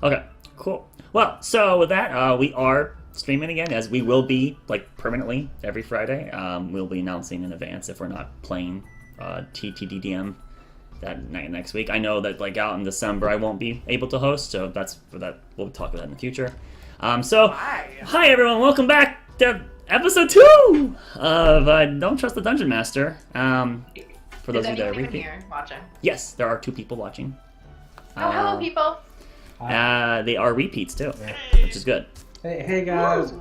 Okay, cool. Well, so with that, we are streaming again, as we will be like permanently every Friday. We'll be announcing in advance if we're not playing TTDDM that night next week. I know that like out in December I won't be able to host, so that's for that. We'll talk about that in the future. Hi everyone, welcome back to episode 2 of Don't Trust the Dungeon Master. For those of you that are repeat, here watching? Yes, there are 2 people watching. Oh, hello people. They are repeats too, which is good. Hey guys,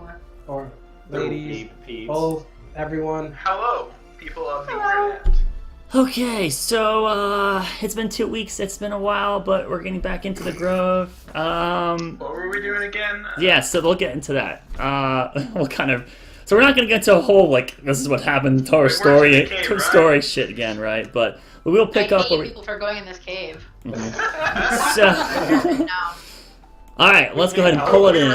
or ladies, both, everyone. Hello, people of the internet. Okay, so it's been 2 weeks. It's been a while, but we're getting back into the Grove. What were we doing again? Yeah, so we'll get into that. What kind of? So we're not gonna get into a whole like this is what happened to our story, story shit again, right? But we will pick up. People for going in this cave. So, No. all right, let's go ahead and pull it in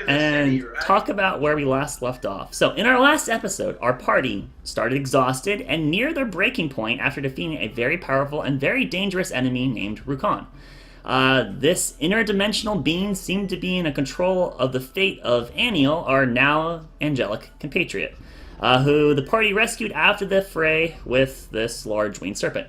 and city, right? talk about where we last left off. So, in our last episode, our party started exhausted and near their breaking point after defeating a very powerful and very dangerous enemy named Rukon. This interdimensional being seemed to be in control of the fate of Aniel, our now angelic compatriot, who the party rescued after the fray with this large winged serpent.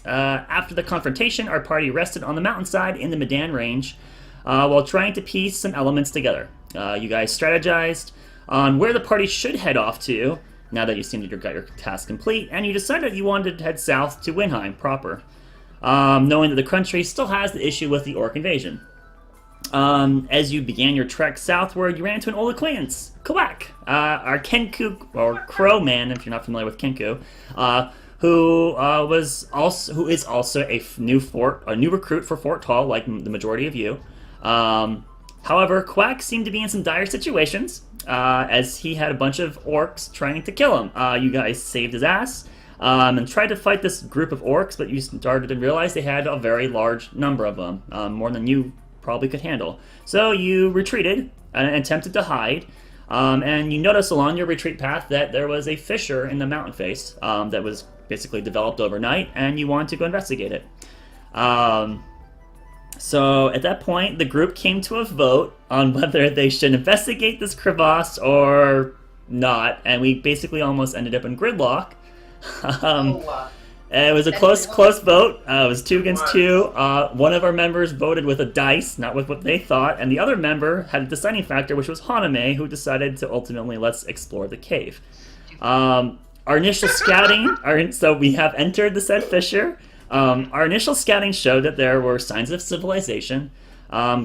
After the confrontation, our party rested on the mountainside in the Midan range while trying to piece some elements together. You guys strategized on where the party should head off to, now that you seem to have got your task complete, and you decided you wanted to head south to Winheim proper, knowing that the country still has the issue with the orc invasion. As you began your trek southward, you ran into an old acquaintance, Kawak, our Kenku, or Crow Man, if you're not familiar with Kenku, who is also a new recruit for Fort Tall, like the majority of you. However, Quack seemed to be in some dire situations, as he had a bunch of orcs trying to kill him. You guys saved his ass, and tried to fight this group of orcs, but you started to realize they had a very large number of them, more than you probably could handle. So you retreated and attempted to hide, and you noticed along your retreat path that there was a fissure in the mountain face that was basically developed overnight, and you wanted to go investigate it. So at that point, the group came to a vote on whether they should investigate this crevasse or not, and we basically almost ended up in gridlock. It was a close vote. It was 2 against 2. One of our members voted with a dice, not with what they thought, and the other member had a deciding factor, which was Haname, who decided to ultimately let's explore the cave. Our initial scouting, so we have entered the said fissure. Our initial scouting showed that there were signs of civilization,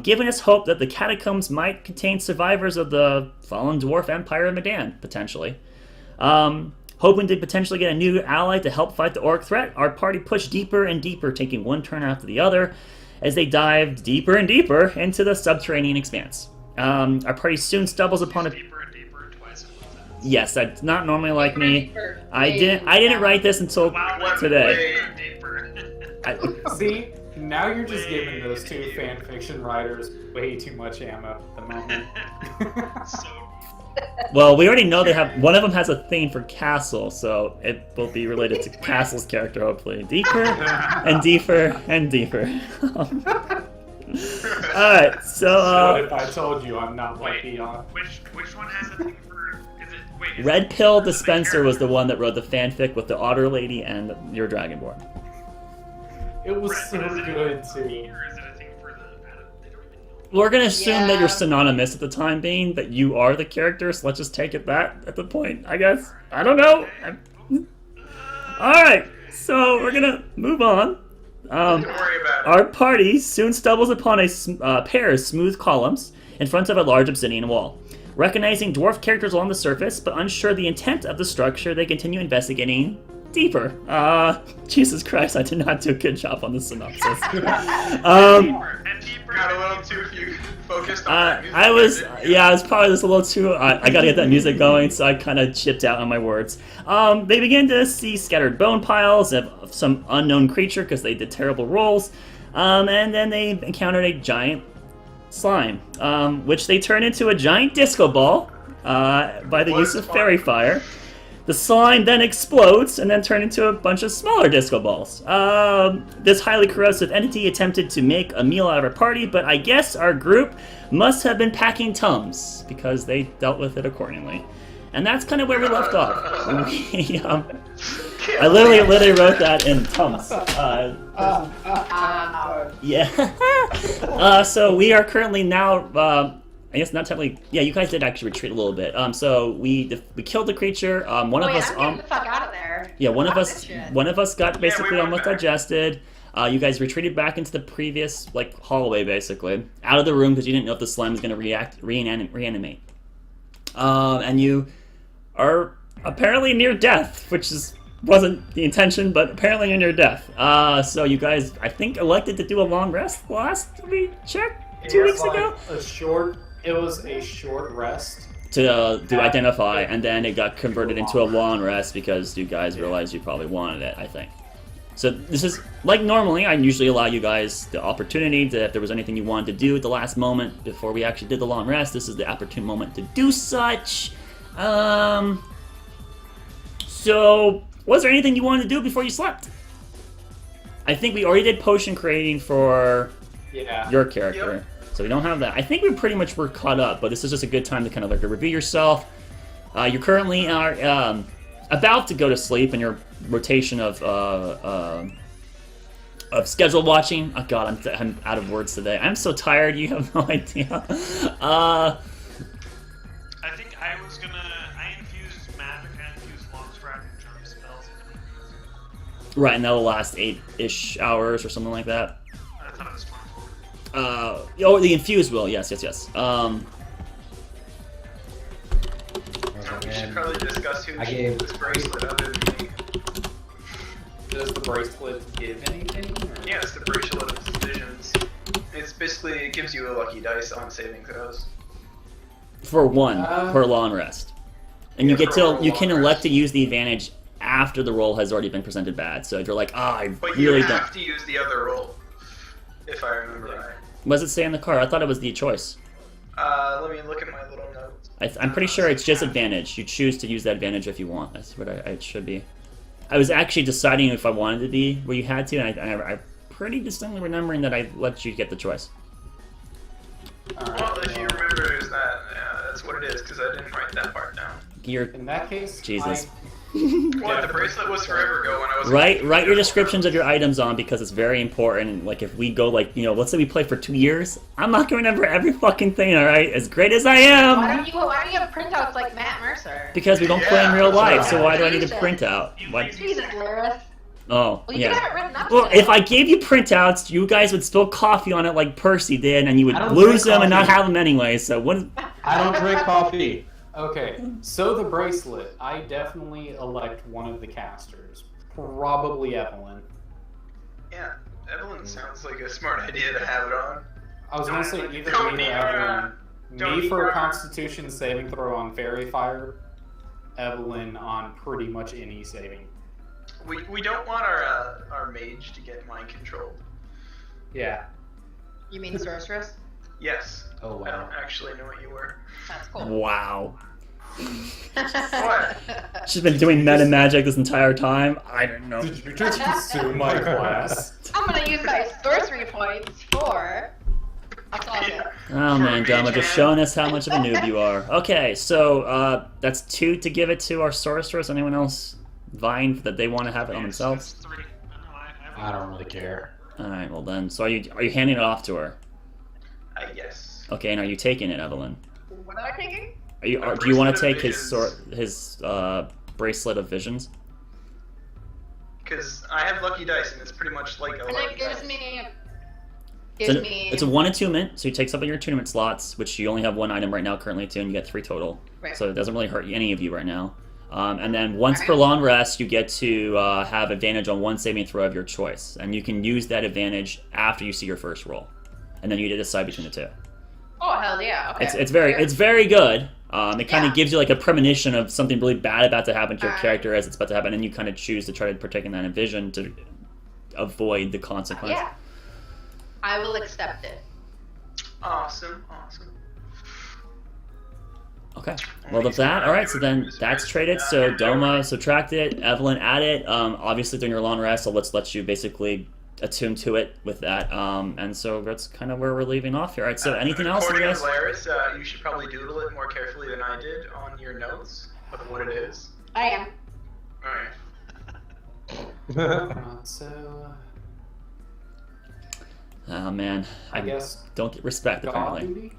giving us hope that the catacombs might contain survivors of the fallen dwarf empire of Midan, potentially. Hoping to potentially get a new ally to help fight the orc threat, our party pushed deeper and deeper, taking one turn after the other, as they dived deeper and deeper into the subterranean expanse. Our party soon stumbles upon a... Deeper and deeper, twice in 1 sentence. Yes, that's not normally like me. I didn't write this until today. See, now you're just giving those 2 fan fiction writers way too much ammo at the moment. Well, we already know they have. One of them has a thing for Castle, so it will be related to Castle's character, hopefully. Deeper and deeper and deeper. Alright, so. What if I told you I'm not like beyond? Which one has a thing for? Is it Red Pill Dispenser was the one that wrote the fanfic with the Otter Lady and your Dragonborn. It was so good too. Or is it a thing for the? They don't even know. We're gonna assume that you're synonymous at the time being, that you are the character, so let's just take it that at the point, I guess. I don't know. Alright, so we're gonna move on. Don't worry about it. Our party soon stumbles upon a pair of smooth columns in front of a large obsidian wall. Recognizing dwarf characters along the surface, but unsure the intent of the structure, they continue investigating deeper. Jesus Christ, I did not do a good job on the synopsis. Deeper and deeper. Got a little too focused on that music. I was probably just a little too, I gotta get that music going, so I kind of chipped out on my words. They begin to see scattered bone piles of some unknown creature because they did terrible rolls, and then they encountered a giant slime, which they turned into a giant disco ball by the use of fairy fire. The slime then explodes and then turns into a bunch of smaller disco balls. This highly corrosive entity attempted to make a meal out of our party, but I guess our group must have been packing Tums because they dealt with it accordingly. And that's kind of where we left off. I literally wrote that in Tums. Yeah. So we are currently now. I guess not technically. Yeah, you guys did actually retreat a little bit. So we killed the creature. One of us. I'm getting the fuck out of there. Yeah, one of us got basically almost digested. You guys retreated back into the previous hallway, basically out of the room because you didn't know if the slime was going to reanimate. And you are apparently near death, which wasn't the intention, but apparently you're near death. So you guys, I think, elected to do a long rest last we checked 2 weeks ago. It was a short rest to identify, and then it got converted into a long rest because you guys realized you probably wanted it, I think. So this is, like normally, I usually allow you guys the opportunity to, if there was anything you wanted to do at the last moment before we actually did the long rest, this is the opportune moment to do such. So, was there anything you wanted to do before you slept? I think we already did potion creating for your character. Yep. So we don't have that. I think we pretty much were caught up, but this is just a good time to kind of review yourself. You currently are about to go to sleep in your rotation of schedule watching. Oh god, I'm out of words today. I'm so tired. You have no idea. I think I infused magic, I infused long strike and charm spells. Right, and that'll last 8-ish hours or something like that. I thought it was 24. The infused will, yes. We should probably discuss who gave this bracelet other than me. Does the bracelet give anything? Or? Yeah, it's the bracelet of visions. It's basically, it gives you a lucky dice on saving throws. For one per long rest. And you can elect to use the advantage after the roll has already been presented bad. So if you're like, But you have to use the other roll, if I remember right. What does it say in the card? I thought it was the choice. Let me look at my little notes. I'm pretty sure it's just advantage. You choose to use that advantage if you want. That's what it should be. I was actually deciding if I wanted to be where you had to, and I'm pretty distinctly remembering that I let you get the choice. Well, if you remember it was that, that's what it is, because I didn't write that part down. In that case, Jesus. Well, the bracelet was forever ago when I was... Write your descriptions of your items on, because it's very important. Like, if we go, let's say we play for 2 years, I'm not going to remember every fucking thing, alright? As great as I am! Why don't you have printouts like Matt Mercer? Because we don't play in real life, so why do I need a printout? Jesus, Lyris. Oh, well, you yeah. have it written up Well, if I gave you printouts, you guys would spill coffee on it like Percy did, and you would lose them and not have them anyway, so what... I don't drink coffee. Okay, so the bracelet, I definitely elect one of the casters. Probably Evelyn. Yeah, Evelyn sounds like a smart idea to have it on. I was going to say either me or Evelyn. Me for a Constitution saving throw on Fairy Fire. Evelyn on pretty much any saving. We don't want our mage to get mind controlled. Yeah. You mean sorceress? Yes. Oh wow. I don't actually know what you were. That's cool. Wow. What? She's been doing meta magic this entire time. I don't know. Did you just assume my class? I'm gonna use my sorcery points for... Oh man, Dama, just showing us how much of a noob you are. Okay, so that's 2 to give it to our sorceress. Anyone else vying that they want to have it on themselves? It's 3. I don't really care. Alright, well then. So are you handing it off to her? Yes. Okay, and are you taking it, Evelyn? What am I taking? Do you want to take his bracelet of visions? Because I have lucky dice, and it's pretty much like a And lucky it gives dice. me... It's a 1 attunement, so you take some of your attunement slots, which you only have 1 item right now currently to, and you get 3 total. Right. So it doesn't really hurt any of you right now. And then once per long rest, you get to have advantage on 1 saving throw of your choice, and you can use that advantage after you see your first roll, and then you decide between the 2. Oh hell yeah! Okay. It's very good. It kind of gives you like a premonition of something really bad about to happen to your character as it's about to happen, and you kind of choose to try to partake in that vision to avoid the consequence. Yeah. I will accept it. Awesome. Okay. Well, with that, all right. So then that's traded. So Doma subtracted, Evelyn added. Obviously during your long rest, so let's let you basically attune to it with that. And so that's kind of where we're leaving off here. All right. So anything else, you According guys? to Laris, you should probably doodle it more carefully than I did on your notes of what it is. I am. Alright. So Oh man, I guess don't get respect God apparently. duty?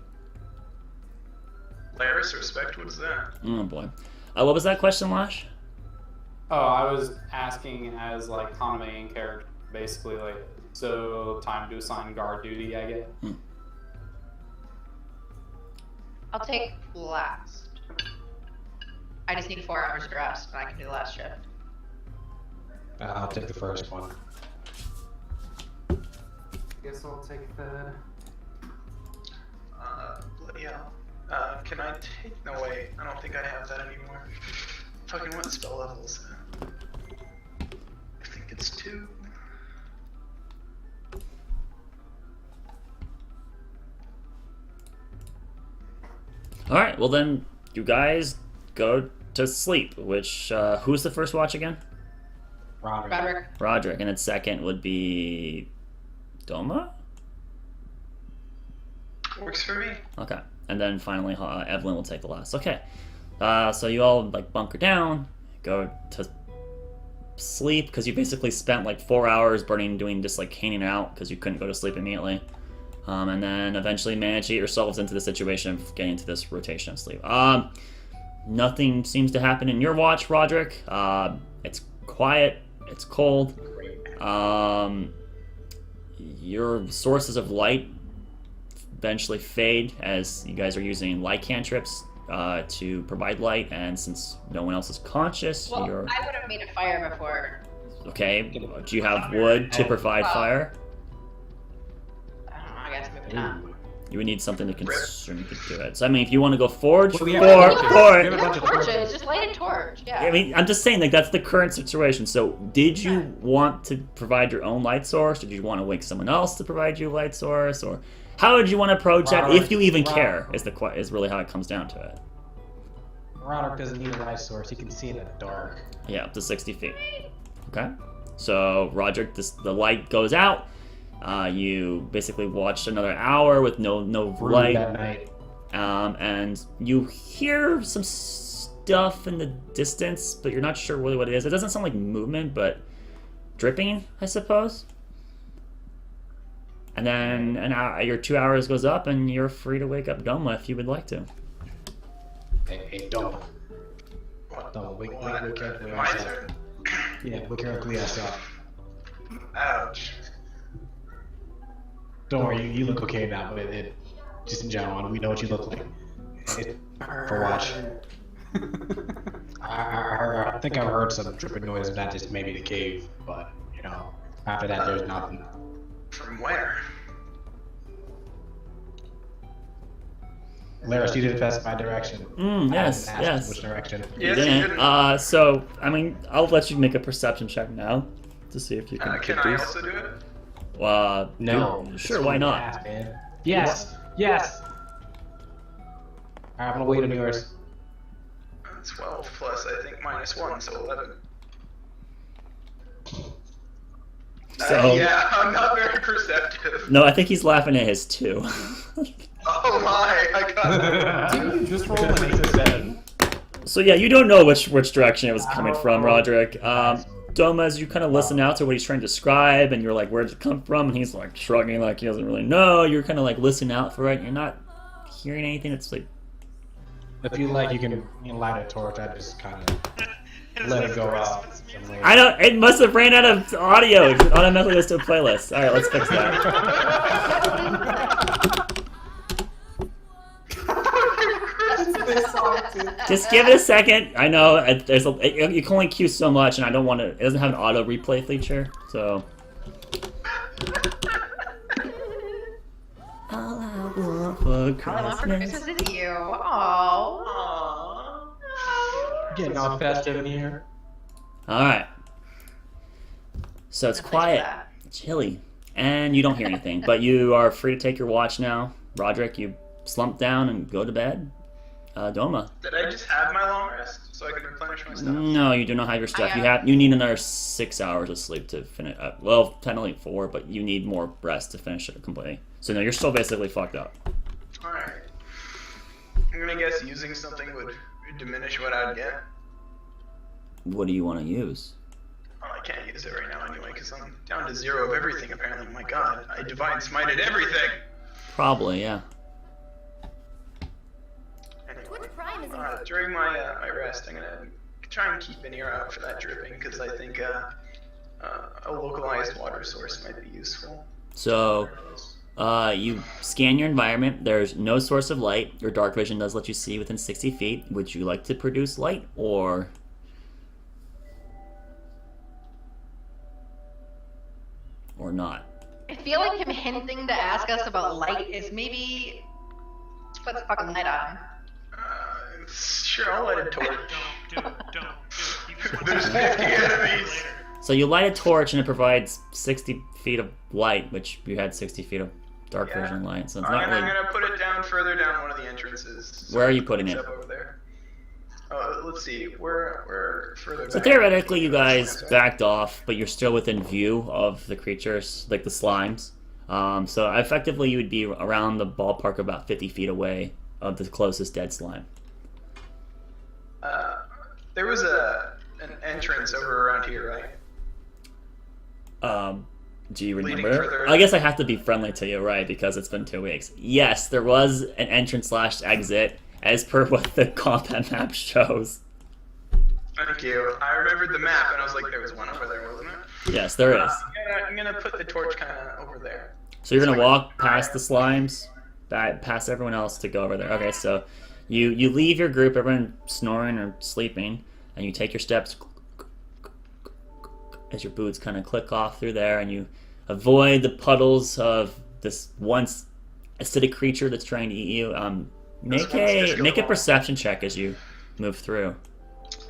Laris, respect, what is that? Oh boy. What was that question, Lash? Oh, I was asking as like on a main character, basically like, so time to assign guard duty, I get. I'll take last. I just need 4 hours of rest, and I can do the last shift. I'll take the first one. Guess I'll take third. Yeah. Can I take? No, wait. I don't think I have that anymore. Fucking what spell level is that? I think it's 2. All right. Well then, you guys go to sleep. Which who's the first watch again? Roderick. Roderick, and then second would be Doma. Works for me. Okay, and then finally Evelyn will take the last. Okay, so you all like bunker down, go to sleep because you basically spent like 4 hours doing just like hanging out because you couldn't go to sleep immediately, and then eventually manage to get yourselves into the situation of getting into this rotation of sleep. Nothing seems to happen in your watch, Roderick. It's quiet. It's cold. Your sources of light eventually fade as you guys are using light cantrips to provide light, and since no one else is conscious, Well, you're I would have made a fire before. okay. Do you have wood to provide fire? I don't know, I guess maybe not. You would need something to consume to do it. So I mean, if you want to go forge, Well, we for have torches. for We have it. a bunch of Torches, just light a torch, yeah. I mean, I'm just saying, like, that's the current situation. So, did you want to provide your own light source? Did you want to wake someone else to provide you a light source? Or how would you want to approach that, if you even care, is really how it comes down to it. Roderick doesn't need a light source. He can see in the dark. Yeah, up to 60 feet. Okay. So, Roderick, the light goes out. You basically watched another hour with no Rude light. that night. And you hear some stuff in the distance, but you're not sure really what it is. It doesn't sound like movement, but dripping, I suppose. And then your 2 hours goes up, and you're free to wake up Doma if you would like to. Hey, don't. Don't wake Arkelya My up. turn. Yeah, wake Arkelya up. Ouch. Don't worry, you look okay now, but just in general, we know what you look like. For watch. I think I've heard some dripping noise, and that just maybe the cave, but, you know, after that, there's nothing. From where? Laris, you didn't specify direction. Yes, I didn't ask yes. which direction. You Yes, you didn't. didn't. So, I mean, I'll let you make a perception check now to see if you can Can get I these. also do it? No. Sure, why not? Ask, man. Yes! Yes! Alright, I'm gonna wait on yours. 12 plus, I think, -1, so 11. So- yeah, I'm not very perceptive. No, I think he's laughing at his too. Oh my, I got Didn't you just roll an 87? So yeah, you don't know which direction it was coming from, Roderick. Doma, as you kind of listen out to what he's trying to describe, and you're like, where'd it come from? And he's like shrugging like he doesn't really know. You're kind of like listening out for it. You're not hearing anything. It's like, If you like, you can light a torch. I just kind of let it go out. I don't. It must have ran out of audio. It automatically goes to a playlist. All right, let's fix that. Just give it a second. I know you can only queue so much, and I don't want to. It doesn't have an auto replay feature, so. All I want for All I want for Christmas. Christmas is you. Aww. Getting all festive in here. All right. So it's quiet, chilly, and you don't hear anything. But you are free to take your watch now, Roderick. You slump down and go to bed. Doma. Did I just have my long rest so I can replenish my stuff? No, you do not have your stuff. You need another 6 hours of sleep to finish. Well, technically 4, but you need more rest to finish it completely. So no, you're still basically fucked up. All right. I'm gonna guess using something would diminish what I'd get. What do you want to use? Well, I can't use it right now anyway because I'm down to 0 of everything apparently. My God, I divine smited everything. Probably, yeah. Anyway, during my rest, I'm gonna try and keep an ear out for that dripping because I think a localized water source might be useful. So, you scan your environment. There's no source of light. Your dark vision does let you see within 60 feet. Would you like to produce light or not? I feel like him hinting to ask us about light is maybe just put the fucking light on. Sure, I'll light a torch. Don't. He just wants There's to 50 enemies. So you light a torch and it provides 60 feet of light, which you had 60 feet of dark vision light. So it's not I'm really. gonna put it down further down one of the entrances. Where are you putting it? Up over there. Let's see. We're further So back. theoretically, you guys backed off, but you're still within view of the creatures, like the slimes. So effectively, you would be around the ballpark about 50 feet away of the closest dead slime. There was an entrance over around here, right? Do you Leading remember? further- I guess I have to be friendly to you, right? Because it's been 2 weeks. Yes, there was an entrance/exit, as per what the combat map shows. Thank you. I remembered the map, and I was like, there was one over there, wasn't it? Yes, there is. I'm gonna put the torch kind of over there. So you're gonna walk past the slimes, past everyone else to go over there. Okay, so you leave your group, everyone snoring or sleeping, and you take your steps as your boots kind of click off through there, and you avoid the puddles of this once acidic creature that's trying to eat you. Make a perception check as you move through.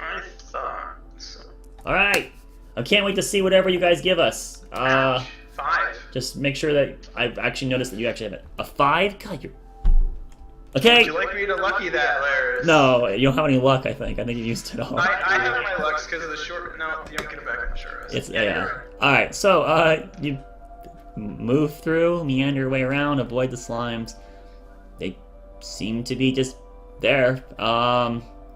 I thought so. All right, I can't wait to see whatever you guys give us. 5. Just make sure that I've actually noticed that you actually have a 5. God, you're okay. Would you like me to lucky that, Laris? No, you don't have any luck. I think you used it all. I have my lucks because of the short. No, you don't get it back on the short rest. It's you're yeah. right. All right, so you move through, meander your way around, avoid the slimes. They seem to be just there.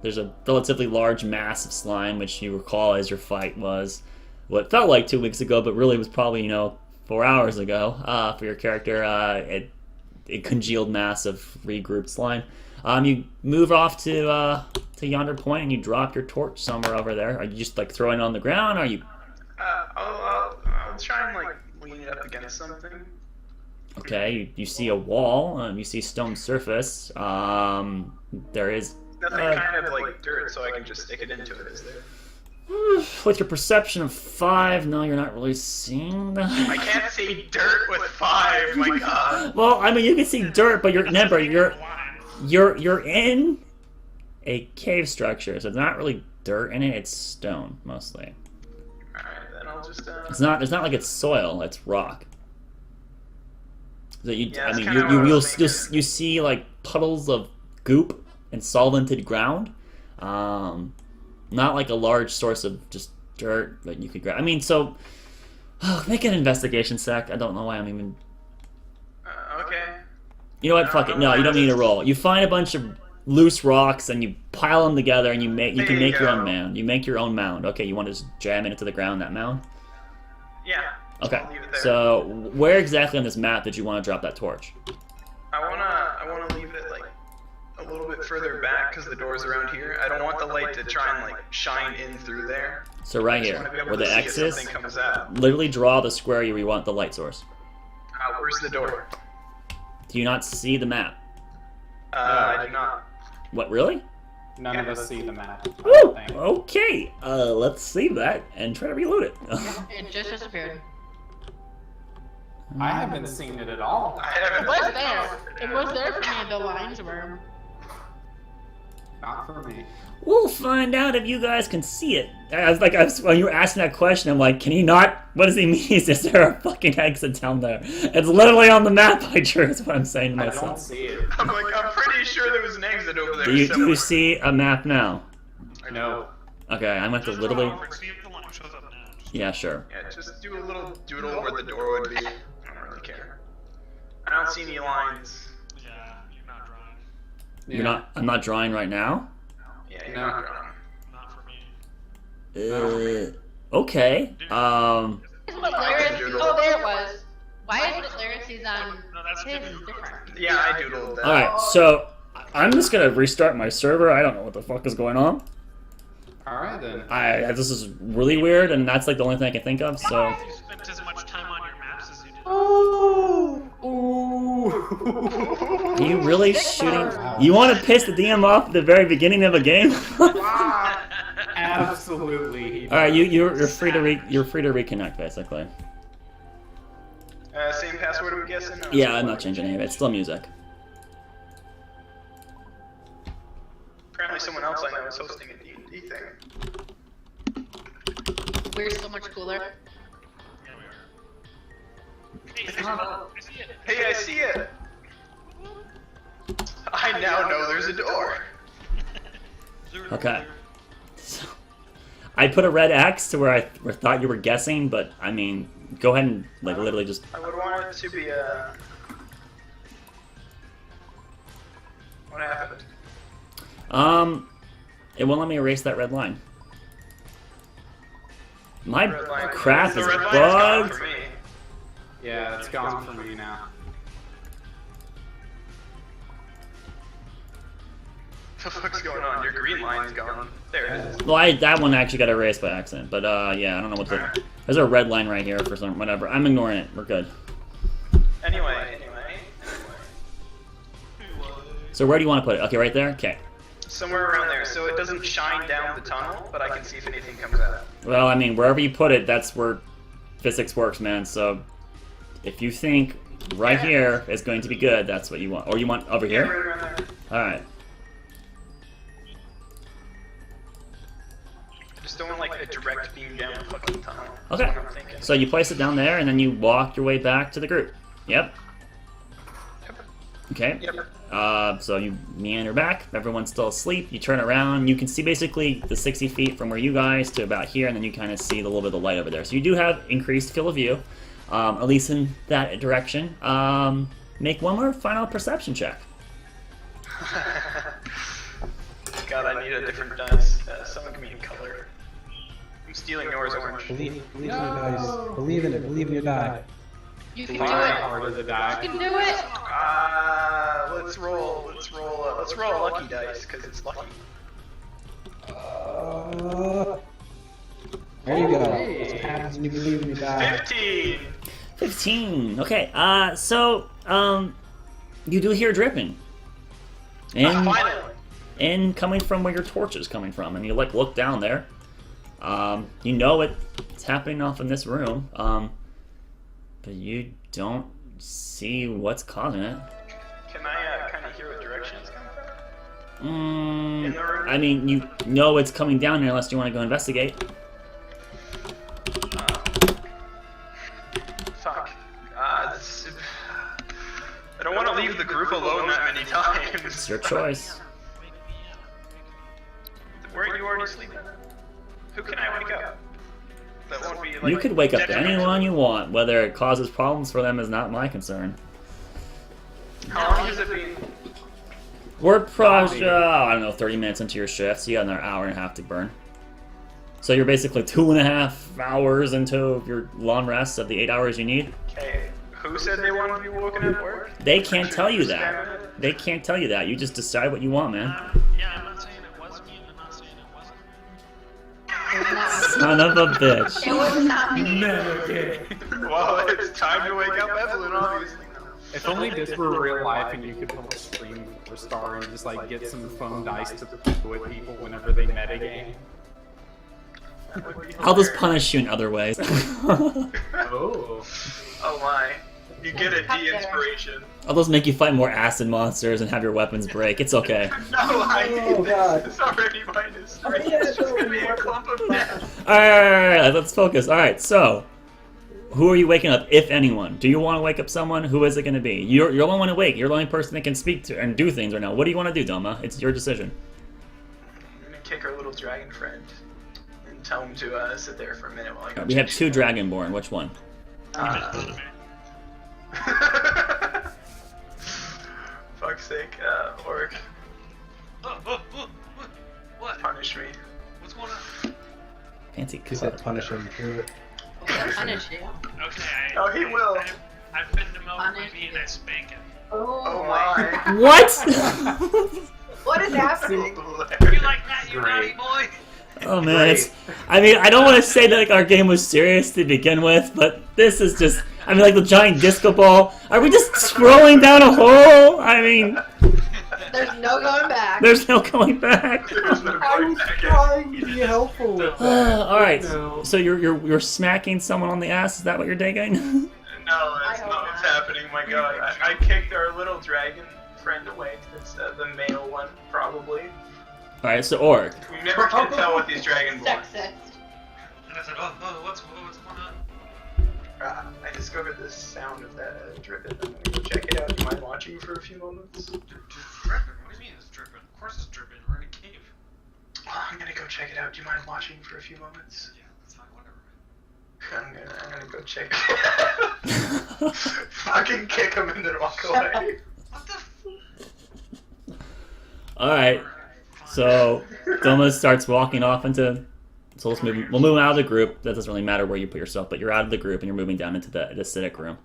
There's a relatively large mass of slime, which you recall as your fight was what felt like 2 weeks ago, but really was probably 4 hours ago for your character. A congealed mass of regrouped slime. You move off to yonder point and you drop your torch somewhere over there. Are you just like throwing it on the ground? Or are you? I'll try and lean it up against something. Okay, you see a wall. You see stone surface. There is Nothing kind of dirt, so I can just stick it into it. Is there? with your perception of 5. No, you're not really seeing that. I can't see dirt with 5. My God. Well, I mean, you can see dirt, but remember, you're in a cave structure, so it's not really dirt in it. It's stone mostly. All right, then I'll just. It's not like it's soil. It's rock. So Yeah, I that's mean, kinda what I was thinking. you see like puddles of goop and solvented ground. Not like a large source of just dirt that you could grab. I mean, so make an investigation check. I don't know why I'm even. Okay. You know what? Fuck it. No, you don't need a roll. You find a bunch of loose rocks and you pile them together and you can make your own mound. You make your own mound. Okay, you want to just jam it into the ground, that mound? Yeah. Okay. I'll leave it there. So where exactly on this map did you want to drop that torch? I wanna leave it a little bit further back because the door's around here. I don't want the light to try and shine in through there. So right I just here, wanna be able where to the see X if is, something comes out. literally draw the square where you want the light source. Where's the door? Do you not see the map? I do not. What, really? None of us see the map. I Woo! don't think. Okay, let's save that and try to reload it. It just disappeared. I haven't seen it at all. I haven't. It was there. It was there for me. The lines were. Not for me. We'll find out if you guys can see it. When you were asking that question, I'm like, can he not? What does he mean? Is there a fucking exit down there? It's literally on the map I drew, is what I'm saying to I don't myself. see it. I'm like, I'm pretty sure there was an exit over there Do you somewhere. see a map now? No. Okay, I'm going to Just literally... go over and see if the line shows up now. Yeah, sure. Yeah, just do a little doodle where the door would be. I don't really care. I don't see any lines. Yeah, you're not drawing. You're not... I'm not drawing right now? Yeah, you're No. not drawing. Not for me. Okay. Is what Laris? Oh, there it was. Why is what Laris is on No, that's his different. different? Yeah, I doodled that. Alright, so... I'm just gonna restart my server. I don't know what the fuck is going on. Alright then. This is really weird, and that's like the only thing I can think of, so... You spent as much time on your maps as you did. Are you really shooting? You want to piss the DM off at the very beginning of a game? Absolutely. All right, you're free to reconnect basically. Same password, I'm guessing? No, Yeah, I'm not changing any of it. It's still music. Apparently someone else I know is hosting a D&D thing. We're so much cooler. Yeah, we are. Hey, there's I see it. Hey, I see it! I now know there's a door. Okay. So, I put a red X to where I thought you were guessing, but I mean, go ahead and like literally just. I would want it to be a... What happened? It won't let me erase that red line. My Red line. crap The is red line gone bugged. for me. Yeah, it's gone for me now. What the fuck's going on? Your green line's gone. There it is. Well, that one actually got erased by accident, but yeah, I don't know what the. There's a red line right here for some whatever. I'm ignoring it. We're good. Anyway. So where do you want to put it? Okay, right there. Okay. Somewhere around there, so it doesn't shine down the tunnel, but I can see if anything comes out. Well, I mean, wherever you put it, that's where physics works, man. So if you think right here is going to be good, that's what you want. Or you want over Yeah, here? right around there. Alright. Just don't want like a direct beam down the fucking tunnel. Okay. That's what I'm thinking. So you place it down there, and then you walk your way back to the group. Yep. Okay. Yep. So you meander back. Everyone's still asleep. You turn around. You can see basically the 60 feet from where you guys to about here, and then you kind of see the little bit of light over there. So you do have increased field of view, at least in that direction. Make one more final perception check. God, I need a different dice. Someone give me a color. I'm stealing yours, orange. Believe in your dice. Believe in it. Believe in your die. You can do Fine, it. harder to die. You can do it. Let's roll a lucky dice, because it's lucky. There you go. That's what happens when you believe in your die. 15! 15. Okay. You do hear dripping. Finally! And coming from where your torch is coming from, and you like look down there. You know it's happening off in this room, but you don't see what's causing it. Can I kind of hear what direction it's coming from? In the room? I mean, you know it's coming down here unless you want to go investigate. Fuck. I don't want to leave the group alone that many times. It's your choice. Weren't you already sleeping? Who can I wake up? That won't be like You could wake up detrimental. anyone you want. Whether it causes problems for them is not my concern. How long has it been? We're probably, I don't know, 30 minutes into your shift, so you got another hour and a half to burn. So you're basically 2.5 hours into your long rest of the 8 hours you need. Okay. Who said they wanted to be woken at work? They can't tell you that. They can't tell you that. You just decide what you want, man. Yeah, I'm not saying it was me, and I'm not saying it wasn't me. It was not me. Son of a bitch. It was not me. Well, it's time to wake up Evelyn, obviously. If only this were real life and you could pull a stream for Star and just like get some phone dice to throw at people whenever they metagame. I'll just punish you in other ways. Oh. Oh my. You get a Cut D there. inspiration. All those make you fight more acid monsters and have your weapons break. It's okay. No, I Oh, need God. this. It's already minus 3. yeah, It's just gonna be a no. clump of death. Alright, let's focus. Alright, so who are you waking up, if anyone? Do you want to wake up someone? Who is it going to be? You're the only one awake. You're the only person that can speak to and do things right now. What do you want to do, Doma? It's your decision. I'm gonna kick our little dragon friend and tell him to sit there for a minute while I go. We have check 2 shit Dragonborn. Which one? out. Fuck's sake, Orc, What? punish me. What's going on? Fancy He said punish him through it. We'll punish you. Okay, Oh, he will. I bend him over my Punish knee and I spank him. Oh my. What? What is happening? You like that, you naughty Great. boy? Oh man, it's. I mean, I don't want to say that like our game was serious to begin with, but this is just. I mean, like the giant disco ball. Are we just scrolling down a hole? I mean, There's no going back. there's no going back. There's no I going was back in. trying to be helpful with that. All right. No. So you're smacking someone on the ass. Is that what you're digging? No, that's I not hope what's not. happening, my god. I kicked our little dragon friend away. It's the male one, probably. All right. So Orc. We never can tell with these dragonborn. Sexist. And I said, oh, what's going on? I discovered the sound of that dripping. I'm gonna go check it out. Do you mind watching for a few moments? Dripping? What do you mean it's dripping? Of course it's dripping. We're in a cave. I'm gonna go check it out. Do you mind watching for a few moments? Yeah, that's fine, whatever. I'm gonna go check. Fucking kick him and then walk away. What the f- All right. Fine. So Doma starts walking off into. So let's move. We'll move out of the group. That doesn't really matter where you put yourself, but you're out of the group and you're moving down into the acidic room.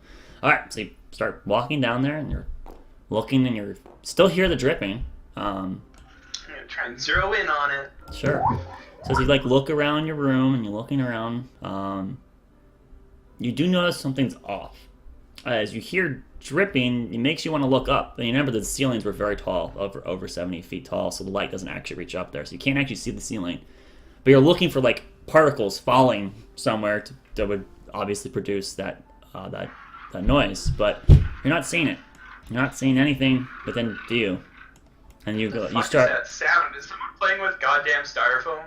All right. So you start walking down there and you're looking and you're still hear the dripping. I'm gonna try and zero in on it. Sure. So as you like look around your room and you're looking around, you do notice something's off. As you hear dripping, it makes you want to look up. And you remember the ceilings were very tall, over 70 feet tall, so the light doesn't actually reach up there, so you can't actually see the ceiling. But you're looking for like particles falling somewhere that would obviously produce that noise, but you're not seeing it. You're not seeing anything within view. And you go, you What start. is that sound? Is someone playing with goddamn styrofoam?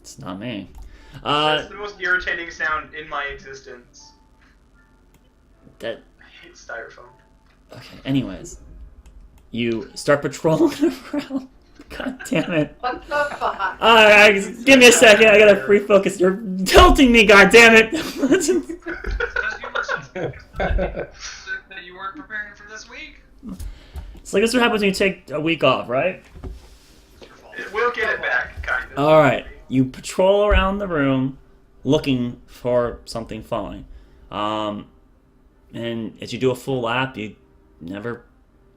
It's not me. That's the most irritating sound in my existence. That. I hate styrofoam. Okay. Anyways, you start patrolling around. God damn it! What the fuck? Give me a second. I gotta free focus. You're tilting me. God damn it! Because you were so sick that you weren't preparing for this week. It's like this is what happens when you take a week off, right? It's your fault. We'll get it back, kind of. All right. You patrol around the room, looking for something falling. And as you do a full lap, you never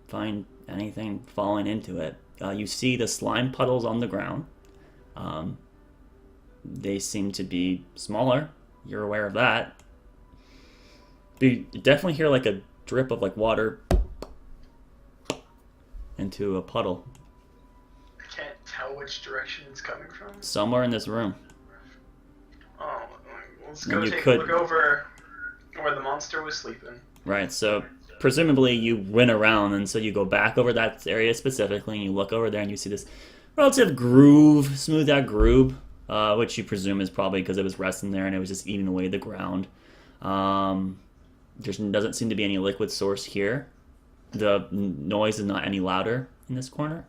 find anything falling into it. You see the slime puddles on the ground. They seem to be smaller. You're aware of that. You definitely hear like a drip of like water into a puddle I can't tell which direction it's coming from. somewhere in this room. Oh, let's And go you take could- a look over where the monster was sleeping. Right, so presumably you went around, and so you go back over that area specifically, and you look over there, and you see this relative groove, smoothed out groove, which you presume is probably because it was resting there and it was just eating away the ground. There doesn't seem to be any liquid source here. The noise is not any louder in this corner.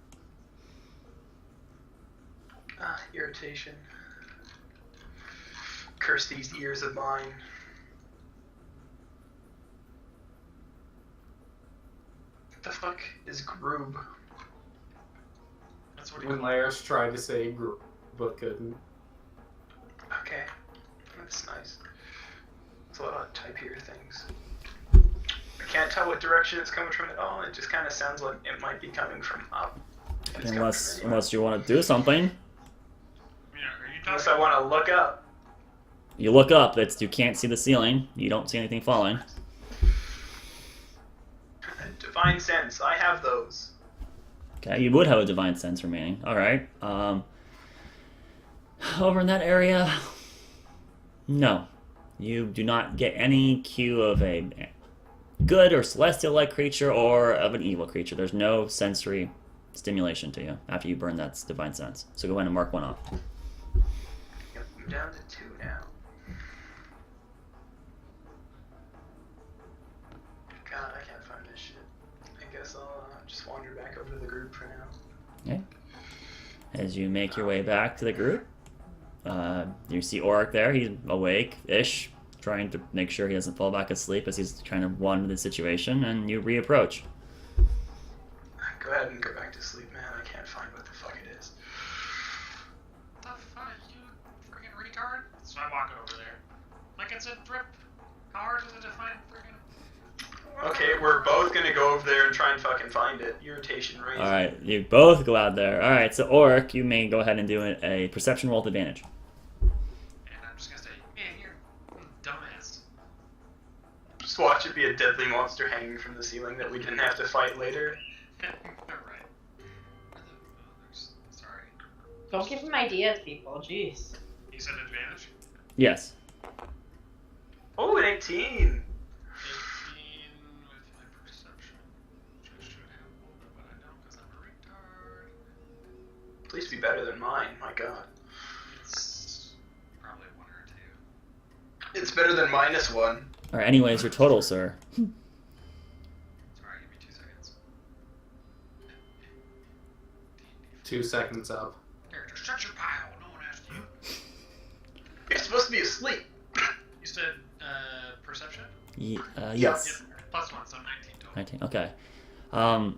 Irritation. Curse these ears of mine. What the fuck is groob? That's what he When Lairs tried to say group, but couldn't. Okay, that's nice. It's a lot of typier things. I can't tell what direction it's coming from at all. It just kind of sounds like it might be coming from up. If it's coming Unless from anywhere. you want to do something. are you Unless talking I want to look up. You look up, you can't see the ceiling, you don't see anything falling. Divine sense. I have those. Okay, you would have a divine sense remaining. Alright. Over in that area, no. You do not get any cue of a good or celestial-like creature or of an evil creature. There's no sensory stimulation to you after you burn that divine sense. So go ahead and mark one off. Yep, I'm down to 2 now. God, I can't find this shit. I guess I'll just wander back over to the group for now. Okay. As you make your way back to the group, you see Oric there. He's awake-ish, trying to make sure he doesn't fall back asleep as he's trying to wander the situation, and you reapproach. Go ahead and go back to sleep, man. I can't find what the fuck it is. What the fuck, you freaking retard? So I walk over there. Like it's a drip. How hard is it to find freaking... Okay, we're both gonna go over there and try and fucking find it. Irritation raising. Alright, you both go out there. Alright, so Oric, you may go ahead and do a perception roll with advantage. And I'm just gonna say, man, you're dumbass. Just watch it be a deadly monster hanging from the ceiling that we didn't have to fight later. Right. Sorry. Don't give him ideas, people. Jeez. You said advantage? Yes. Oh, an 18! 18 with my perception. Which I should have more, but I don't because I'm a retard. Please be better than mine, my god. It's probably 1 or 2. It's better than -1. Alright, anyways, your total, sir. Sorry, give me 2 seconds. 2 seconds up. Character, shut your pile. No one asked you. You're supposed to be asleep. You said perception? Yes. Yep. +1, so 19 total. 19, okay. Not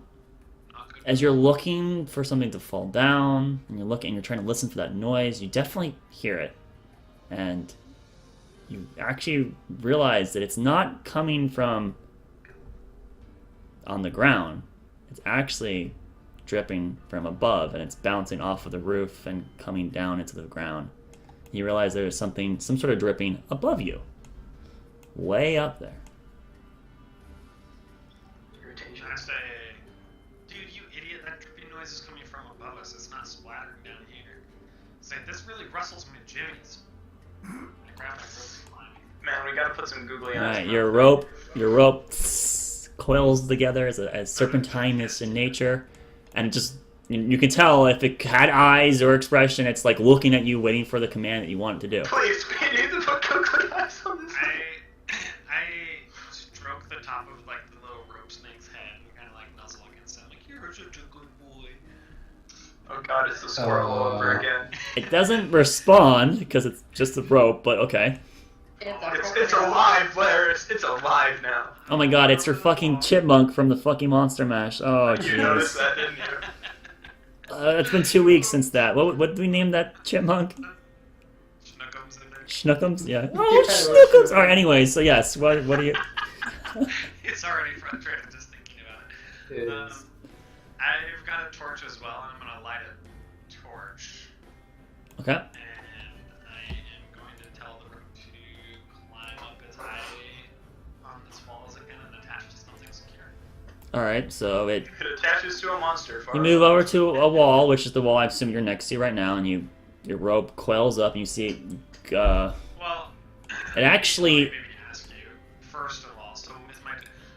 good. As you're looking for something to fall down, and you're trying to listen for that noise, you definitely hear it. And you actually realize that it's not coming from on the ground. It's actually dripping from above, and it's bouncing off of the roof and coming down into the ground. You realize there's some sort of dripping above you. Way up there. Irritation. I say, dude, you idiot, that dripping noise is coming from above us. It's not splattering down here. Say, this really rustles my jimmies. I grab my rope behind me. Man, we gotta put some googly eyes. Alright, your rope coils together as serpentinous in nature, and just you can tell if it had eyes or expression, it's like looking at you, waiting for the command that you want it to do. Please, we need to put googly eyes on this thing. I stroke the top of like the little rope snake's head and kind of like nuzzle against it. I'm like, you're such a good boy. Oh god, it's the squirrel all over again. It doesn't respond because it's just a rope, but okay. It's alive, Blair. It's alive now. Oh my god, it's your fucking chipmunk from the fucking Monster Mash. Oh You noticed jeez. that, didn't you? It's been 2 weeks since that. What did we name that chipmunk? Schnookums in there. Schnookums? Yeah. Yeah, Oh, Schnookums! Alright, anyway, so yes, what do you... It's already frustrating just thinking about it. It is. I've got a torch as well, and I'm gonna light a torch. Okay. And I am going to tell the rope to climb up as high on this wall as it can and attach to something secure. Alright, so It attaches to a monster. you move over to a wall, which is the wall I assume you're next to right now, and your rope coils up, and you see Well, it actually... maybe ask you first of all. So with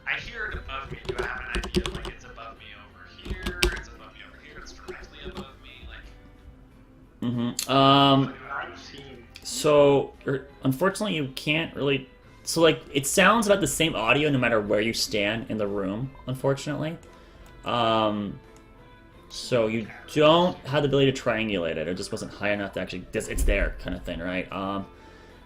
I hear it above me. Do I have an idea? Like it's above me over here. It's above me over here. It's directly above me. Like. Mm-hmm. 19. So, unfortunately, you can't really... So, like, it sounds about the same audio no matter where you stand in the room, unfortunately. So you don't have the ability to triangulate it. It just wasn't high enough to actually... It's there, kind of thing, right?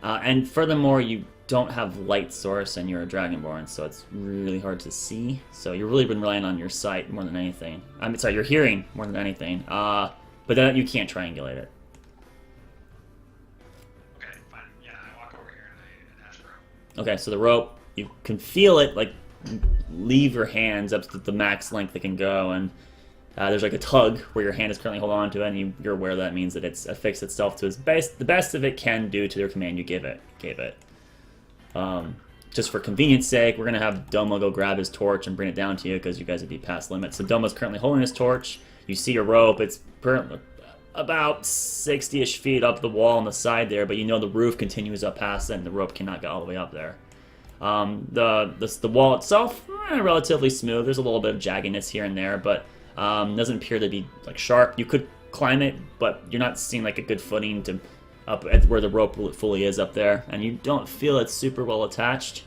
And furthermore, you don't have light source and you're a Dragonborn, so it's really hard to see. So you've really been relying on your sight more than anything. I'm sorry, your hearing more than anything. But then you can't triangulate it. Okay, fine. Yeah, I walk over here and I attach the rope. Okay, so the rope, you can feel it, like, leave your hands up to the max length it can go, and there's like a tug where your hand is currently holding on to it, and you're aware that means that it's affixed itself to the best of it can do to the command you gave it. Just for convenience sake, we're going to have Domo go grab his torch and bring it down to you, because you guys would be past limits. So Domo's currently holding his torch. You see your rope. It's about 60-ish feet up the wall on the side there, but you know the roof continues up past it, and the rope cannot get all the way up there. The wall itself, relatively smooth. There's a little bit of jaggedness here and there, but doesn't appear to be like sharp. You could climb it, but you're not seeing like a good footing to up at where the rope fully is up there, and you don't feel it's super well attached.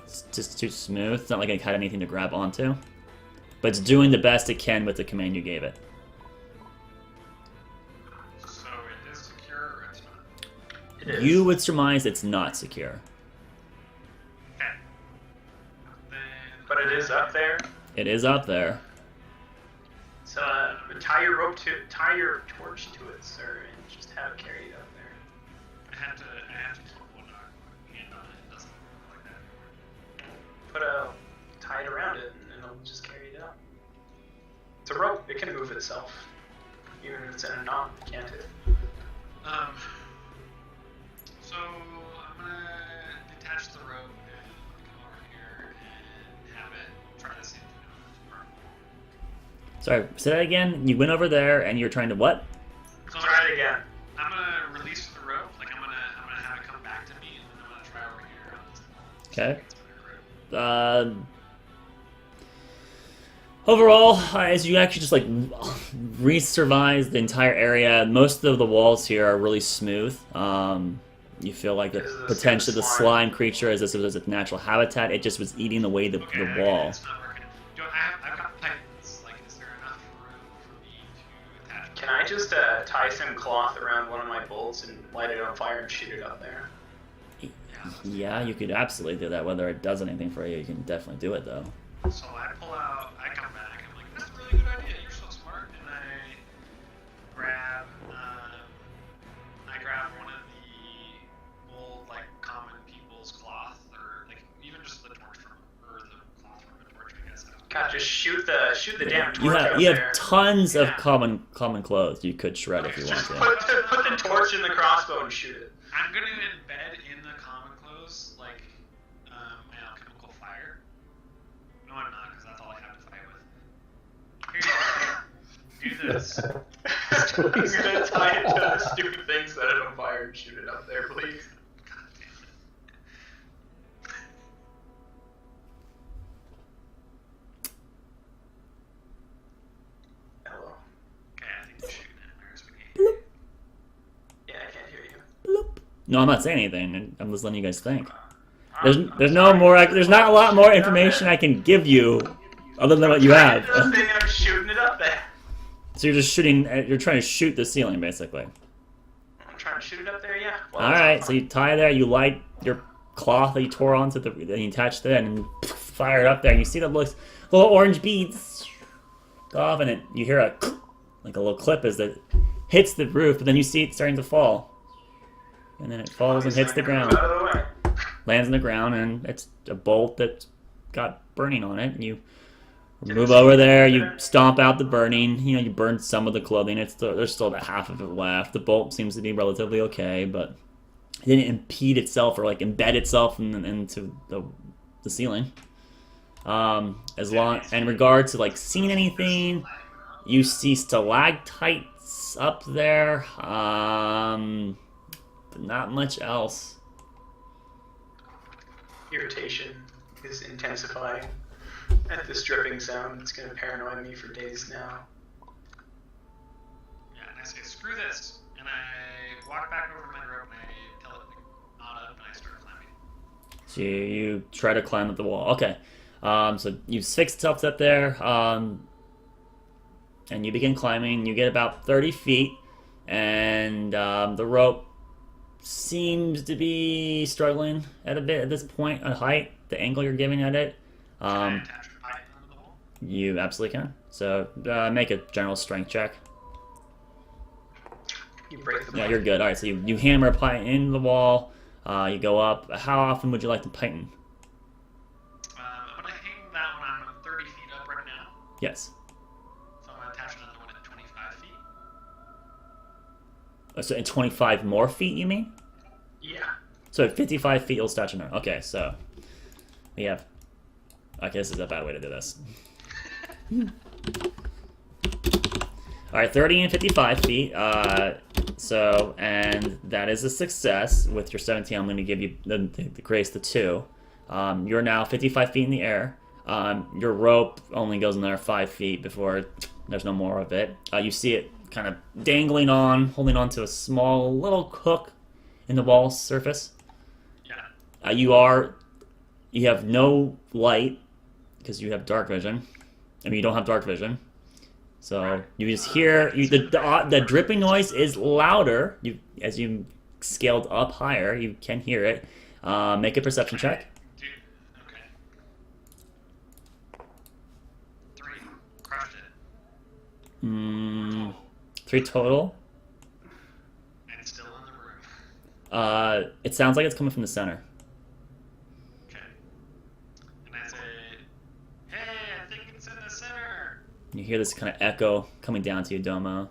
It's just too smooth. It's not like it had anything to grab onto, but it's doing the best it can with the command you gave it. So it is secure or it's not? It is. You would surmise it's not secure. Okay. Then. But it is up there. It is up there. So tie your torch to it, sir, and just have it carried up there. I have to put one hand on it. It doesn't work like that. Put a tie it around it, and it'll just carry it up. It's a rope. It can move itself, even if it's in a knot, can't it? So I'm gonna detach the rope and come over here and have it try to see if it works. Sorry, say that again. You went over there and you're trying to what? So Try it again. I'm gonna release the rope. Like I'm gonna have it come back to me, and then I'm gonna try over here on this wall. Okay. It's my rope. Overall, as you actually just like re-survise the entire area, most of the walls here are really smooth. You feel like the Is this potential of the slime? slime creature, as this was its natural habitat, it just was eating away the Okay, I get wall. it. It's not working. I've got pythons. Like, is there enough room for me to attach? Can I just tie some cloth around one of my bolts and light it on fire and shoot it up there? Yeah, you could absolutely do that. Whether it does anything for you, you can definitely do it though. So I pull out. I come back. I'm like, that's a really good idea. You're so smart. And I grab one of the old like common people's cloth, or like even just the torch from, or the cloth from a torch, I guess. God, just shoot the damn torch You out have there. tons of Yeah. common clothes you could shred if you want Just to. put the torch in the crossbow and shoot it. I'm gonna embed in the common clothes like my alchemical fire. No, I'm not, because that's all I have to fight with. Here you go. Do this. I'm gonna tie it to the stupid thing, set it on fire, and shoot it up there, please. God damn it. Hello. Okay, I think you're shooting it. Where's McGee? Yeah, I can't hear you. Bloop. No, I'm not saying anything. I'm just letting you guys think. I'm There's no sorry. more. There's not a lot more information I can give you, other than what you have. I'm thing, I'm shooting it up there. So you're just shooting. You're trying to shoot the ceiling, basically. I'm trying to shoot it up there, yeah. Well, All right. So you tie there. You light your cloth that you tore onto the. Then you attach it and fire it up there. And you see the little orange beads go off, and you hear a like a little clip as it hits the roof. But then you see it starting to fall, and then it falls and hits the ground. Out of the way. Lands on the ground, and it's a bolt that's got burning on it. And you move over there, you stomp out the burning. You know, you burn some of the clothing. There's still about half of it left. The bolt seems to be relatively okay, but it didn't impede itself or like embed itself into the ceiling. In regard to like seeing anything, you see stalactites up there, but not much else. Irritation is intensifying at this dripping sound. It's going to paranoid me for days now. Yeah, and I say, screw this. And I walk back over to my rope and I tell it to knot up and I start climbing. So you try to climb up the wall. Okay. So you fix yourself up there, and you begin climbing. You get about 30 feet, and the rope seems to be struggling at a bit at this point on height, the angle you're giving at it. Can I attach a python to the wall? You absolutely can. So make a general strength check. You break the Yeah, you're good. All right, so you hammer a python into the wall. You go up. How often would you like to python? I'm going to hang that one. I'm 30 feet up right now. Yes. So I'm going to attach another one at 25 feet. So in 25 more feet, you mean? Yeah. So at 55 feet, you'll attach another. Okay, so we have. Okay, this is a bad way to do this. All right, 30 and 55 feet. And that is a success. With your 17, I'm going to give you the grace the 2. You're now 55 feet in the air. Your rope only goes another 5 feet before there's no more of it. You see it kind of dangling on, holding on to a small little hook in the wall surface. Yeah. You have no light because you have dark vision. I mean, you don't have dark vision. So you just hear the dripping noise is louder. As you scaled up higher, you can hear it. Make a perception check. Dude, okay. 3. Crushed it. 3 total. And still in the room. It sounds like it's coming from the center. Okay. And I say, hey, I think it's in the center. You hear this kind of echo coming down to you, Domo.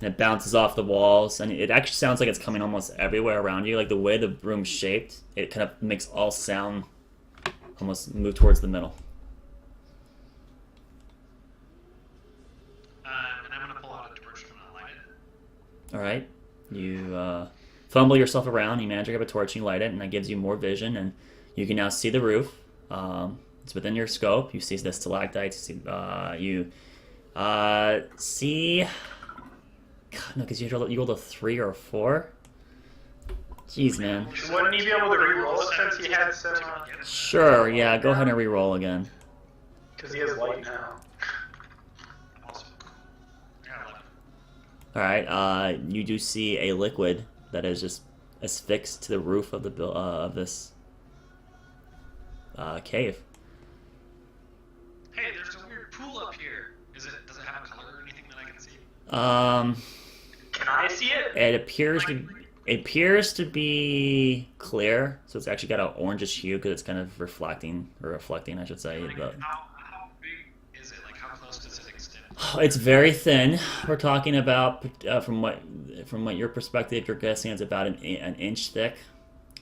And it bounces off the walls, and it actually sounds like it's coming almost everywhere around you. Like the way the room's shaped, it kind of makes all sound almost move towards the middle. And I'm gonna pull out a torch and I'm gonna light it. All right, you fumble yourself around. You manage to grab a torch, you light it, and that gives you more vision, and you can now see the roof. It's within your scope. You see the stalactites. You see. God, no, because you rolled a 3 or a 4. Jeez, man. Wouldn't he be able to re-roll it since he had 7 on? Sure, yeah. Go ahead and re-roll again. Because he has light now. Also, I got 11. All right. You do see a liquid that is just affixed to the roof of the of this cave. Hey, there's a weird pool up here. Does it have a color or anything that I can see? Can I see it? It appears to be clear, so it's actually got an orangish hue because it's kind of reflecting, I should say. Like, But how big is it? Like, how close does it extend? it's very thin. We're talking about from what your perspective, you're guessing it's about an inch thick.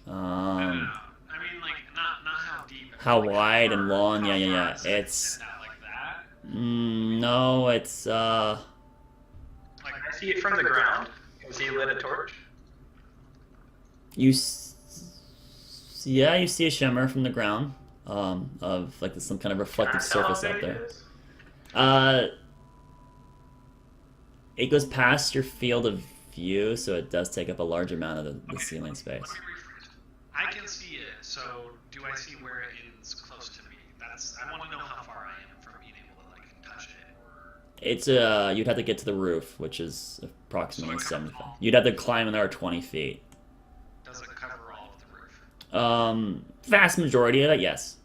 No. I mean, like, not how deep. How like, wide how and far- long? how Yeah. far is it It's extend out like that? no, it's Like, Can I see it from the ground? Has he lit a torch? you see a shimmer from the ground of like some kind of reflective Can I tell surface how out big it there. is? It goes past your field of view, so it does take up a large amount of the ceiling space. Let me rephrase. I can see it, so do I see where it is close to me? I want to know how far I am from being able to like touch it. Or... It's you'd have to get to the roof, which is approximately So it 70. covers all. You'd have to climb another 20 feet. Does it cover all of the roof? Vast majority of it, yes.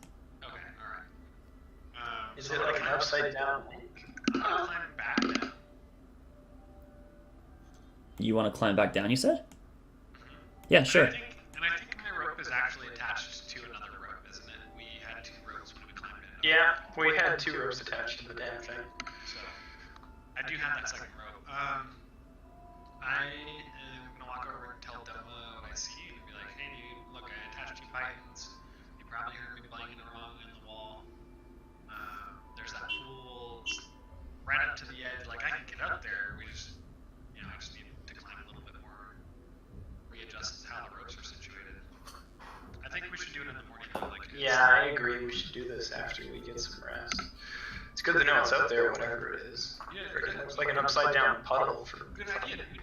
Okay, all right. Is it like an upside down link? I'm gonna climb back then. You want to climb back down, you said? Yeah, sure. And I think my rope is actually attached to another rope, isn't it? We had 2 ropes when we climbed in. Yeah, we had 2 ropes attached to the damn thing. So I do have that second rope. I am gonna walk over and tell Doma what I see and be like, hey dude, look, I attached 2 pythons. You probably heard me banging along in the wall. There's that pool it's right up to the edge. Like I can get up there. We just, I just need to climb a little bit more, readjust how the ropes are situated. I think we should do it in the morning. Though, like Yeah, I agree. We should do this after we get some rest. It's good to know it's out there, whatever it is. Yeah, Freaking looks like an upside down puddle. Good idea, dude.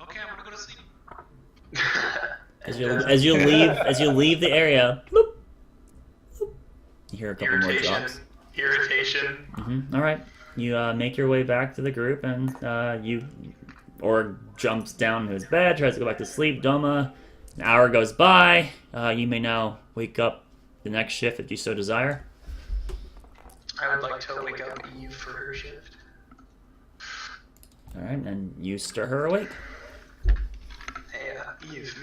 Okay, I'm gonna go to sleep. As you leave the area, bloop, bloop, you hear a couple more drops. Irritation. All right, you make your way back to the group, and Org jumps down to his bed, tries to go back to sleep. Doma, an hour goes by. You may now wake up the next shift if you so desire. I would like to wake up Eve for her shift. All right, and you stir her awake. Hey, Eve,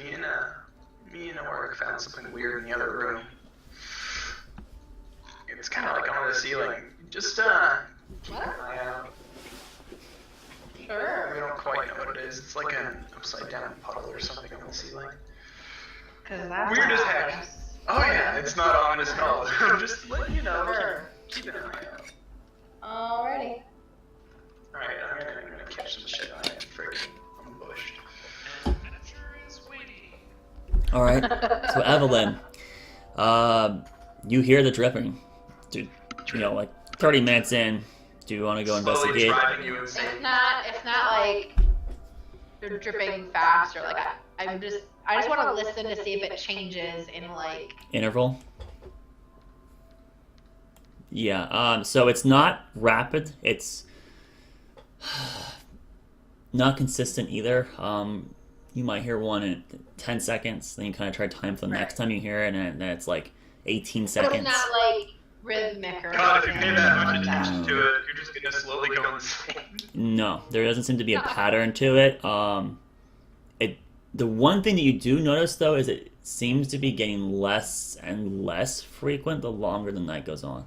me and Org found something weird in the other room. It's kind of like on the ceiling. Just keep an eye out. Sure. We don't quite know what it is. It's like an upside down puddle or something on the ceiling. Cause that's Weird as heck. ominous. Oh yeah, it's not ominous at all. I'm just letting you know. Sure. Keep an eye out. Alrighty. Alright, I'm gonna catch some shit. I am freaking ambushed. And adventure is waiting. All right. So Evelyn, You hear the dripping. Dude, you know, like 30 minutes in. Do you want to go Slowly investigate? driving you insane. It's not like they're dripping fast or like I just want to listen to see if it changes in like Interval? Yeah, so it's not rapid. It's not consistent either. You might hear one in 10 seconds, then you kind of try time for the next time you hear it, and then it's like 18 it's seconds. not like rhythmic or God, if you pay that much anything. attention to it, you're just gonna slowly go insane. No, there doesn't seem to be a pattern to it. The one thing that you do notice though is it seems to be getting less and less frequent the longer the night goes on.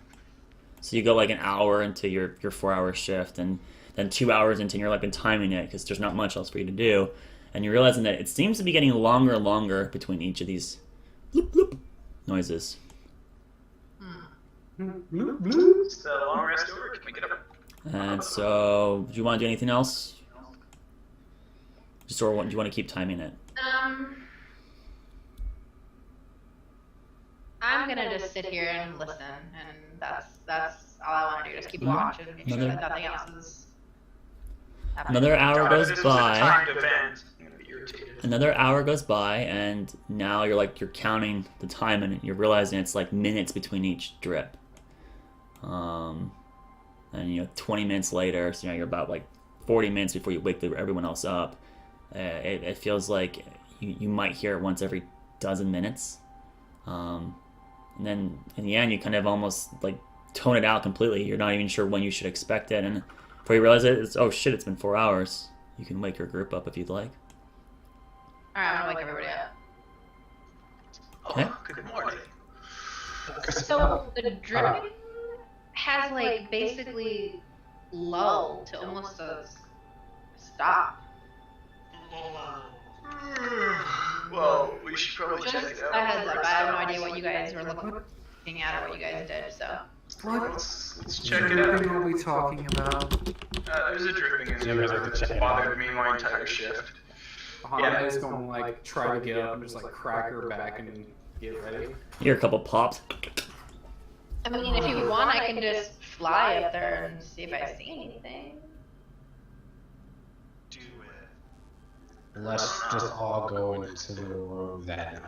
So you go like an hour into your 4-hour shift, and then 2 hours into, and you're like been timing it because there's not much else for you to do, and you're realizing that it seems to be getting longer and longer between each of these bloop bloop noises. It's the long rest over. Can we get up? And so, do you want to do anything else? Just or do you want to keep timing it? I'm gonna just sit here and listen, and that's all I want to do. Just keep watching, make sure that nothing else is happening. Another hour God, goes if this was a by. timed event, I'm gonna be irritated. Another hour goes by, and now you're counting the time, and you're realizing it's like minutes between each drip. And 20 minutes later, so you're about like 40 minutes before you wake everyone else up. It feels like you might hear it once every dozen minutes. And then in the end, you kind of almost like tone it out completely. You're not even sure when you should expect it, and before you realize it, it's been 4 hours. You can wake your group up if you'd like. All right, I'm gonna wake everybody up. Okay. Oh, good morning. So the dripping has like basically lulled to almost a stop. Well, we should probably Just check it out. a heads up. I have no idea what you guys were looking at or what you guys did. So Let's check it out. What are we talking about? There's a dripping in the room that's bothered me my entire shift. Hana is going to like try to get up and just like crack her back and get ready. You hear a couple pops. I mean, if you want, I can just fly up there and see if I see anything. Do it. Let's just all go into the room then.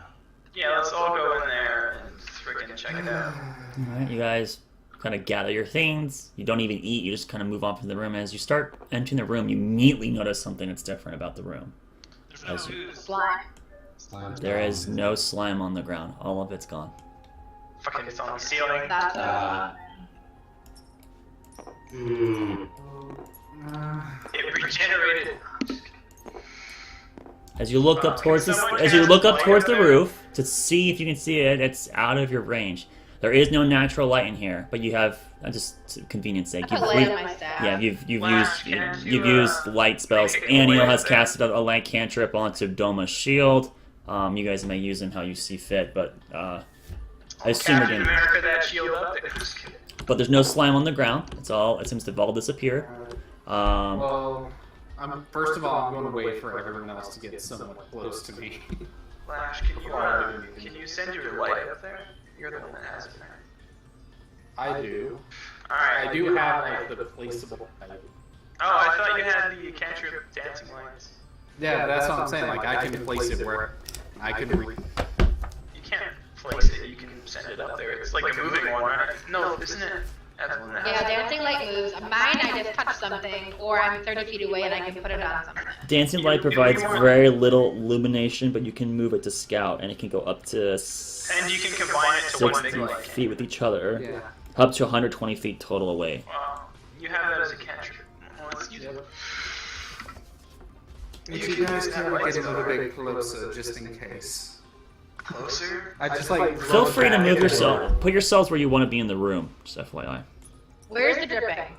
Yeah, let's all go in there and freaking check it out. Alright, you guys kind of gather your things. You don't even eat, you just kind of move on from the room. As you start entering the room, you immediately notice something that's different about the room. There's no As you- ooze. Fly. Slime's There gone. is no slime on the ground. All of it's gone. Fucking it's on the ceiling. That's Hmm. It regenerated. As you look up towards the roof to see if you can see it, it's out of your range. There is no natural light in here, but you have just to convenience sake. I put light on my staff. Yeah, you've Flash, can't you've you, used light spells. make it Aniel away has with that? casted a light cantrip onto Doma's shield. You guys may use them how you see fit, but I assume you're Captain gonna. America that shield up there. Just kidding. But there's no slime on the ground. It seems to have all disappeared. Well, first of all, I'm going to wait for everyone else to get somewhat close to me. Flash, can you send your light up there? You're the one that has it there. I do. Alright. I do have like the placeable type. Oh, I thought you had the cantrip dancing lights. Yeah, that's what I'm saying. Like I can place it where I can. You can't place it, you can send it up there. It's like a moving one, right? No, isn't it? That's the one that Yeah, has it. dancing light moves. Mine, I just touch something, or I'm 30 feet away and I can put it on something. Dancing light provides very little illumination, but you can move it to scout, and it can go up to And you can combine it to one big 60 light. feet with each other, Yeah. up to 120 feet total away. Wow. You have that as a cantrip. Well, let's use it. Would you guys kind of get a little bit closer, just in case? Closer? I just like. Feel free to move yourself. Put yourselves where you want to be in the room, just FYI. Where's the dripping?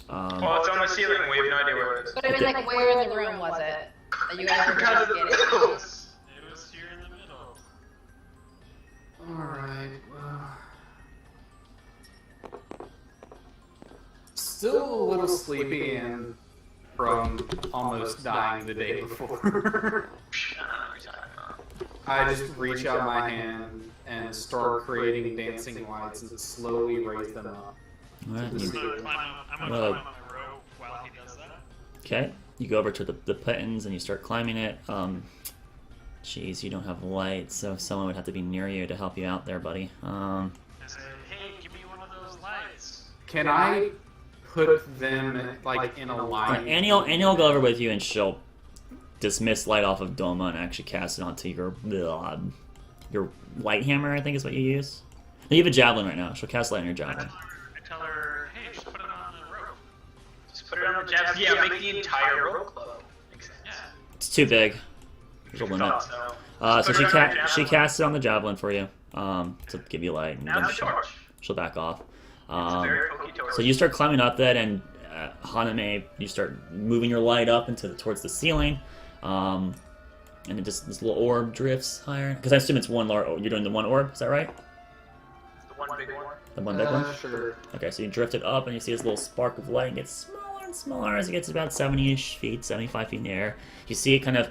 Oh, it's on the ceiling. We have no idea where it is. But I mean, like, where in the room was it that you guys were Because of the investigating? bills. It was here in the middle. Alright, Still a little sleepy and from almost dying the day before. I don't know what you're talking about. I just reach out my hand and start creating dancing lights and slowly raise them up. Alright, to the you, ceiling. I'm gonna climb on the rope while he does that. okay, you go over to the buttons and you start climbing it. Jeez, you don't have light, so someone would have to be near you to help you out there, buddy. I say, hey, give me one of those lights. Can I put them like in a line? Annie will go over with you and she'll dismiss light off of Doma and actually cast it onto your light hammer, I think is what you use. No, you have a javelin right now. She'll cast light on your javelin. I tell her, hey, just put it on the rope. Just put it on the jab. Yeah, make the entire rope glow. Makes sense. Yeah. It's too big. There's a limit. So she casts it on the javelin for you to give you light. And Now then it's a torch. she'll back off. It's a very pokey torch. So you start climbing up that, and Haname, you start moving your light up towards the ceiling, and it just this little orb drifts higher. Because I assume it's one large. You're doing the one orb, is that right? The one big one. The one big one. Sure. Okay, so you drift it up, and you see this little spark of light, and it gets smaller and smaller as it gets about 70-ish feet, 75 feet in the air. You see it kind of.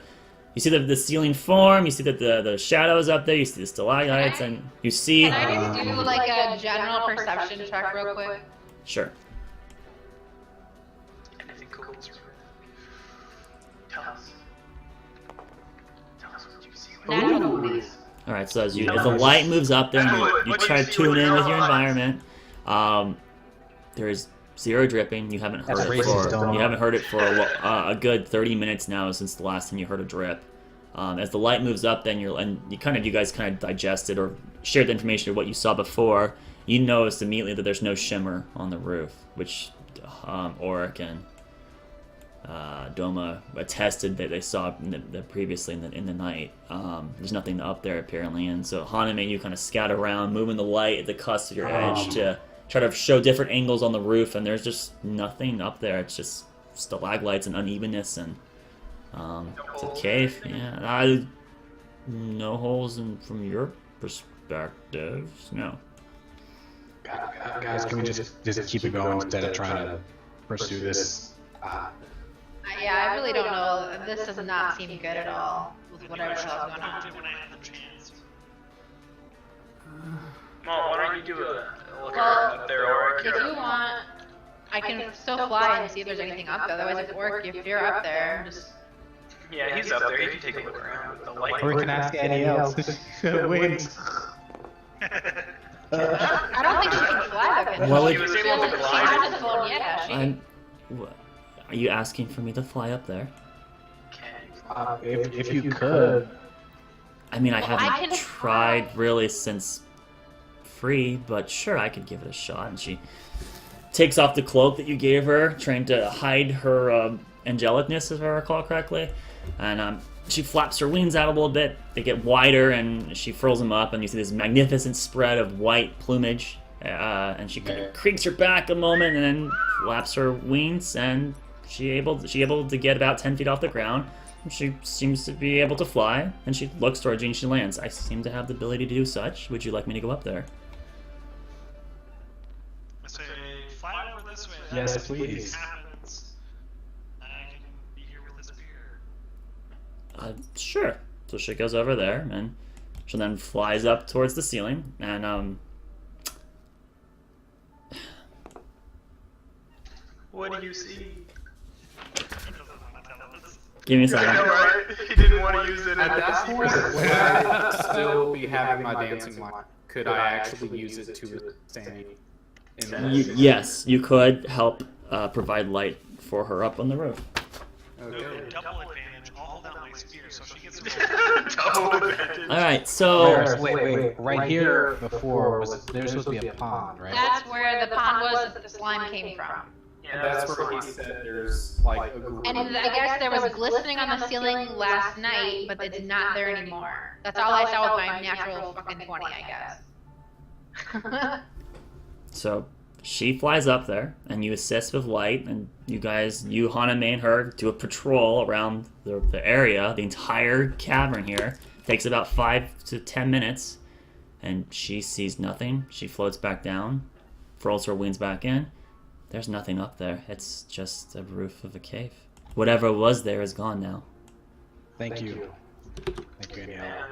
You see the ceiling form, you see that the shadows up there, you see the stalactites, and you see... Can I just do like a general perception check real quick? Sure. Anything cool? Tell us. Tell us what you see. Natural, please. Alright, so as the light moves up there, and you What do try you to see tune with in your with your eyes? environment. There's zero dripping. You haven't heard That's it racist, for Doma. you haven't heard it for a good 30 minutes now since the last time you heard a drip. As the light moves up, then you guys kind of digested or shared the information of what you saw before. You noticed immediately that there's no shimmer on the roof, which Auric and Doma attested that they saw previously in the night. There's nothing up there apparently, and so Haname, you kind of scout around, moving the light at the cusp of your edge to try to show different angles on the roof, and there's just nothing up there. It's just stalagmites and unevenness, and it's a cave. Yeah, no holes from your perspective. No. Guys, can we just keep it going instead of trying to pursue this? Yeah, I really don't know. This does not seem good at all with whatever else going on. When I have the chance. Well, why don't you do a look Well, around up there, or If you want, I can still fly and see if there's anything up there. Otherwise, if you're up there, just... Yeah, he's up there. You can take a look around with the light. Or we can ask Annie else. Wait. I don't think she can fly though. Can What would- she? She was She able to hasn't- glide. She hasn't flown yet, has she? Are you asking for me to fly up there? If you could. I mean, I Well, I haven't can tried really since free, but sure, I could give it a shot. And she takes off the cloak that you gave her, trying to hide her angelicness, if I recall correctly. And she flaps her wings out a little bit. They get wider, and she furls them up, and you see this magnificent spread of white plumage. And she kind of creaks her back a moment, and then flaps her wings, and she able to get about 10 feet off the ground. She seems to be able to fly, and she looks towards you and she lands. I seem to have the ability to do such. Would you like me to go up there? I say, fly over this way. Yes, If anything please. happens, I can be here with this beer. Sure. So she goes over there, and she then flies up towards the ceiling, and What do you see? He doesn't want to tell us. give me a I know, second. right? He didn't want to use it At as that a point, secret. would I still be having my dancing light? Could I actually use it to stand in the Yes, you could help provide light for her up on the roof. Okay. Double advantage. I'll hold out my spear so she gets Double advantage. All right, so Wait. Right here before there's supposed to be a pond, right? That's where the pond was that the slime came from. Yeah, That's where he said there's like a group. And I guess there was glistening on the ceiling last night, but it's not there anymore. That's all I saw with my natural fucking 20, I guess. So she flies up there, and you assist with light, and you, Haname and her, do a patrol around the area, the entire cavern here. Takes about 5 to 10 minutes, and she sees nothing. She floats back down, furls her wings back in. There's nothing up there. It's just the roof of a cave. Whatever was there is gone now. Thank you. Thank you, Annie. Man,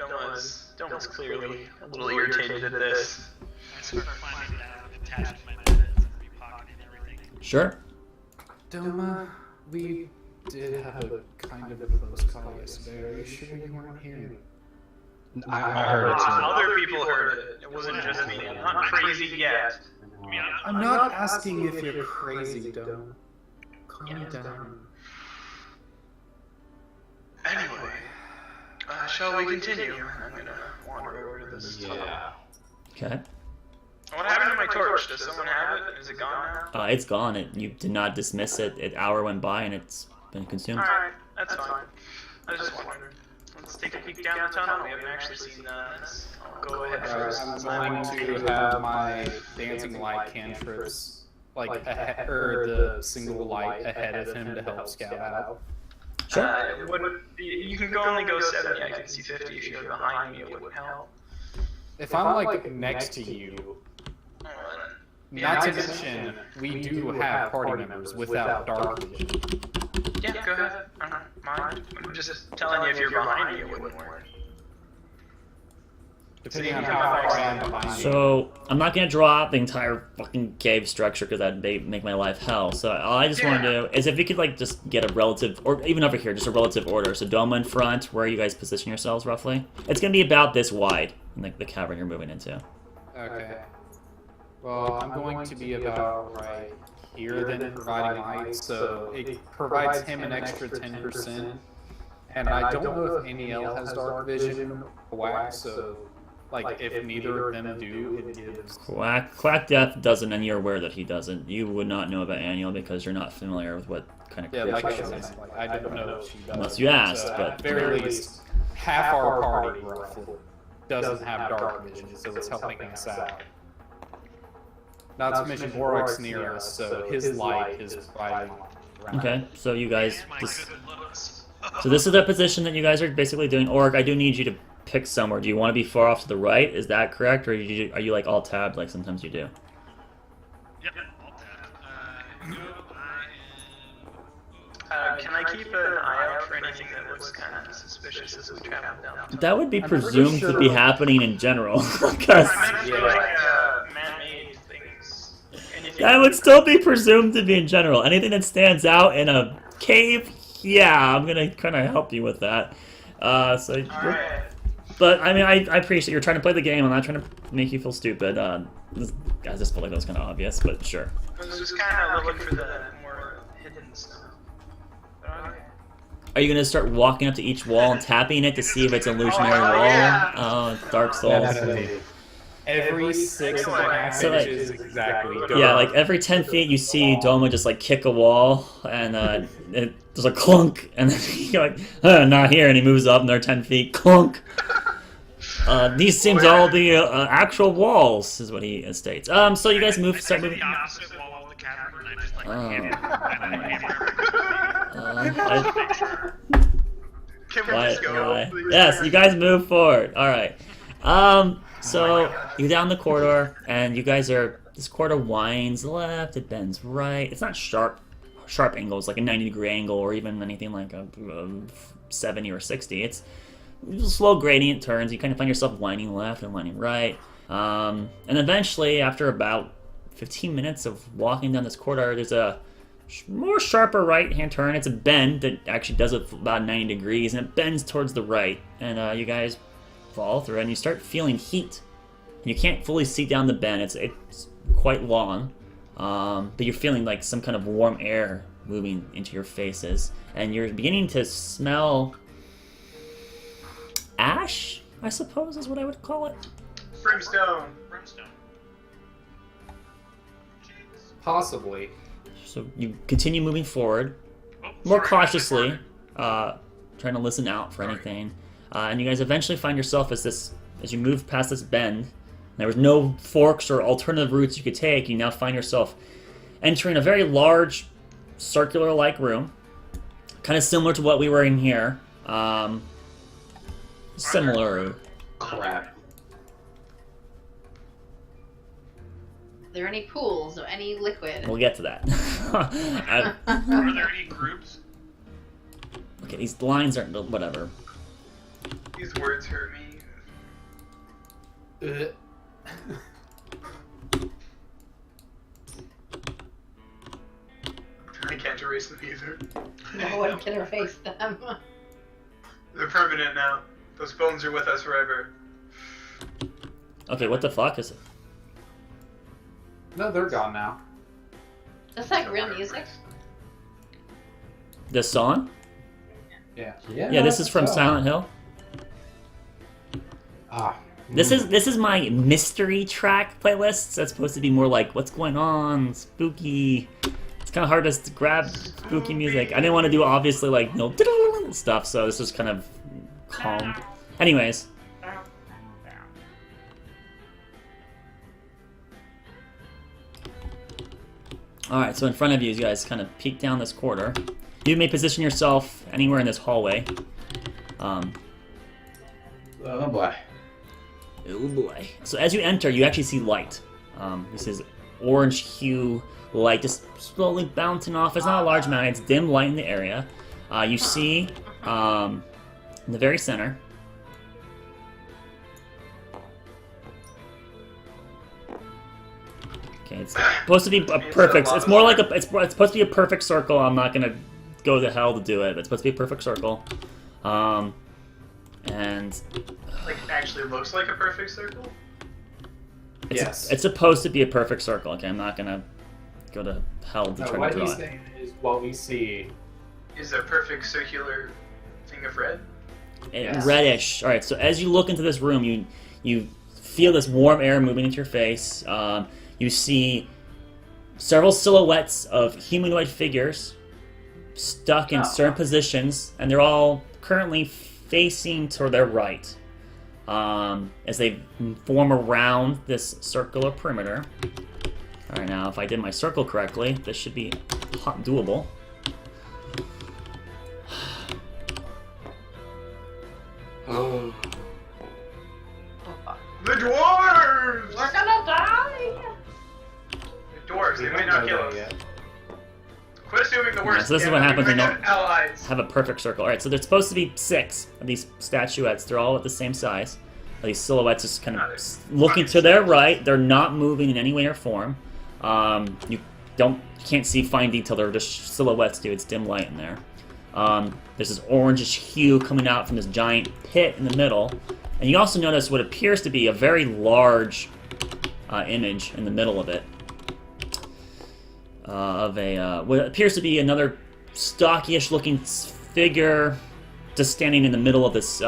Doma's clearly a little irritated at this. I start finding that attached to my methods and repocketing everything. Sure. Doma, we did have a kind of close call yesterday. Are you sure you weren't here? I heard it too. Other people heard it. It wasn't just me. I'm not crazy yet. I mean, I'm not asking if you're crazy, Doma. Calm down. Anyway, shall we continue? I'm gonna wander over to this tunnel. Okay. What happened to my torch? Does someone have it? Is it gone now? It's gone. You did not dismiss it. An hour went by and it's been consumed. Alright, that's fine. I was just wondering. Let's take a peek down the tunnel. We haven't actually seen this. I'll go ahead first. I'm going to have my dancing light cantrips, like, or the single light ahead of him to help scout out. Sure. You can only go 70. I can see 50. If you're behind me, it wouldn't help. If I'm like next to you, not to mention, we do have party members without dark vision. Yeah, go ahead. I don't mind. I'm just telling you, if you're behind me, it wouldn't work. Depending on how far I am behind you. So I'm not gonna draw out the entire fucking cave structure because that'd make my life hell. So all I just want to do is if we could like just get a relative, or even over here, just a relative order. So Doma in front, where you guys position yourselves roughly? It's gonna be about this wide, in the cavern you're moving into. Okay. Well, I'm going to be about right here then, providing light, so it provides him an extra 10%. And I don't know if Aniel has dark vision or wax, so like if neither of them do, it gives. Quack Death doesn't, and you're aware that he doesn't. You would not know about Annual because you're not familiar with what kind of Yeah, creature like he I is. said, like, I don't know if she does. Unless you asked, So but- at the very least, half our party roughly doesn't have dark vision, so it's helping us out. Not to mention Warwick's near us, so his light is providing. Okay, so you guys, my this, good looks. so this is the position that you guys are basically doing. Orc, I do need you to pick somewhere. Do you want to be far off to the right? Is that correct, or are you like all tabbed like sometimes you do? Yep, all tapped. No, I am. Can I keep an eye out for anything that looks kind of suspicious as we travel down the tunnel? That would be I'm pretty presumed to be sure- happening in general, because I meant for Yeah. like man-made things. Anything that would still be presumed to be in general. Anything that stands out in a cave, yeah, I'm gonna kind of help you with that. Alright. But I mean, I appreciate you're trying to play the game. I'm not trying to make you feel stupid. I just felt like that was kind of obvious, but sure. I was just kind of looking for the more hidden stuff. But okay. Are you gonna start walking up to each wall and tapping it to see if it's an illusionary Oh, wall? yeah. Oh, Dark Souls. Definitely. Every 6.5 So, like- inches exactly. Yeah, like every 10 feet you see Doma just like kick a wall and there's a clunk and then you're like, not here, and he moves up another 10 feet, clunk. These seem to all be actual walls, is what he states. So you guys start I moving. the opposite wall of the cavern, and I just like Oh. hand it, and I hand it Can we Why? just go? Please? Yes, you guys move forward. All right. So you're down the corridor, and you guys are. This corridor winds left, it bends right. It's not sharp angles like a 90-degree angle or even anything like a 70 or 60. It's slow gradient turns. You kind of find yourself winding left and winding right, and eventually, after about 15 minutes of walking down this corridor, there's a more sharper right-hand turn. It's a bend that actually does it about 90 degrees, and it bends towards the right. And you guys fall through, and you start feeling heat. You can't fully see down the bend. It's quite long, but you're feeling like some kind of warm air moving into your faces, and you're beginning to smell ash, I suppose is what I would call it. Brimstone. Brimstone. Possibly. So you continue moving forward, Oh, more sorry, cautiously, trying to listen out for anything, and you guys eventually find yourself as you move past this bend. There was no forks or alternative routes you could take. You now find yourself entering a very large, circular-like room, kind of similar to what we were in here. Similar. Crap. Are there any pools or any liquid? We'll get to that. Are there any groups? Okay, these lines aren't whatever. These words hurt me. I can't erase them either. No one can erase them. They're permanent now. Those bones are with us forever. Okay, what the fuck is it? No, they're gone now. That's like real music. This song? Yeah. Yeah, this is from Silent Hill. Ah. This is my mystery track playlist. So it's supposed to be more like what's going on, spooky. It's kind of hard to grab spooky music. I didn't want to do obviously like stuff, so this is kind of calm. Anyways. Alright, so in front of you guys kind of peek down this corridor. You may position yourself anywhere in this hallway. Oh boy. Oh boy. So as you enter, you actually see light. This is orange hue light just slowly bouncing off. It's not a large amount, it's dim light in the area. You see in the very center. Okay, it's supposed to be a perfect. It's more like it's supposed to be a perfect circle. I'm not gonna go to hell to do it. But it's supposed to be a perfect circle. And Like, it actually looks like a perfect circle? it's supposed to be a perfect circle. Okay, I'm not gonna go to hell to try What to draw he's it. saying is what we see. Is a perfect circular thing of red? Yes. Reddish. All right. So as you look into this room, you feel this warm air moving into your face. You see several silhouettes of humanoid figures stuck in certain positions, and they're all currently facing to their right as they form around this circular perimeter. All right, now if I did my circle correctly, this should be doable. Oh. The dwarves! We're gonna die! The dwarves, they might not kill us. Quit assuming the Yeah, worst. so this is what happens when you don't don't allies. have a perfect circle. All right, so there's supposed to be 6 of these statuettes. They're all at the same size. These silhouettes just kind of looking to their right. They're not moving in any way or form. You can't see fine detail. They're just silhouettes, dude. It's dim light in there. There's this orangish hue coming out from this giant pit in the middle. And you also notice what appears to be a very large image in the middle of it. Of what appears to be another stocky-ish looking figure just standing in the middle of this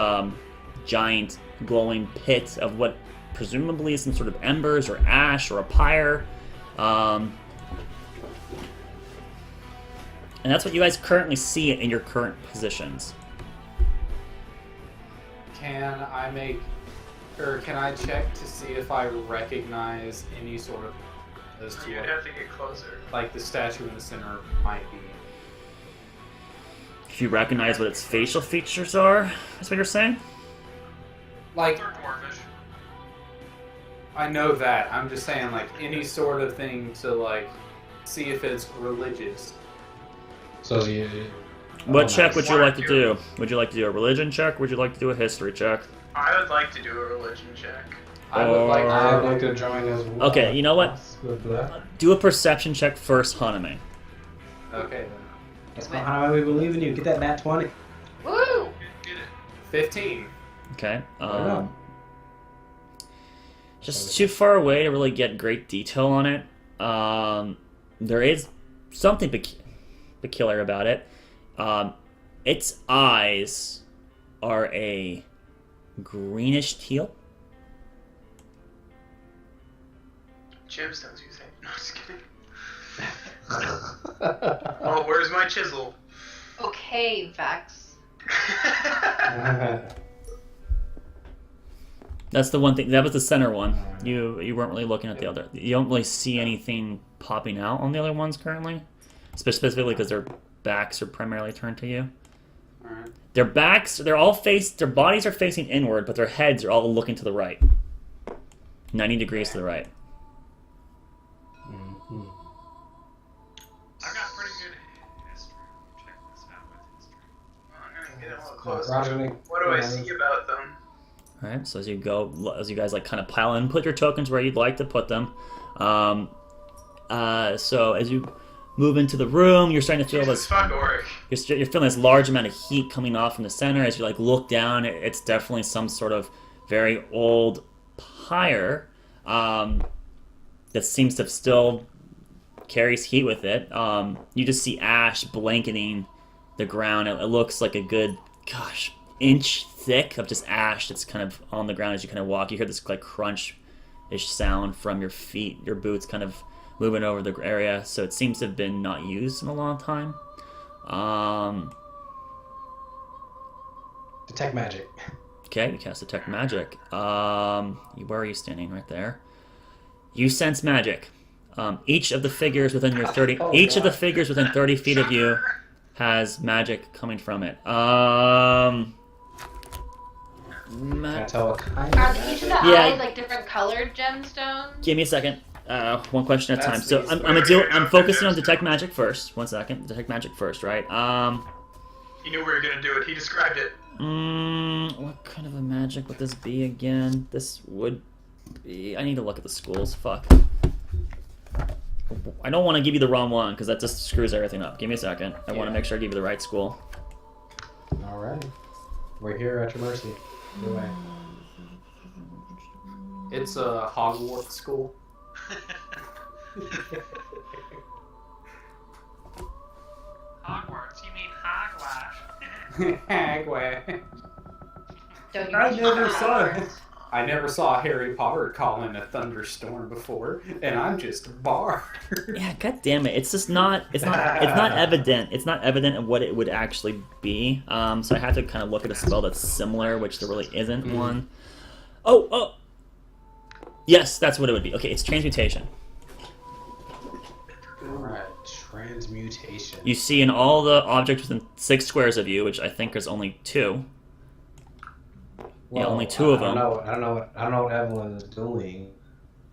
giant glowing pit of what presumably is some sort of embers or ash or a pyre. And that's what you guys currently see in your current positions. Can I check to see if I recognize any sort of those two? You'd have to get closer. Like the statue in the center might be. If you recognize what its facial features are, that's what you're saying? Like, They're dwarfish. I know that. I'm just saying, like, any sort of thing to, like, see if it's religious. So you. What check would you like to Mark, do? Would you like to do a religion check? Or would you like to do a history check? I would like to do a religion check. I would like I'd to. like to join as well. Okay, you know what? Let's go for that. Do a perception check first, Haname. Okay, then. That's not how we believe in you. Get that nat 20. Woo! Get it. 15. Okay. on. Just too far away to really get great detail on it. There is something peculiar about it. Its eyes are a greenish teal. Gemstones, you say? No, just kidding. Oh, where's my chisel? Okay, Vex. That's the one thing. That was the center one. You weren't really looking at the other. You don't really see anything popping out on the other ones currently, specifically because their backs are primarily turned to you. Alright. Their backs, their bodies are facing inward, but their heads are all looking to the right. 90 degrees to the right. I've got pretty good history. Check this out with history. I'm gonna get a little closer. Roger, What do I see about them? All right. So as you guys like kind of pile in, put your tokens where you'd like to put them. So as you move into the room, you're starting to feel Jesus, fuck Oric. you're feeling this large amount of heat coming off from the center. As you like look down, it's definitely some sort of very old pyre that seems to have still carries heat with it. You just see ash blanketing the ground. It looks like a good, inch thick of just ash that's kind of on the ground as you kind of walk. You hear this like crunch-ish sound from your feet, your boots kind of moving over the area. So it seems to have been not used in a long time. Detect magic. Okay, you cast Detect Magic. Where are you standing? Right there. You sense magic. Each of the figures within your 30 each of the figures within 30 feet of you has magic coming from it. Can I tell what kind? Are each of the eyes like different colored gemstones? Give me a second. One question at a time. That's So the I'm focusing on Detect Magic first. 1 second. Detect Magic first, right? He knew we were gonna do it. He described it. What kind of a magic would this be again? This would be... I need to look at the schools. Fuck. I don't want to give you the wrong one, because that just screws everything up. Give me a second. I want to make sure I give you the right school. Alright. We're here at your mercy. Go away. It's a Hogwarts school. Hogwarts, you mean hogwash. Hagway. Don't you I never saw Harry Potter call in a thunderstorm before, and I'm just a bard. Yeah, god damn it. It's just not it's not evident. It's not evident of what it would actually be. So I had to kind of look at a spell that's similar, which there really isn't one. Oh. Yes, that's what it would be. Okay, it's transmutation. Alright, transmutation. You see in all the objects within 6 squares of you, which I think is only 2. Well, only 2 of them. I don't know what Evelyn is doing.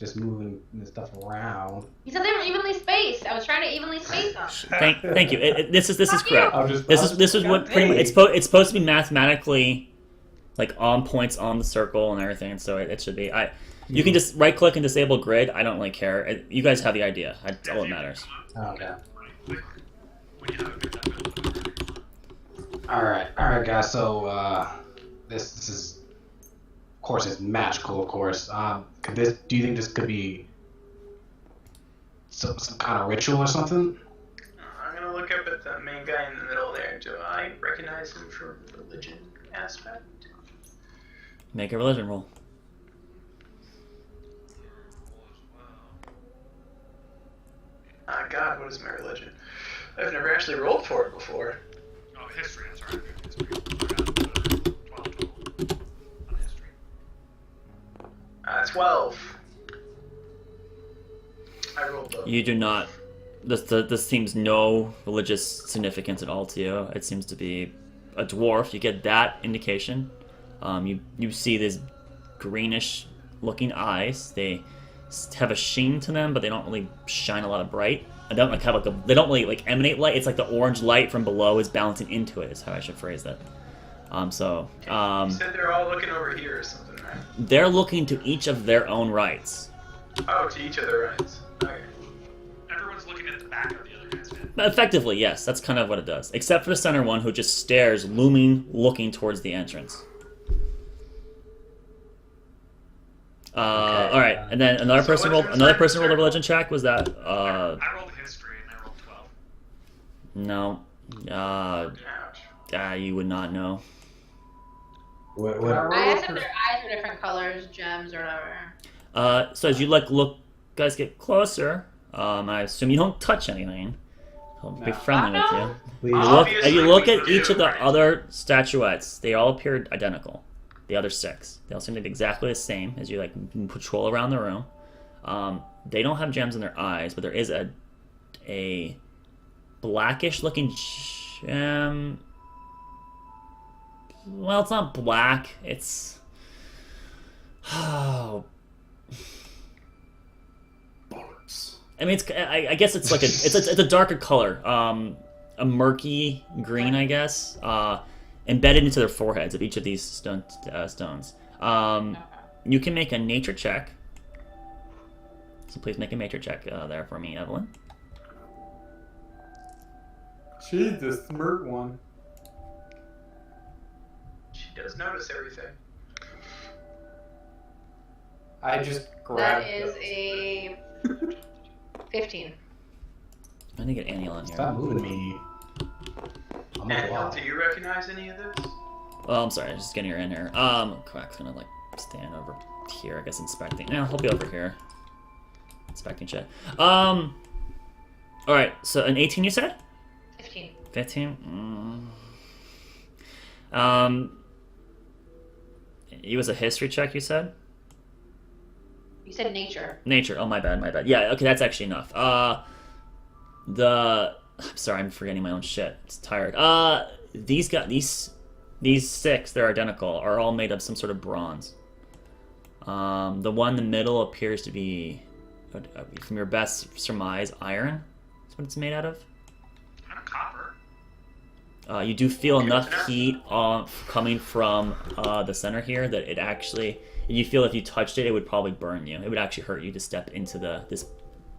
Just moving this stuff around. You said they were evenly spaced. I was trying to evenly space them. Thank you. This is correct. You. This is what pretty much it's supposed to be mathematically like on points on the circle and everything. So it should be. You can just right click and disable grid. I don't really care. You guys have the idea. That's all that matters. Okay. When you have a good time. Alright, guys. So this is, of course, it's magical. Of course. Do you think this could be some kind of ritual or something? I'm gonna look up at the main guy in the middle there. Do I recognize him for religion aspect? Make a religion roll. God, what is my religion? I've never actually rolled for it before. Oh, history, that's right. History. 12 on history. 12. I rolled low. You do not. This seems no religious significance at all to you. It seems to be a dwarf. You get that indication. You see these greenish-looking eyes. They have a sheen to them, but they don't really shine a lot of bright. They don't really emanate light. It's like the orange light from below is bouncing into it. Is how I should phrase that. You said they're all looking over here or something, right? They're looking to each of their own rights. Oh, to each of their rights. Okay. Everyone's looking at the back of the other guy's head. Effectively, yes. That's kind of what it does. Except for the center one, who just stares, looking towards the entrance. All right, and then another person rolled a religion check. Was that? I rolled history and I rolled 12. No. Ouch. You would not know. What? I asked if their eyes were different colors, gems, or whatever. So as you guys get closer. I assume you don't touch anything. I'll be friendly with you. Please. You look at Obviously each of the we do, right? other statuettes. They all appear identical. The other 6. They all seem to be exactly the same as you patrol around the room. They don't have gems in their eyes, but there is a blackish looking gem. Well, it's not black. It's I mean, I guess it's like it's a darker color, a murky green, I guess, embedded into their foreheads of each of these stones. You can make a nature check. So please make a nature check there for me, Evelyn. She's the smart one. She does notice everything. I just grabbed That is a 15. I need to get Annie on here. Stop moving me. I'm a Daniel, wall. do you recognize any of this? Oh, I'm sorry, just getting her in here. Quack's gonna like stand over here, I guess, inspecting. Yeah, I'll be over here. Inspecting shit. Alright, so an 18 you said? 15. 15? It was a history check, you said? You said nature. Nature. Oh, my bad. Yeah, okay, that's actually enough. I'm sorry, I'm forgetting my own shit. It's tired. These 6, they're identical, are all made of some sort of bronze. The one in the middle appears to be, from your best surmise, iron. That's what it's made out of. Kind of copper. You do feel enough heat coming from the center here that it actually, you feel if you touched it, it would probably burn you. It would actually hurt you to step into this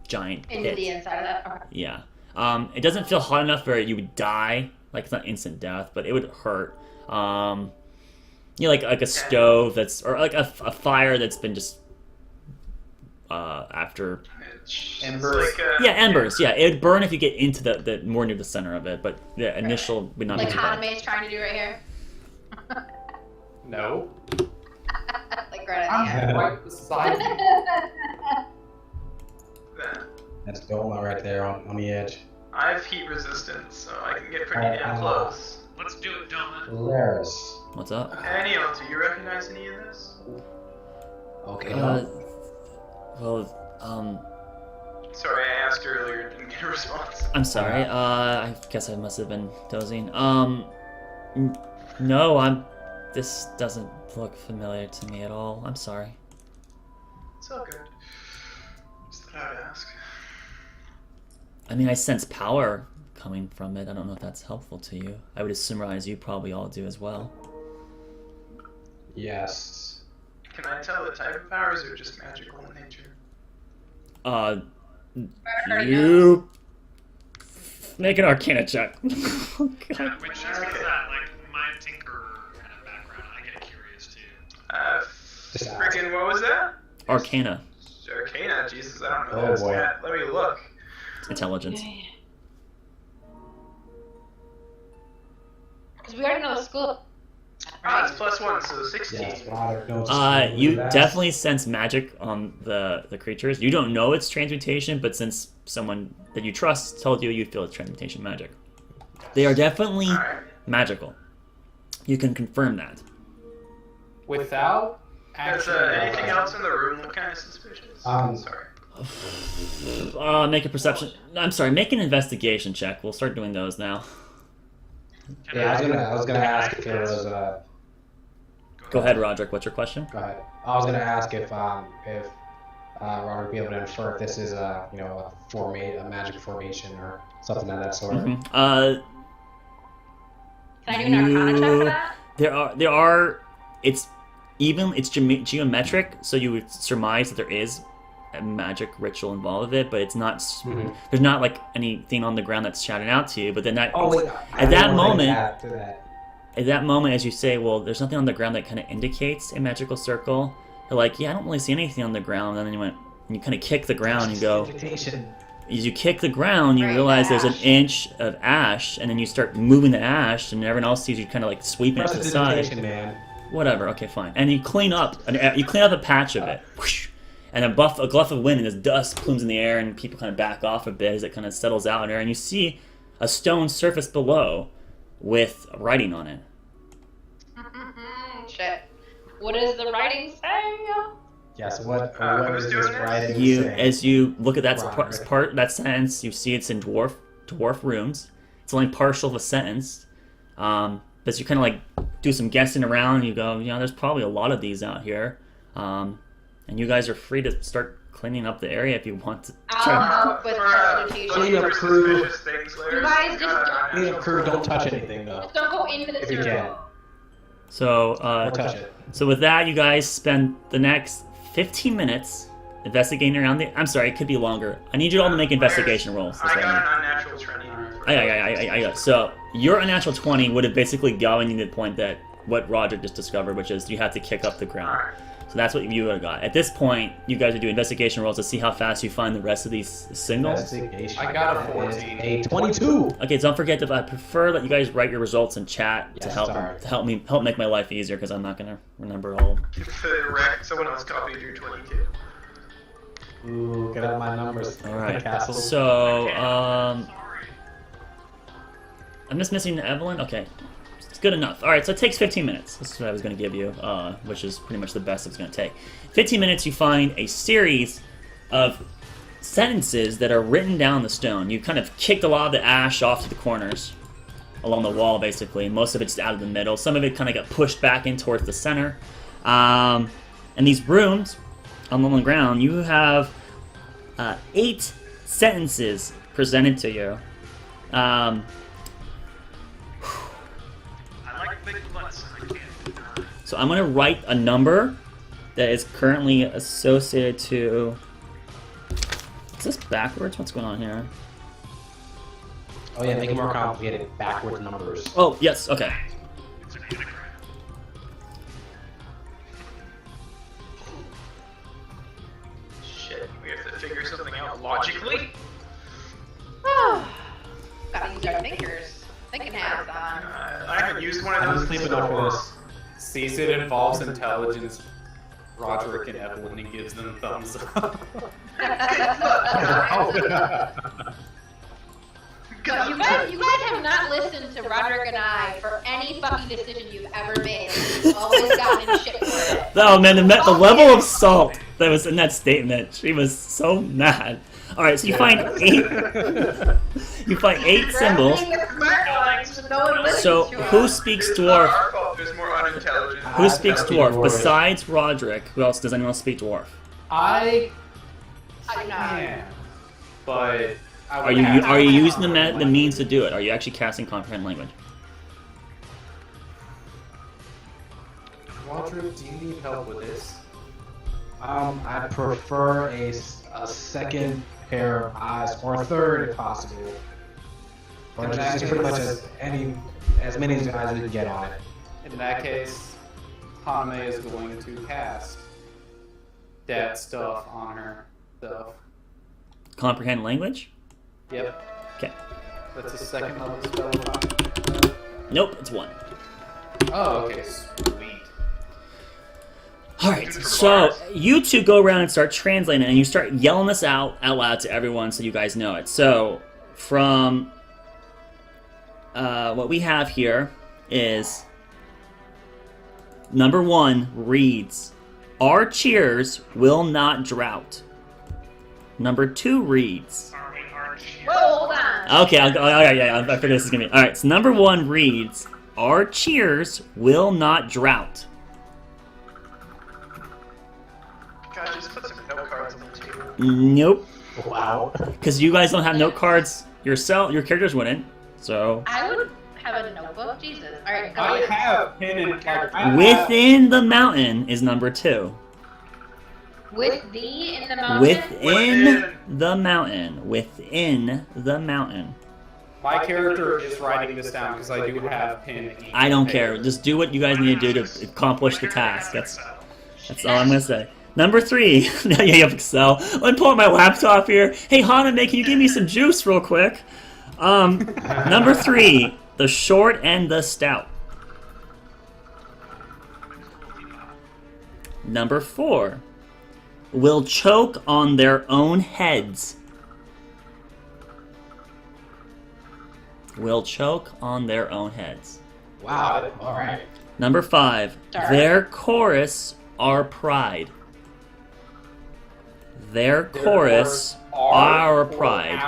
giant pit. Into the inside of that. Okay. Yeah. It doesn't feel hot enough where you would die. Like, it's not instant death, but it would hurt. Like a stove that's, or like a fire that's been just after. Embers. Yeah, embers. Yeah, it would burn if you get into the more near the center of it, but the initial would not be Like too bad. Haname's trying to do right here. No. Like right at the end. Right beside you. That's Doma right there on the edge. I have heat resistance, so I can get pretty damn close. Let's do it, Doma. Polaris. What's up? Daniel, do you recognize any of this? Okay. Sorry, I asked earlier, didn't get a response. I'm sorry. I guess I must have been dozing. No, this doesn't look familiar to me at all. I'm sorry. It's all good. Just thought I'd ask. I mean, I sense power coming from it. I don't know if that's helpful to you. I would summarize you probably all do as well. Yes. Can I tell the type of powers or just magical in nature? You make an Arcana check. Oh, God. Yeah, which is that, like, my tinker kind of background. I get curious too. Freaking, what was that? Arcana, Arcana, Jesus, I don't know Oh, this boy. yet. Let me look. intelligence. Because we already know the school. Ah, it's +1, so 16. Yes. Roderick knows You that. definitely sense magic on the creatures. You don't know it's transmutation, but since someone that you trust told you, you feel it's transmutation magic. They are definitely Alright. magical. You can confirm that. Without Does actually. anything else in the room look kind of suspicious? Sorry. Make a perception. I'm sorry. Make an investigation check. We'll start doing those now. Yeah, I was gonna ask if there was a. Go ahead, Roderick. What's your question? Go ahead. I was gonna ask if Roderick would be able to infer if this is a a magic formation or something of that sort. Mhm. Can I do an Arcana check for that? There are. It's geometric, so you would surmise that there is a magic ritual involved with it, but it's not. There's not like anything on the ground that's shouting out to you. But then Oh wait. at that moment, After that. at that moment, as you say, well, there's nothing on the ground that kind of indicates a magical circle. You're like, yeah, I don't really see anything on the ground. And then you kind of kick the ground and go. Invitation. As you kick the ground, you Right, realize there's an ash. inch of ash, and then you start moving the ash, and everyone else sees you kind of like sweeping it to the side. Prestidigitation, man. Whatever. Okay, fine. And you clean up a patch of it, whoosh, and a gluff of wind, and this dust plumes in the air, and people kind of back off a bit as it kind of settles out in there, and you see a stone surface below with writing on it. Shit. What does the writing say? Yes. What who's is doing this this? writing saying? As you look at that Roderick. part that sentence, you see it's in dwarf runes. It's only partial of a sentence. But you kind of like do some guessing around. You go, there's probably a lot of these out here, and you guys are free to start cleaning up the area if you want to. I'll help with transmutation. Clean up crew. Suspicious things later. You guys just Clean up crew, don't touch anything though. don't go into the If you circle. can. So, Or touch it. so with that, you guys spend the next 15 minutes investigating around the. I'm sorry, it could be longer. I need you all to make investigation rolls. I got an unnatural 20. I got. So your unnatural 20 would have basically gotten you to the point that what Roger just discovered, which is you have to kick up the ground. Alright. So that's what you would have got. At this point, you guys are doing investigation rolls to see how fast you find the rest of these signals. Investigation I got a is 14. A 22. Okay, so don't forget to. I prefer that you guys write your results in chat to Yes, help sorry. help make my life easier because I'm not gonna remember all. Someone else copied your 22. Ooh, get out my numbers. All right. Castle. So I'm just missing Evelyn. Okay, it's good enough. All right, so it takes 15 minutes. This is what I was going to give you, which is pretty much the best it's going to take. 15 minutes, you find a series of sentences that are written down the stone. You kind of kicked a lot of the ash off to the corners along the wall, basically. Most of it's out of the middle. Some of it kind of got pushed back in towards the center. And these rooms on the ground, you have 8 sentences presented to you. I like big butts. I can't. So I'm going to write a number that is currently associated to... Is this backwards? What's going on here? Oh yeah, make it more complicated. Backward numbers. Oh, yes, okay. It's an anagram. Shit, we have to figure something out logically. Gotta use our thinkers. Thinking hats on. I haven't used one I'm of those sleeping enough for this. Sees it involves intelligence. Roderick and Evelyn, he gives them thumbs up. You guys have not listened to Roderick and I for any fucking decision you've ever made. You've always gotten in shit for it. Oh man, the level of salt that was in that statement, she was so mad. Alright, so you find 8... You find 8 symbols. So, who speaks dwarf? Our fault, there's more unintelligent. Who speaks dwarf? Besides Roderick, who else does anyone else speak dwarf? I I'm not. can, but I Are would you have to using the find means to do it? Are you actually casting comprehend language? Roderick, do you need help with this? I prefer a second pair of eyes, or a third if possible. Or just pretty much as many eyes as we can get on it. In that case, Haname is going to cast that stuff on her stuff. Comprehend language? Yep, Okay. that's a second level spell. Nope, it's 1. Oh, okay, sweet. Alright, so you two go around and start translating, and you start yelling this out loud to everyone so you guys know it. So, from what we have here is number 1 reads, "Our cheers will not drought." Number 2 reads, Are we arch? Whoa, hold on. okay, I figured this is gonna be alright. So number 1 reads, "Our cheers will not drought." God, just put some note cards on the table. Nope, Wow. because you guys don't have note cards yourself. Your characters wouldn't. So I would have a notebook. Jesus. Alright, go I ahead. have pen and like within the mountain is number 2. With the in the mountain. Within the mountain. Within the mountain. My character is writing this down because I do have pen. ink, I don't and care. paper. Just do what you guys need to do to accomplish the task. That's all I'm gonna say. Number 3. Yeah, you have Excel. Let me pull up my laptop here. Hey, Haname, can you give me some juice real quick? Number 3. The short and the stout. Number 4. Will choke on their own heads. Will choke on their own heads. Wow. All right. Number 5. Dark. Their chorus are pride. Their chorus are pride.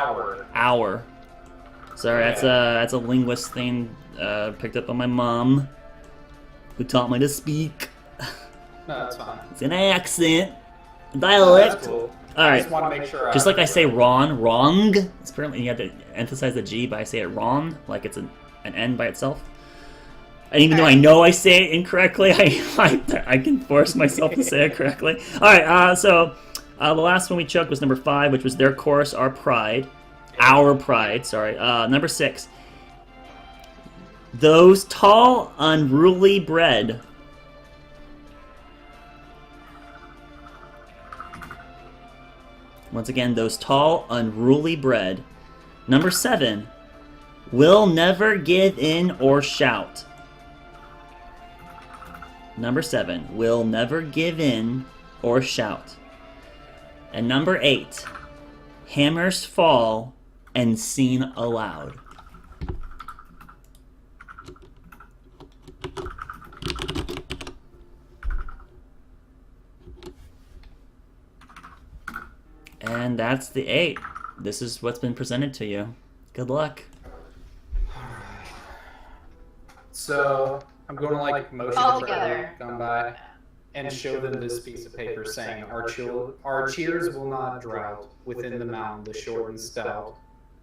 Our. Sorry, that's a linguist thing picked up on my mom, who taught me to speak. No, that's fine. It's an accent, dialect. That's cool. All I right. just want to make sure. Just like I say wrong. It's apparently you have to emphasize the G, but I say it wrong, like it's an N by itself. And even though I know I say it incorrectly, I can force myself to say it correctly. All right, so the last one we chucked was number 5, which was their chorus, Our Pride. Our Pride, sorry. Number 6. Those tall, unruly bred. Once again, those tall, unruly bred. Number 7. Will never give in or shout. Number 7. Will never give in or shout. And number 8. Hammers fall and seen aloud. And that's the 8. This is what's been presented to you. Good luck. So I'm going to like motion All for together. everyone to come by and show them this piece of paper saying, our cheers will not drought within the mountain, the short and stout.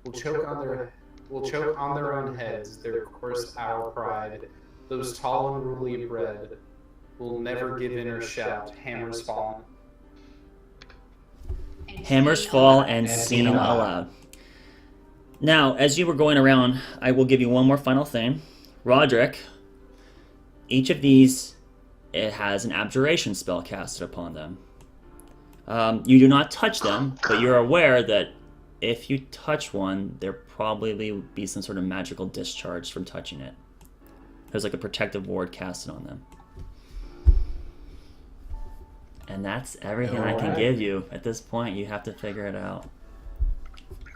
Will choke on their own heads, their course our pride. Those tall and unruly bred will never give in or shout, hammers fallen. Hammers fall and seen aloud. Now, as you were going around, I will give you one more final thing. Roderick, each of these, it has an abjuration spell casted upon them. You do not touch them, but you're aware that if you touch one, there probably would be some sort of magical discharge from touching it. There's like a protective ward casted on them. And that's everything I can give you. At this point, you have to figure it out.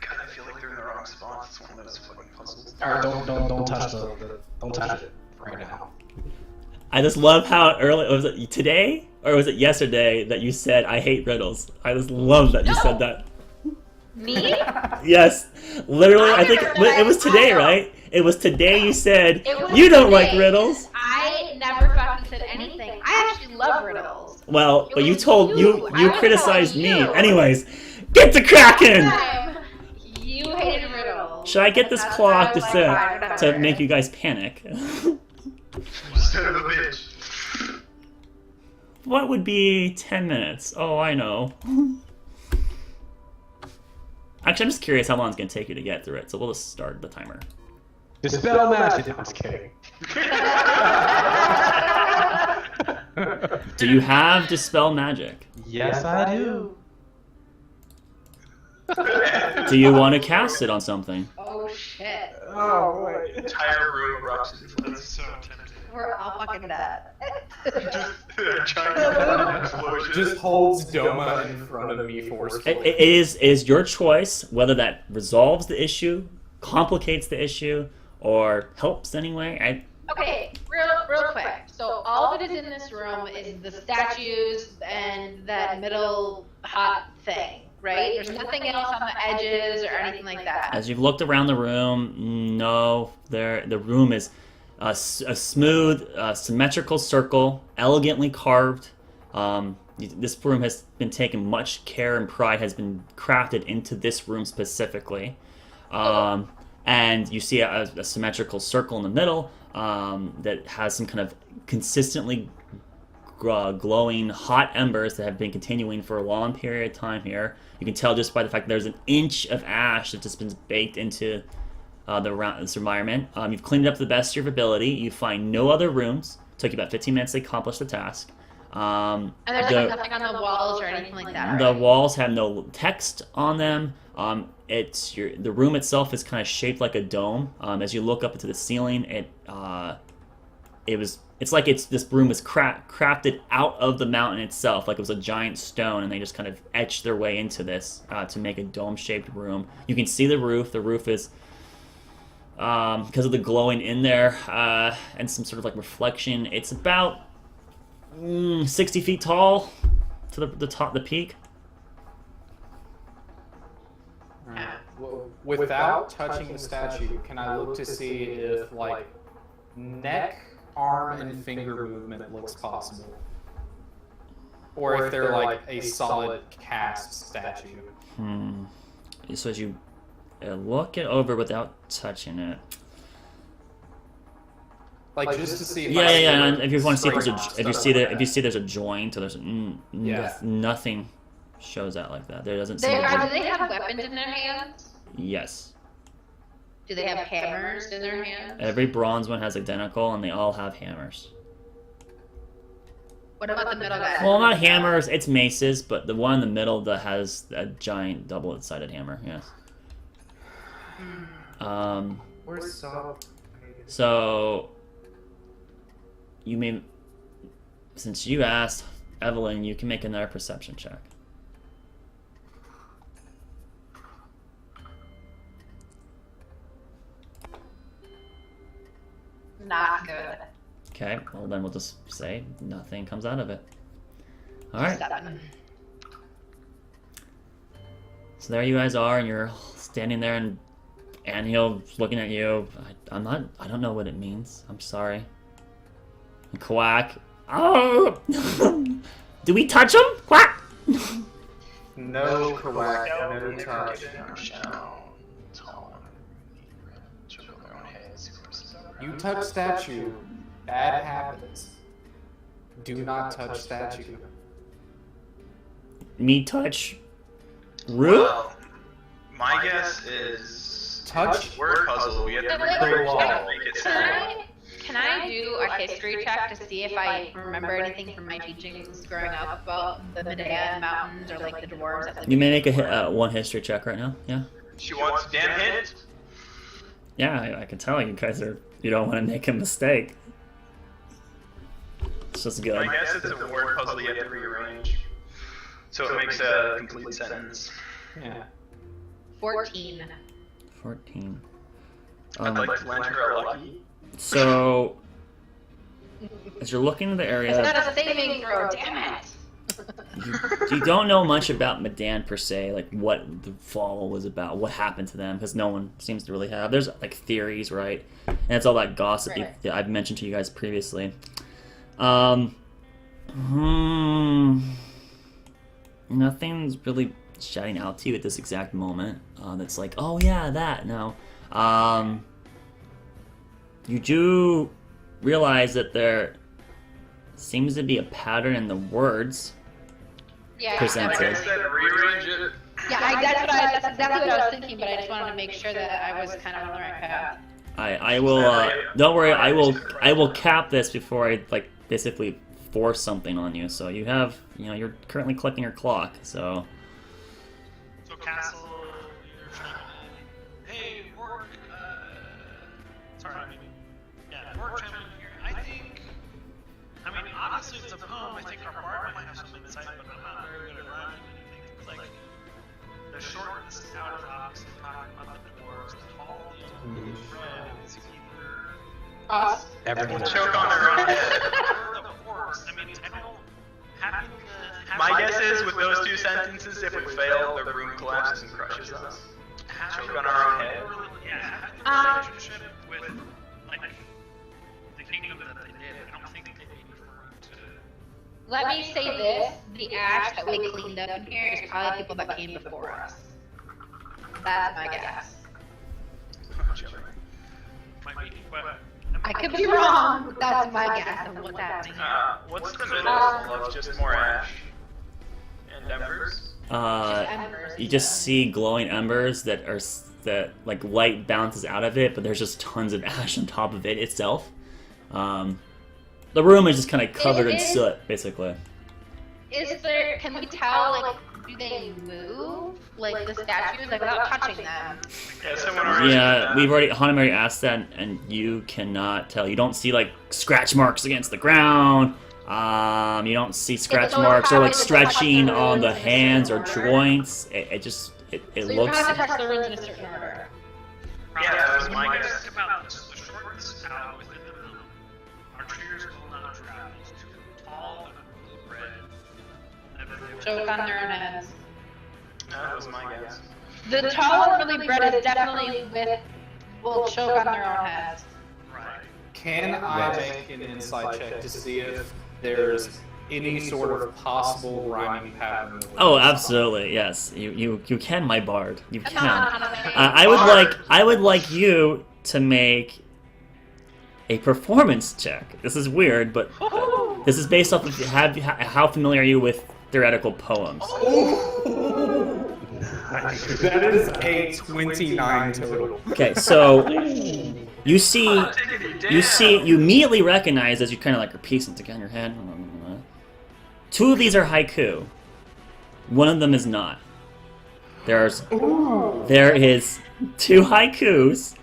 God, I feel like they're in the wrong spot. It's one of those fucking puzzles. Alright, don't touch don't touch it right now. I just love how early, was it today? Or was it yesterday that you said, I hate riddles? I just love that you said that. Me? Yes, literally, I think it was today, right? It was today you said, you don't like riddles. I never fucking said anything. I actually love riddles. Well, but you was told, you. you I was criticized telling me. you. Anyways, get to cracking! You hated riddles. Should I get this That's clock why I was like, to whatever. make you guys panic? Son of a bitch. What would be 10 minutes? Oh, I know. Actually, I'm just curious how long it's going to take you to get through it, so we'll just start the timer. Dispel magic. No, I'm just kidding. Do you have Dispel Magic? Yes, I do. Do you want to cast it on something? Oh shit. Oh, wait. Entire room erupts into That's so tempting. We're all fucking dead. a giant explosion. Just holds Doma in front of me forcefully. It is your choice whether that resolves the issue, complicates the issue, or helps anyway. Okay, real quick. So all that is in this room is the statues and that middle hot thing, right? There's nothing else on the edges or anything like that. As you've looked around the room, no, the room is a smooth, symmetrical circle, elegantly carved. This room has been taken much care and pride has been crafted into this room specifically. And you see a symmetrical circle in the middle that has some kind of consistently glowing hot embers that have been continuing for a long period of time here. You can tell just by the fact that there's an inch of ash that's just been baked into this environment. You've cleaned it up to the best of your ability. You find no other rooms. It took you about 15 minutes to accomplish the task. And there's like nothing on the walls or anything like that, The right? walls have no text on them. The room itself is kind of shaped like a dome. As you look up into the ceiling, this room was crafted out of the mountain itself, like it was a giant stone, and they just kind of etched their way into this to make a dome-shaped room. You can see the roof. The roof is because of the glowing in there and some sort of like reflection. It's about 60 feet tall to the peak. Alright. Well, without touching the statue, can I look to see if, like, neck, arm, and finger movement looks possible? Or if they're, like, a solid cast statue? So as you look it over without touching it, Like just to see. If Yeah, I yeah, yeah. see And if you want to see if there's straight if you stuff see like if you see there's a joint, so there's Yeah. nothing shows that like that. There doesn't Do seem to they have weapons in their hands? be. Yes. Do they have hammers in their hands? Every bronze one has identical, and they all have hammers. What about the middle guy? Well, not hammers. It's maces, but the one in the middle that has a giant double-sided hammer. Yes. Where's Saul? So you may, since you asked, Evelyn, you can make another perception check. Not good. Okay, well then we'll just say nothing comes out of it. All right. 7. So there you guys are, and you're standing there, and Anhil's looking at you. I don't know what it means. I'm sorry. And Quack. Oh! Do we touch him? Quack! No correct, no touch. You touch statue, bad happens. Do not touch statue. Me touch? Root? Well, my guess is Touch word puzzle. We have to read the wall to make it sound. Can I do a history check to see if I remember anything from my teachings growing up about the Midan mountains or like the dwarves? That live You may make a one history check right now. Yeah. She wants damn hint. Yeah, I can tell you guys are. You don't want to make a mistake. It's just good. I guess it's a word puzzle you have to rearrange. So it makes a complete sentence. Yeah. 14. 14. I'd like to lend her a lucky. So, as you're looking in the It's area, not a saving throw, damn it! you don't know much about Midan per se, like what the fall was about, what happened to them, because no one seems to really have. There's like theories, right? And it's all that gossip Right. that I've mentioned to you guys previously. Nothing's really shouting out to you at this exact moment. That's like, oh yeah, that. No. You do realize that there seems to be a pattern in the words Yeah, presented. Like I said, rearrange it. yeah, that's exactly what I was thinking, but I just wanted to make sure that I was kind of on the right path. I will. Don't worry. I will cap this before I like basically force something on you. So you have, you're currently collecting your clock. So So castle, you're chiming in. Hey, Orc. Sorry, Orc chiming in here. I mean, obviously it's a poem. I think our bard might have some insight, but I'm not very good at rhyming anything. It's like the short and stout is obviously talking about the dwarves. The tall, red is either Us. Everyone. Choke on her own head. the horse. I mean, I don't having the. My guess is with those two sentences, if we fail, the room collapses and crushes us. Choke on our own head. Yeah, having the relationship with like the kingdom that they did. I don't think they'd be referring to. Let me say this, the ash that we cleaned up in here is probably people that came before us. That's my guess. Might be, but I could be wrong, but that's my guess of what's happening here. What's the middle of just more ash and embers? embers, you just see glowing embers that like light bounces out of it, but there's just tons of ash on top of it itself. The room is just kind of covered in soot, basically. Can we tell, like, do they move? Like, the statues, like, without touching them? Yeah, someone already Yeah, Hanum already asked that, and you cannot tell. You don't see like scratch marks against the ground. You don't see scratch so marks or like it's probably stretching the on the runes in a hands or certain order. joints. It So you looks. have to touch the runes in a certain order. Yeah, that was when my you guys guess. think about the short and stout within the room, our trees will not travel. Too tall and red will never be able to. Choke on their own heads. That was my guess. The tall and really bread is definitely will choke on their own heads. Right. Can I make an insight check to see if there's any sort of possible rhyming pattern? with Oh, this absolutely, yes. You can, my bard. You Come can. on, I would like you to make a performance check. This is weird, but this is based off of how familiar are you with theoretical poems? That is a 29 total. Okay, so you immediately recognize as you kind of like are piecing together in your head. 2 of these are haiku. 1 of them is not. There is 2 haikus,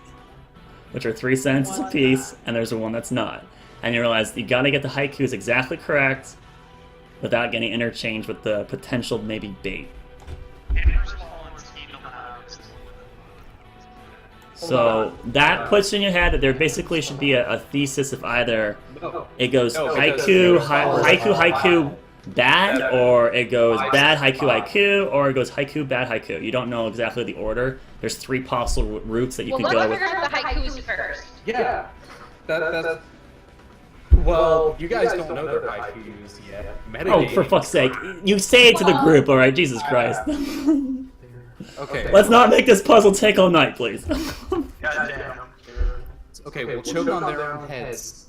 which are 3 sentences apiece, and there's one that's not. And you realize you gotta get the haikus exactly correct without getting interchanged with the potential maybe bait. So that puts in your head that there basically should be a thesis of either it goes haiku, bad, or it goes bad haiku, or it goes haiku, bad haiku. You don't know exactly the order. There's 3 possible routes that you could go let's with. figure out the haikus first. Yeah. That's... Well, you guys don't know their haikus yet. Oh, for fuck's sake. You say it to the group, alright? Jesus Christ. Okay. Let's not make this puzzle take all night, please. Goddamn. Okay, we'll choke on their own heads.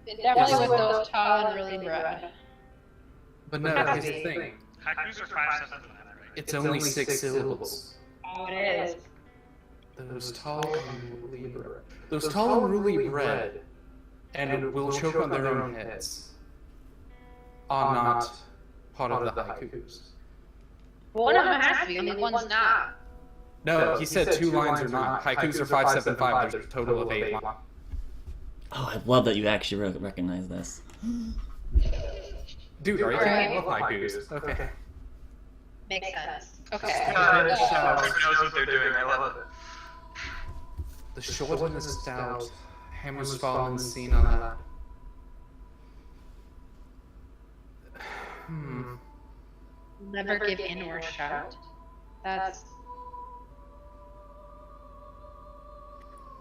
Definitely with those tall and really broad. But no, here's the thing. Haikus are 5 7 right? It's only 6 syllables. Oh, it is. Those tall and unruly bred, and will choke on their own heads, are not part of the haikus. One of them has to be, only one's not. No, he said 2 lines are not. Haikus are 5 7 5. There's a total of 8 lines. Oh, I love that you actually recognize this. Dude, are you kidding? I love haikus. Okay. Makes sense. Okay. God, this show knows what they're doing. I love it. The short and the stout, hammers fallen seen on that. Never give in or shout. That's...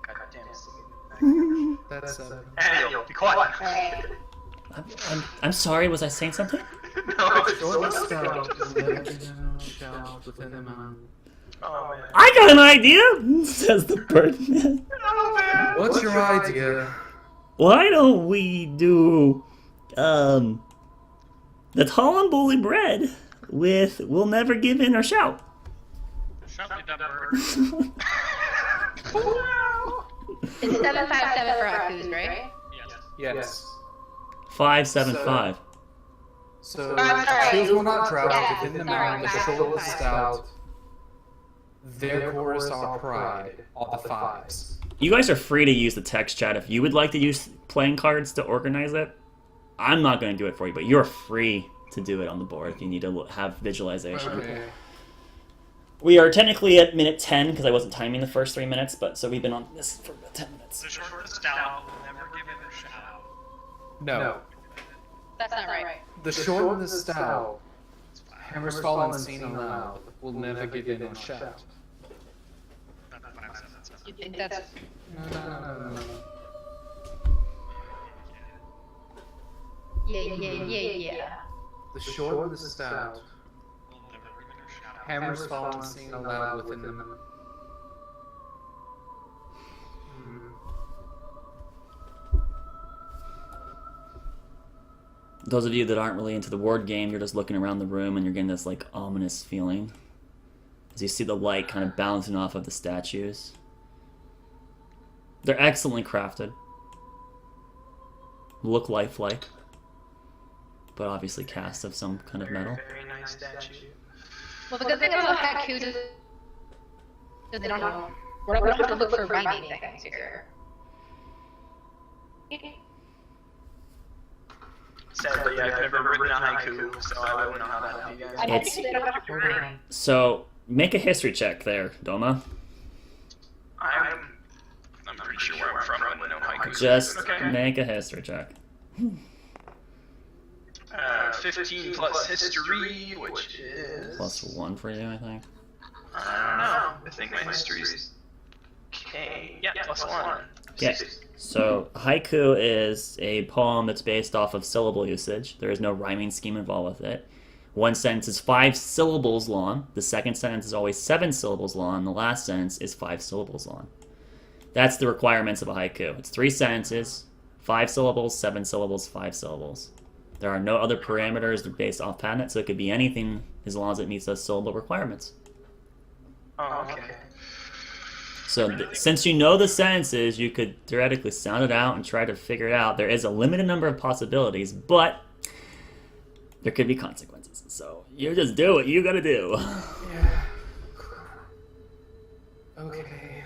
Goddamn. That's Daniel, be quiet. Alright. I'm sorry, was I saying something? No, it's short and so stout, shout within the mountain. Oh, man. I got an idea, says the Birdman. Oh, man. What's your idea? Why don't we do, the tall and bully bread with "We'll Never Give In or Shout"? Shout me dumb bird. It's 757 for haikus, right? Yes. Yes. 575. So, sorry. shields will not drought Yeah, within the sorry, mountain, the back. short and stout. Their chorus our pride, all the 5s. You guys are free to use the text chat if you would like to use playing cards to organize it. I'm not going to do it for you, but you're free to do it on the board if you need to have visualization. Okay. We are technically at minute 10 because I wasn't timing the first 3 minutes, but so we've been on this for about 10 minutes. The short and stout will never give in or shout. No. That's not right. The short and the stout, hammers fall unseen aloud, will never give in or shout. Not the 5 7 7. You think that's... No. Yeah. The short and the stout, Will never give in or shout. hammers fall unseen aloud within the mountain. Those of you that aren't really into the word game, you're just looking around the room and you're getting this like ominous feeling as you see the light kind of bouncing off of the statues. They're excellently crafted, look lifelike, but obviously cast of some kind of metal. Very nice statue. Well, the good thing about haikus is that they don't have... We don't have to look for binding things here. Sadly, I've never written a haiku, so I wouldn't know how to help you guys. I It's- think they don't have to write. So make a history check there, Doma. I'm pretty sure where I'm from. I wouldn't know haikus. Just Okay. make a history check. 15 plus history, which is... +1 for you, I think. I don't know. I think my history's... Okay. Yeah, +1. Yeah. So haiku is a poem that's based off of syllable usage. There is no rhyming scheme involved with it. One sentence is 5 syllables long. The second sentence is always 7 syllables long. The last sentence is 5 syllables long. That's the requirements of a haiku. It's 3 sentences, 5 syllables, 7 syllables, 5 syllables. There are no other parameters based off patent, so it could be anything as long as it meets those syllable requirements. Oh, okay. So since you know the sentences, you could theoretically sound it out and try to figure it out. There is a limited number of possibilities, but there could be consequences. So you just do what you gotta do. Yeah. Okay.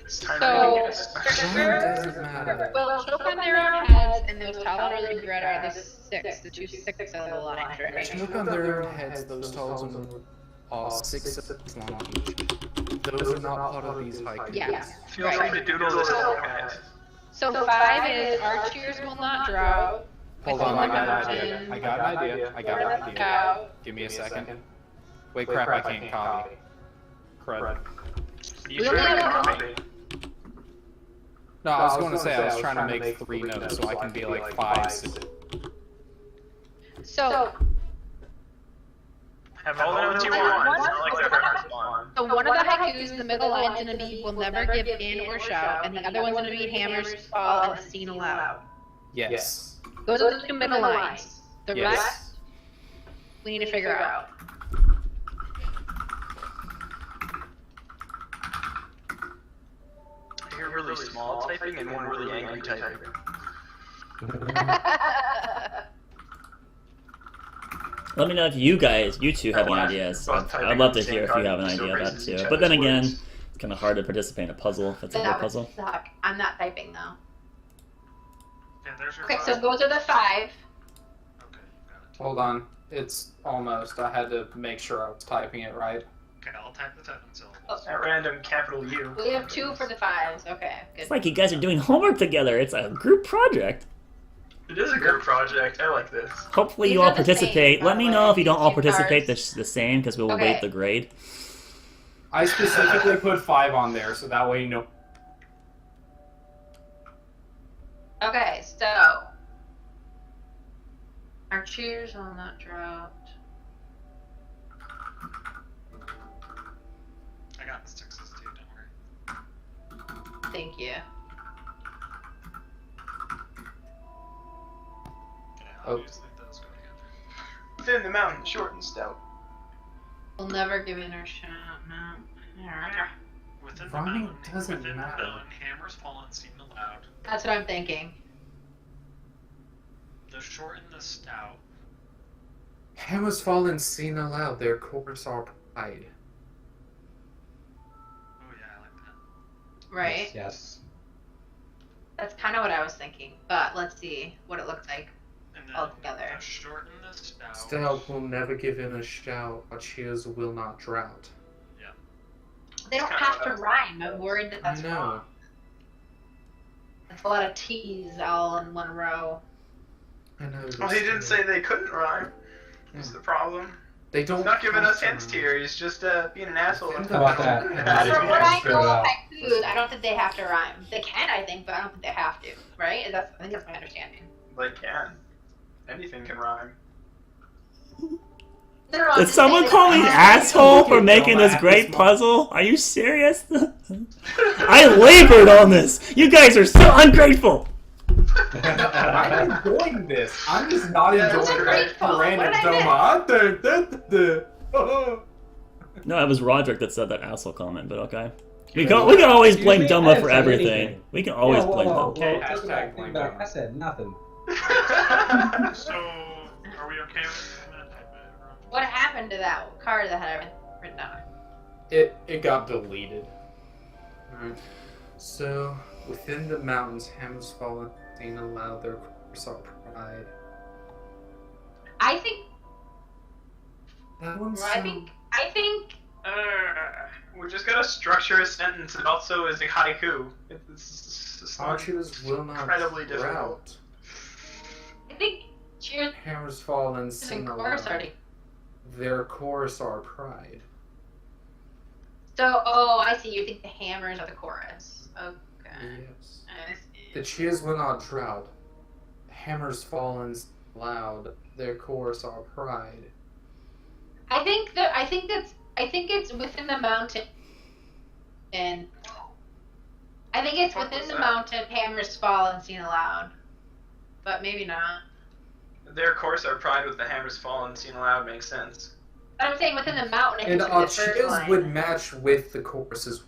It's time So, to guess. Doesn't matter. well, choke on their own heads, and those tall or regret are the 6, the 2 6-syllable lines, right? Choke on their own heads, those totals are 6 syllables long each. Those are not part of these haikus. Yeah. Feel free to doodle this out, guys. So 5 is our cheers will not drought. Hold on, I got an idea. Give me a second. Wait, crap, I can't copy. Crud. You sure you copy? No, I was going to say I was trying to make 3 notes so I can be like 5. So Have all the notes you want. It's not like the first one. So one of the haikus, the middle line's gonna be will never give in or shout, and the other one's gonna be hammers fall and seen aloud. Yes. Those are the 2 middle lines. The Yes. rest we need to figure out. I hear really small typing and one really angry typing. Let me know if you two have any ideas. I'd love to hear if you have an idea of that too. But then again, it's kind of hard to participate in a puzzle if it's a real That would puzzle. suck. I'm not typing though. Yeah, there's your Okay, five. so those are the 5. Okay, got it. Hold on. It's almost. I had to make sure I was typing it right. Okay, I'll type the 7 syllables. At random, capital U. We have 2 for the 5s. Okay, good. It's like you guys are doing homework together. It's a group project. It is a group project. I like this. Hopefully These you are all the same, participate. by Let the me way, know if you don't all these 2 participate cards. the same, because we will Okay. weight the grade. I specifically put 5 on there so that way you know. Okay, so our cheers will not drought. I got the 6s too, don't worry. Thank you. Okay, Oh. obviously those go together. Within the mountain, short and stout. We'll never give in our shot. No. Within Rhyming the mountain, doesn't within matter. the mountain, hammers fall unseen aloud. That's what I'm thinking. The short and the stout. Hammers fallen seen aloud, their chorus are pride. Oh yeah, I like that. Right? Yes. That's kind of what I was thinking. But let's see what it looks like And then all together. the short and the stout. Stout will never give in a shout, our cheers will not drought. They don't have to rhyme. I'm worried that that's I know. wrong. That's a lot of T's all in one row. I know. Well, he didn't say they couldn't rhyme. That's the problem. They don't. He's not giving have us to hints rhyme. here. He's just being an asshole. Think How about that? From what I Straight know up. of haikus, I don't think they have to rhyme. They can, I think, but I don't think they have to. Right? I think that's my understanding. They can. Anything can rhyme. Did someone call me asshole for making this great puzzle? Are you serious? I labored on this. You guys are so ungrateful. I'm enjoying this. I'm just not Yeah, that's enjoying great. that What random did I Doma. No, it was Roderick that said that asshole comment, but okay. We can always blame Excuse me? Doma I didn't for say everything. anything. We can always Whoa, whoa, blame whoa, Doma. whoa. Hashtag blame Back. Doma. I said nothing. So, are we okay with that type of? What happened to that card that had everything written on it? It got deleted. Alright. So within the mountains, hammers fallen, seen aloud, their chorus are pride. I think. That one's I think. We just gotta structure a sentence. It also is a haiku. It's not archers will not incredibly difficult. drought. I think. Cheers Hammers fall and and sing chorus aloud. already. Their chorus are pride. So, oh, I see. You think the hammers are the chorus. Okay. Yes. I see. The cheers will not drought. Hammers fall and sing loud. Their chorus are pride. I think it's within the mountain, and I think it's within the mountain, hammers fall unseen aloud. But maybe not. Their course are pride with the hammers fall unseen aloud makes sense. But I'm saying within the mountain, I And think it's the first Arkelya's line. would match with the choruses.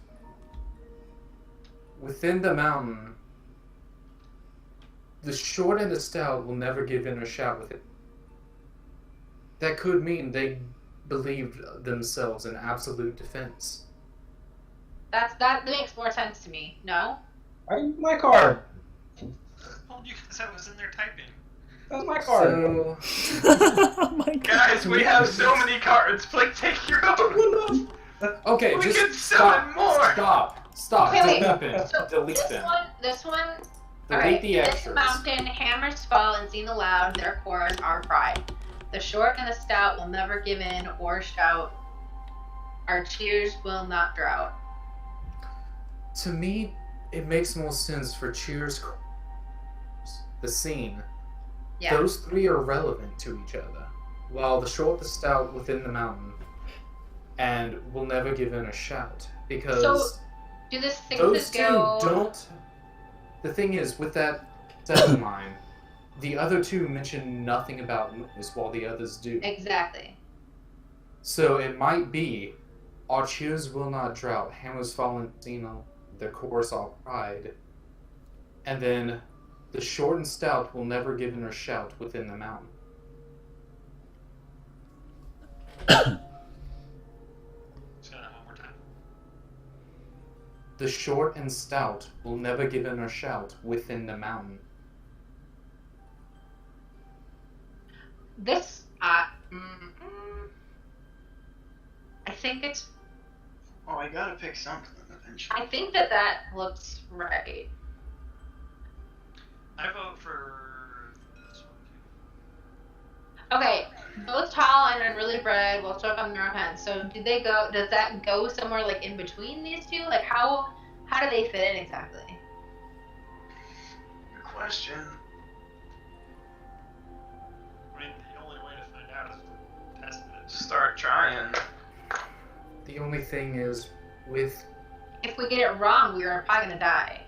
Within the mountain, the short and the stout will never give in or shout with it. That could mean they believed themselves in absolute defense. That makes more sense to me. No? Why didn't you my card? I told you guys I was in there typing. That's my card. So, Oh my god. Guys, we have so many cards. Please take your own. okay, We just can stop. summon more. Stop. Wait, Delete So them. this one. Delete Alright, the this extras. mountain, hammers fall unseen aloud. Their chorus are pride. The short and the stout will never give in or shout. Our cheers will not drought. To me, it makes more sense for cheers, the scene. Yeah. Those three are relevant to each other, while the short, the stout within the mountain, and will never give in a shout because So, do the sixes those two go? don't. The thing is, with that seven line, the other two mention nothing about noise, while the others do. Exactly. So it might be, our cheers will not drought, hammers fallen, their chorus all pride, and then the short and stout will never give in or shout within the mountain. Say that one more time. The short and stout will never give in or shout within the mountain. This, I think it's. Oh, I gotta pick something eventually. I think that looks right. I vote for this one. Okay, both tall and are really bred will choke on their own heads. So do they go? Does that go somewhere like in between these two? Like how do they fit in exactly? Good question. I mean, the only way to find out is to test it. Start trying. The only thing is, with If we get it wrong, we are probably gonna die.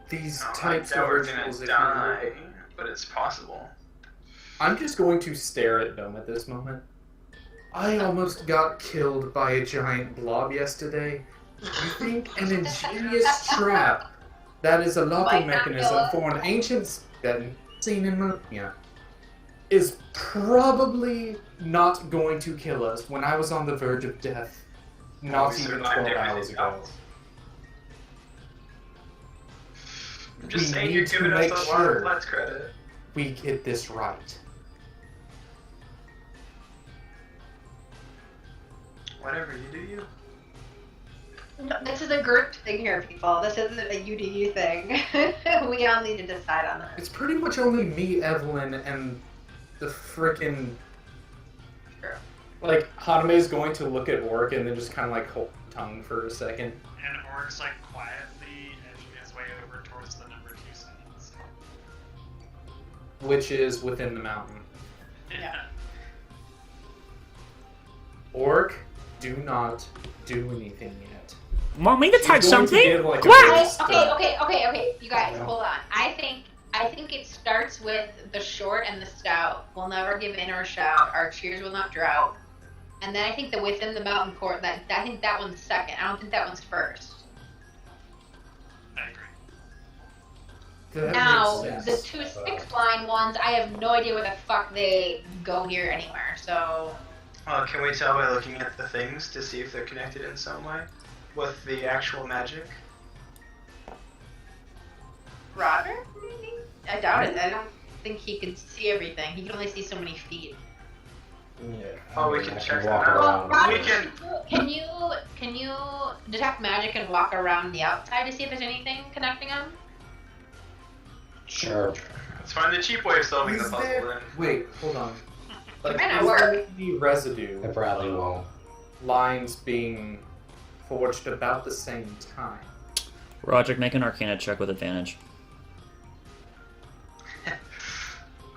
these I types of doubt we're rituals, gonna if die, you but it's possible. I'm just going to stare at them at this moment. I almost got killed by a giant blob yesterday. You think an ingenious trap that is a locking Might not mechanism kill us. for an ancient scene in Millennia is probably not going to kill us when I was on the verge of death not We even survived 12 hours everything ago. else. I'm just We saying you're need to giving us make a lot sure of Let's credit. we get this right. Whatever you do, you. No, this is a group thing here, people. This isn't a UDU thing. We all need to decide on this. It's pretty much only me, Evelyn, and the frickin' True. like Haname's going to look at Orc and then just kind of like hold tongue for a second. And Orc's like quietly edging his way over towards the number 2 scenes. Which is within the mountain. Yeah. Orc, do not do anything yet. Want me to touch She's going to something? give, like, a What? very Okay. You guys, Yeah. hold on. I think it starts with the short and the stout. We'll never give in or shout. Our cheers will not drought. And then I think the within the mountain court. I think that one's second. I don't think that one's first. I agree. That Now makes the sense. 2 6-line ones, I have no idea where the fuck they go here anywhere. So Well, can we tell by looking at the things to see if they're connected in some way with the actual magic? Roger, maybe? I doubt it. I don't think he could see everything. He can only see so many feet. Yeah. Oh, we I can mean, I check walk that out. around. Roger, We can- Can you detect magic and walk around the outside to see if there's anything connecting them? Sure. Let's find the cheap way of solving the Is puzzle there... then. Wait, hold on. Like, might not is work. there any residue It probably won't. lines being forged about the same time? Roderick, make an Arcana check with advantage.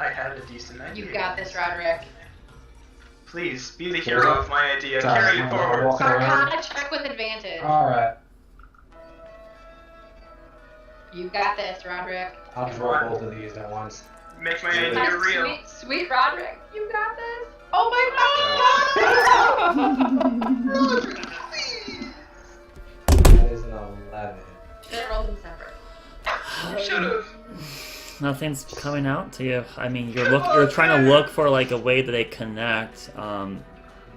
I had a decent idea. You got this, Roderick. Please, be the hero of my idea. Sorry, Carry it I'm forward. walking around. Arcana check with advantage. Alright. You got this, Roderick. I'll just roll both of these at once. Make my idea real. Sweet, sweet Roderick. You got this. Oh my god! That is an 11. They're rolled them separate. Should've. Nothing's coming out to you. I mean, you're trying to look for like a way that they connect.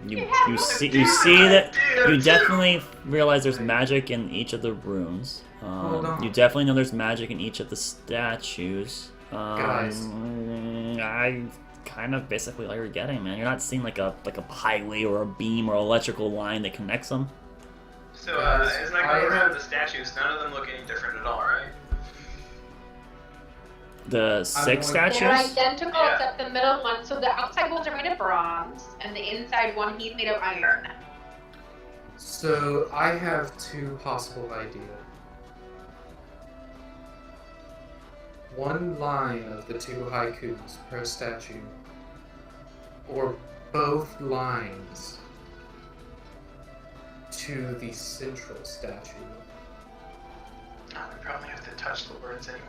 You see that you definitely realize there's magic in each of the rooms. You definitely know there's magic in each of the statues. Guys. I kind of basically all you're getting, man. You're not seeing like a highway or a beam or electrical line that connects them. So, as I go around the statues, none of them look any different at all, right? The 6 They're statues? identical Yeah. except the middle one. So the outside ones are made of bronze, and the inside one he's made of iron. So I have 2 possible ideas. One line of the 2 haikus per statue, or both lines to the central statue. Oh, we probably have to touch the words anyway.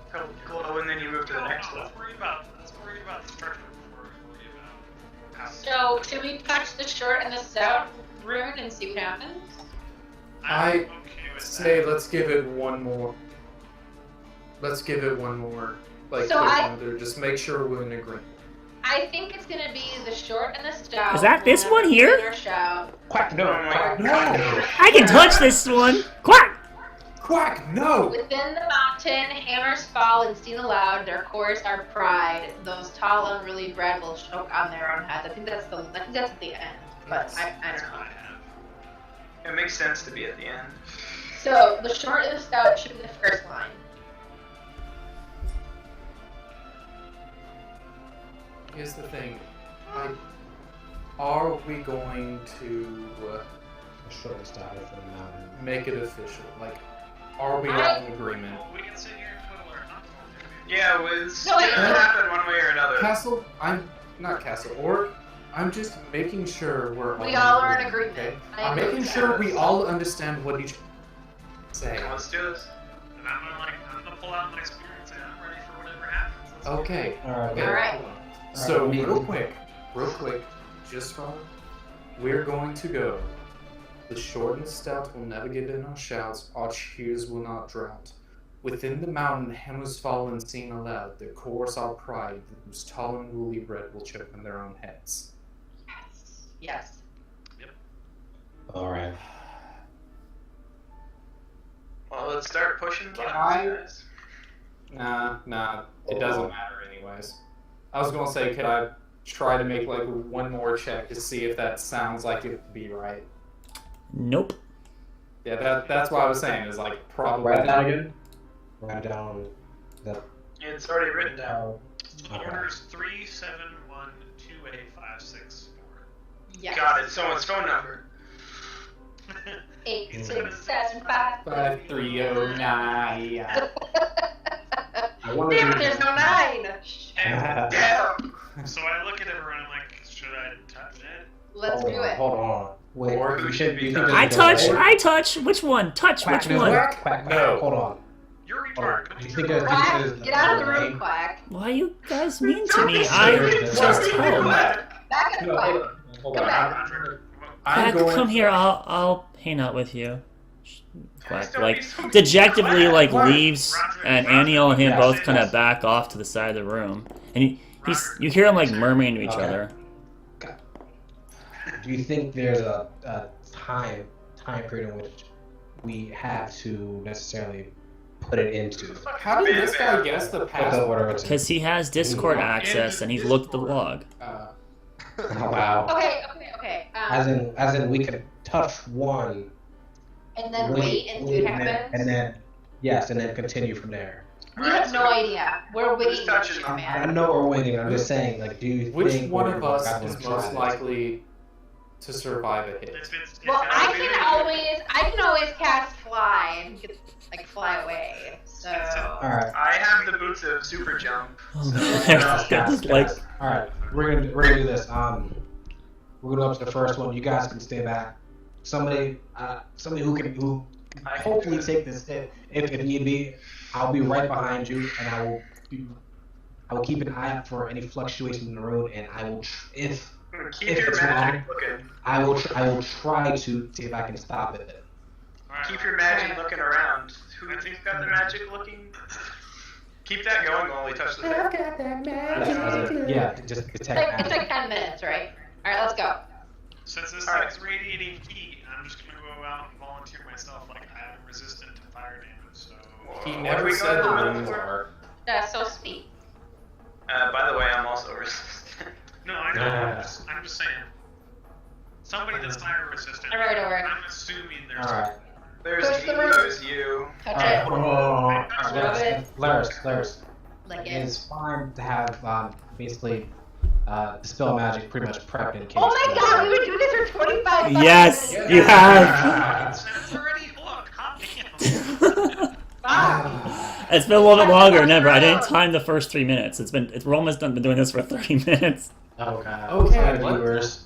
Probably glow and then you move to the next one. Let's worry about the structure before we worry about how. So should we touch the short and the stout rune and see what happens? I'm I okay with Say, that. let's give it one more. Let's give it one more. Like, So quick I- one there. Just make sure we're in agreement. I think it's gonna be the short and the stout. Is that this one here? Or shout. Quack, no, quack, No! I can touch this one! Quack! Quack, no! Within the mountain, hammers fall and sing aloud. Their chorus are pride. Those tall, unruly bred will choke on their own heads. I think that's at the end, but I don't know. It makes sense to be at the end. So the short and the stout should be the first line. Here's the thing. Are we going to Short started from the mountain. make it official? Like, are we all in agreement? Well, we can sit here and twiddle our thumbs all day. Yeah, it's No, wait, gonna no. happen one way or another. Castle, not Castle, Orc. I'm just making sure we're all We all are in agreement. Okay? I I'm agree making with sure that. we all understand what each say. Let's do this. And I'm gonna pull out my experience and I'm ready for whatever happens. Let's Okay. Alright, Okay. All right. So Alright, real quick, just fun. We're going to go. The short and stout will never give in our shouts. Our cheers will not drought. Within the mountain, hammers fall and sing aloud. Their chorus our pride. Whose tall and woolly bread will choke on their own heads. Yes. Alright. Well, let's start pushing buttons, I- guys. Nah. It doesn't matter anyways. I was gonna say, could I try to make like one more check to see if that sounds like it would be right? Nope. Yeah, that's what I was saying. Is like probably. Write that again. Write down the. It's already written down. The order's 3712856. Yes. Got it. Someone's phone number. 8, 6, 7, 5. 5309. I wanted Damn it, to- there's no 9. Damn. So I look at everyone, I'm like, should I touch it? Let's hold do on, it. Hold on. Wait. Or who you should think- be you think touched? there's I a touch! delay? I touch! Which one? Touch Quack, which there's one? Quack, quack. No. Hold on. You're a Hold on. retard. Go Do you to think your there's- room. Quack, get out of the room, Quack. Why are you guys mean to Don't me? be I serious. just helped. Back at No, Quack. hold on. Hold Come on. back. Roger. I'm Quack, going. come here. I'll hang out with you. Quack, Don't like be so- dejectedly, like Quack. leaves, and Aniel and him Yes, both kind of yes. back off to the side of the room, and you hear them like murmuring to each Okay. other. Do you think there's a time period in which we have to necessarily put it into? How did this guy guess the Put the password? order into. Because he has Discord access and he's looked at the log. Oh, wow. Okay. As in, we could touch one, And then wait and see what happens. and then yes, and then continue from there. We have no idea. We're waiting for touching you, them. I man. know we're waiting. I'm just saying, like, do you Which think one of we're us gonna is try most this? likely to survive a hit? It's Well, gotta I be can always cast fly and get, like fly away. So All right. I have the boots of super jump. Just like All right, we're gonna do this. We're gonna go up to the first one. You guys can stay back. Somebody who hopefully take this hit if need be. I'll be right behind you, and I will keep an eye out for any fluctuation in the road, and I will if Keep if your it's magic wrong, looking. I will try to see if I can stop it. Alright, Keep your magic looking around. Who do you think's got the magic looking? Keep that going while we touch the thing. Yeah, just It's detect like, magic. 10 minutes, right? Alright, let's go. Since this Alright. thing's radiating heat, I'm just gonna go out and volunteer myself. Like I am resistant to fire damage, so. He What never are we said the going runes for? are. That's so sweet. By the way, I'm also resistant. No, I know. Yes. I'm just saying. Somebody that's fire resistant. Alright, alright. I'm assuming there's. Alright. There's Push the me, room. there's you. Touch Alright. it. Oh, Laris. Like It's it. fine to have basically dispel magic pretty much prepped in case. Oh my god, we've been doing this for 25 Yes, minutes. you have. It's already hooked. Hot damn. Wow. It's been a little bit longer. Remember, I didn't time the first 3 minutes. We're almost done. Been doing this for 30 minutes. Oh god. Okay, viewers.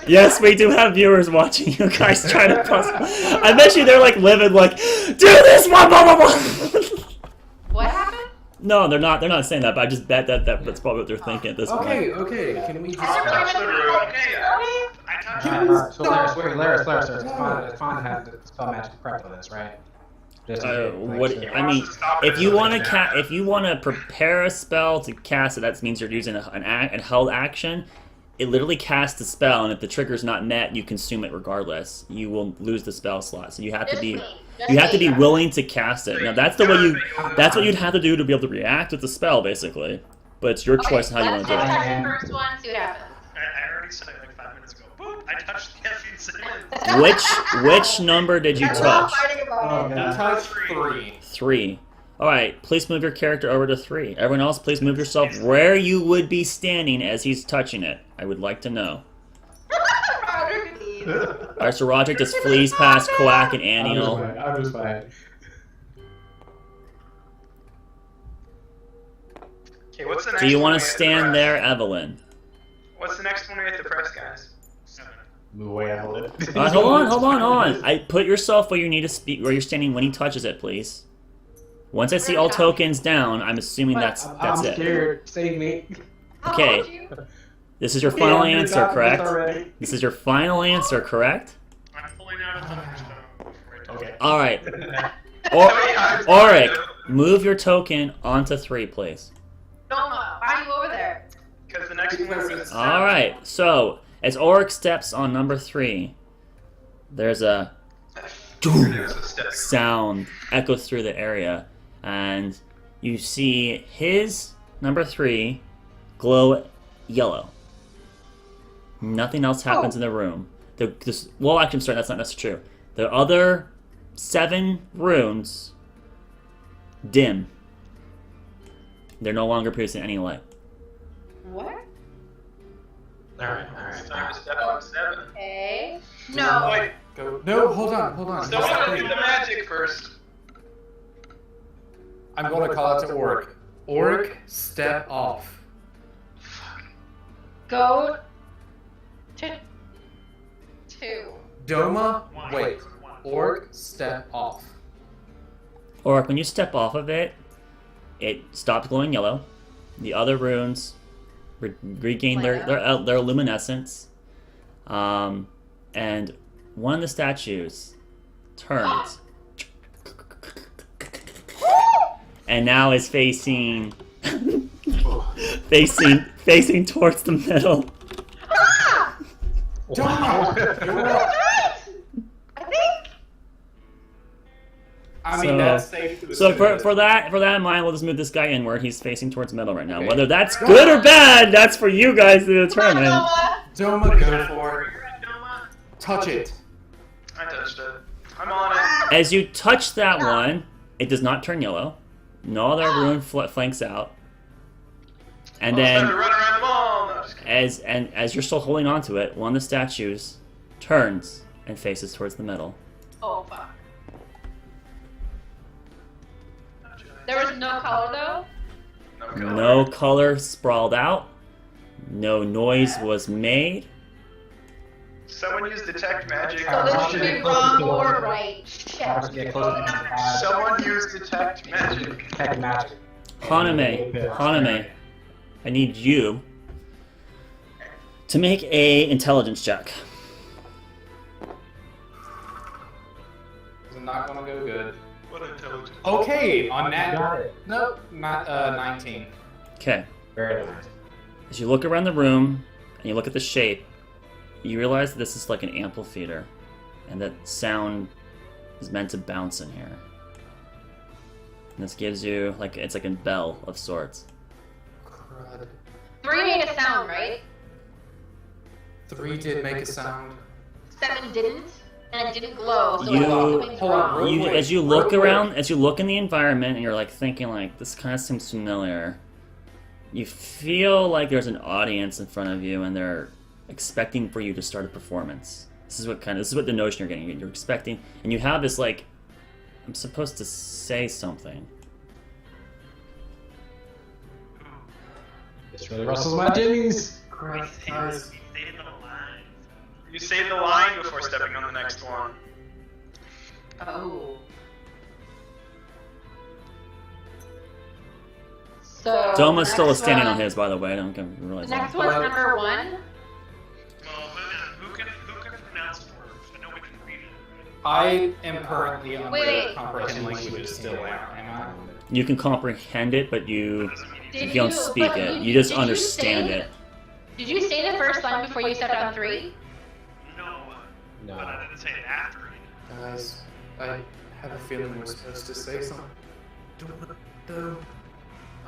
Yes, we do have viewers watching you guys try to puzzle. I bet you they're like living like, do this one, blah blah blah. What happened? No, they're not. They're not saying that. But I just bet that's probably what they're thinking at this point. Okay. Can we I'll touch the room. I touched Alright, so Laris, it's fine to have the dispel magic prepped for this, right? Just to make What sure. I mean, if you want to if you want to prepare a spell to cast it, that means you're using an held action. It literally casts a spell, and if the trigger's not met, you consume it regardless. You will lose the spell slot. So you have to be willing to cast it. Now that's the way that's what you'd have to do to be able to react with the spell, basically. But it's your choice on how you want to do Let's it. touch the first one, see what happens. I already said it like 5 minutes ago. Boop! I touched the effing ceiling. Which number did you We're all touch? fighting about it. I touched 3. 3. Alright, please move your character over to 3. Everyone else, please move yourself where you would be standing as he's touching it. I would like to know. Roger, please. Alright, so Roderick just flees past Quack and Aniel. I'm just fine. Okay, what's the next Do you one want we to have stand press? there, Evelyn? What's the next one we have to press, guys? 7. Move away, Evelyn. Hold on. I put yourself where you need to speak, where you're standing when he touches it, please. Once I see all tokens down, I'm assuming that's I'm it. scared. Save me. Okay. How old you? This is your final Yeah, answer, got this correct? already. This is your final answer, correct? I'm pulling out a thunderstone before I touch it. All right. Auric, move your token onto 3, please. Don't know. Why are you over there? Because the next one is All right. So as Auric steps on number 3, there's a sound echoes through the area, and you see his number 3 glow yellow. Nothing else happens in the room. Well, actually, I'm sorry, that's not necessarily true. The other 7 runes dim. They're no longer producing any light. What? Alright. It's time to step on 7. Okay. Oh, No. wait. Go. No, hold on. So we're gonna do the magic first. I'm going to call out to Oric. Oric, step off. Go to 2. Doma, One. wait. One. Oric, step off. Auric, when you step off of it, it stops glowing yellow. The other runes regain their luminescence. And one of the statues turns and now is facing towards the middle. Doma! You're up. I think. I mean, So- that's safe to So assume. for that in mind, we'll just move this guy inward. He's facing towards the middle right now. Whether that's good or bad, that's for you guys to determine. Doma, go for it. Touch it. I touched it. I'm on it. As you touch that one, it does not turn yellow. No other rune flanks out. And Well, it's time to then, run around the mall. No, just kidding. as you're still holding on to it, one of the statues turns and faces towards the middle. Oh fuck. There was no color though. No color. No color sprawled out. No noise was made. Someone use detect magic. So this should be wrong or right. Try to get close to the pad. Someone use detect magic. Detect magic. Haname, I need you to make a intelligence check. It's not gonna go good. What intelligence? Okay, on that. Got it. Nope, not 19. Okay. Very nice. As you look around the room and you look at the shape, you realize that this is like an amphitheater, and that sound is meant to bounce in here. And this gives you it's like a bell of sorts. Crud. 3 made a sound, right? 3 did make a sound. 7 didn't, and it didn't glow. So You- something's hold on, wrong. real- As you look around, as you look in the environment, and you're like thinking this kind of seems familiar. You feel like there's an audience in front of you, and they're expecting for you to start a performance. This is what the notion you're getting. You're expecting, and you have this I'm supposed to say something. This really rustles my jimmies. You say the line before stepping on the next one. Oh. So Doma's still next standing on one- his, by the way. I don't realize The next that. one's number 1. Well, who can pronounce words? I know we can read it. I am currently on Wait. the comprehend language still, am I? You can comprehend it, but you Did don't speak but it. You just did understand say- it. Did you say the first line before you stepped on 3? No, No. but I didn't say it after it. Guys, I have a feeling we're supposed to say something.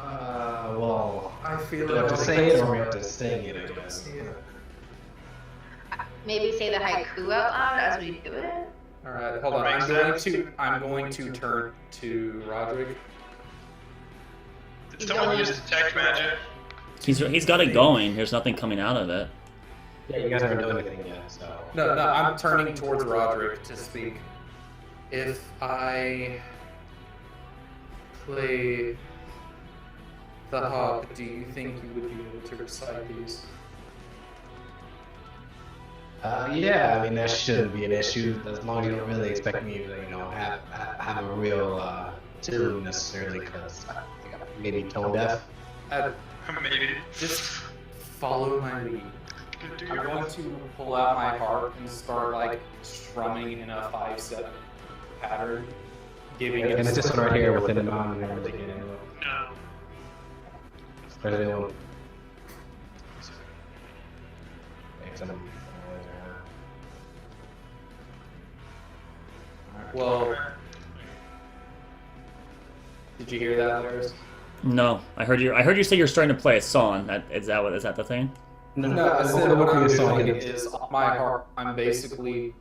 Well, I feel do we have to like say it or we have to sing it, I guess. Maybe say the haiku out loud as we do it. Alright, hold on. I'm going to turn to Roderick. Did someone use detect magic? He's got it going. There's nothing coming out of it. Yeah, you guys haven't done anything yet, so. No, I'm turning towards Roderick to speak. If I play the harp, do you think you would be able to recite these? Yeah, I mean, that shouldn't be an issue as long as you don't really expect me to, have a real tune necessarily, because I think I'm maybe tone deaf. Maybe. Just follow my lead. I'm going to pull out my harp and start strumming in a 5/7 pattern, giving it. And it's this one right here within the mountain and everything. No. Where's the other one? Well, did you hear that, Laris? No, I heard you say you're starting to play a song. Is that the thing? No, I said what I'm doing is on my harp. I'm basically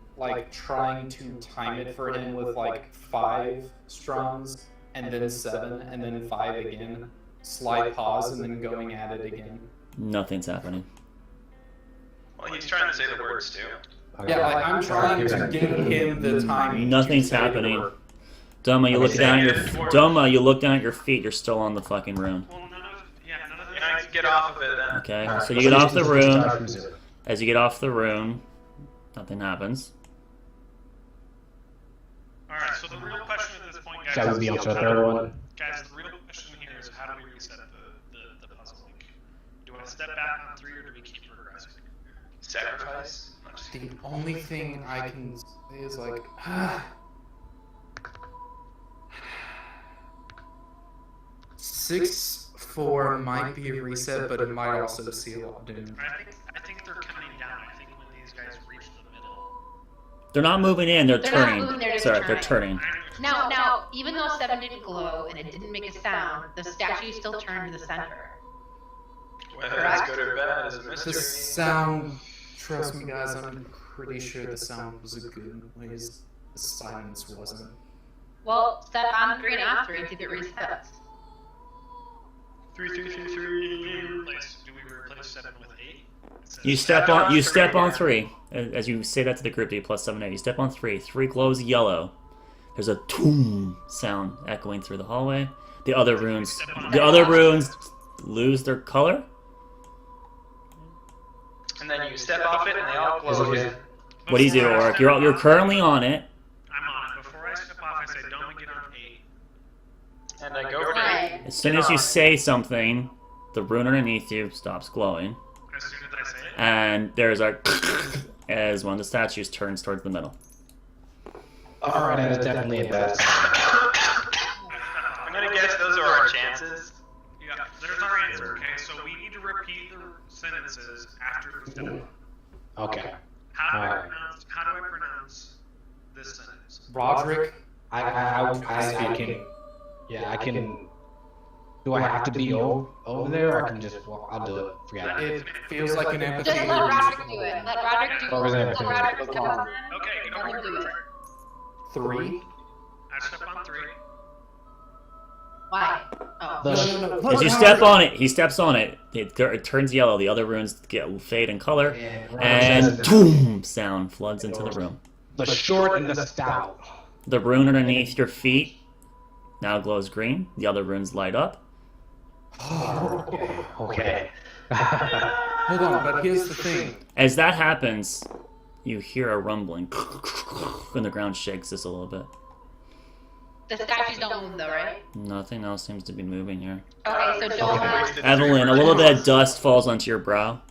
trying to time it for him with 5 strums and then 7 and then 5 again. Slide pause and then going at it again. Nothing's happening. Well, he's trying to say the words too. Yeah, I'm trying to give him the time. Nothing's happening. Doma, you look down at your feet. You're still on the fucking rune. Well, none of You know, get off of it then. Okay, Alright, so you get off the just rune. start from 0. As you get off the rune, nothing happens. Alright, so the real question at this point, guys, That would be on to the third one. guys, the real question here is how do we reset the puzzle? Do I step back on 3 or do we keep progressing? Sacrifice. The only thing I can say is 6/4 might be a reset, but it might also seal off doom. I think they're coming down. I think when these guys reach the middle. They're not moving in. They're They're not turning. moving, they're just Sorry, they're turning. turning. Now, even though 7 didn't glow and it didn't make a sound, the statue still turned to the center. Whether that's good or bad is a The mystery. sound, trust me guys, I'm pretty sure the sound was a good noise. The silence wasn't. Well, step on 3 and off 3 and see if it resets. 3, 3, 3, 3. Do we replace 7 with 8? You step on 3. As you say that to the group, D plus 7, 8. You step on 3. 3 glows yellow. There's a toom sound echoing through the hallway. The other runes lose their color. And then you step off it and they all glow again. What do you do, Before I Orc? step You're off- currently on it. I'm on it. Before I step off, I say, don't get on 8. And I go to Right. As soon as you say something, the rune underneath you stops glowing, As soon as I say it. and there's a as one of the statues turns towards the middle. Alright, that is definitely a bad sign. I'm gonna guess those are our chances. Yeah, there's our answer. Okay, so we need to repeat the sentences after we step off. Okay. How do I Alright. pronounce this sentence? Roderick, I can. Yeah, I can. Do I have to be over there, or I can just walk? I'll do it. Forget it. it feels like an empathy. Just let Roderick do it. Let Roderick do What was it. that? Let Roderick step on it. Okay, go Let him do it. 3. I step on 3. Why? Oh. The- As you step on it, he steps on it. It turns yellow. The other runes fade in color, and boom! Sound floods into the room. The short and the stout. The rune underneath your feet now glows green. The other runes light up. Okay. Hold on, but here's the thing. As that happens, you hear a rumbling, and the ground shakes just a little bit. The statues don't move though, right? Nothing else seems to be moving here. Okay, so don't. Evelyn, a little bit of dust falls onto your brow.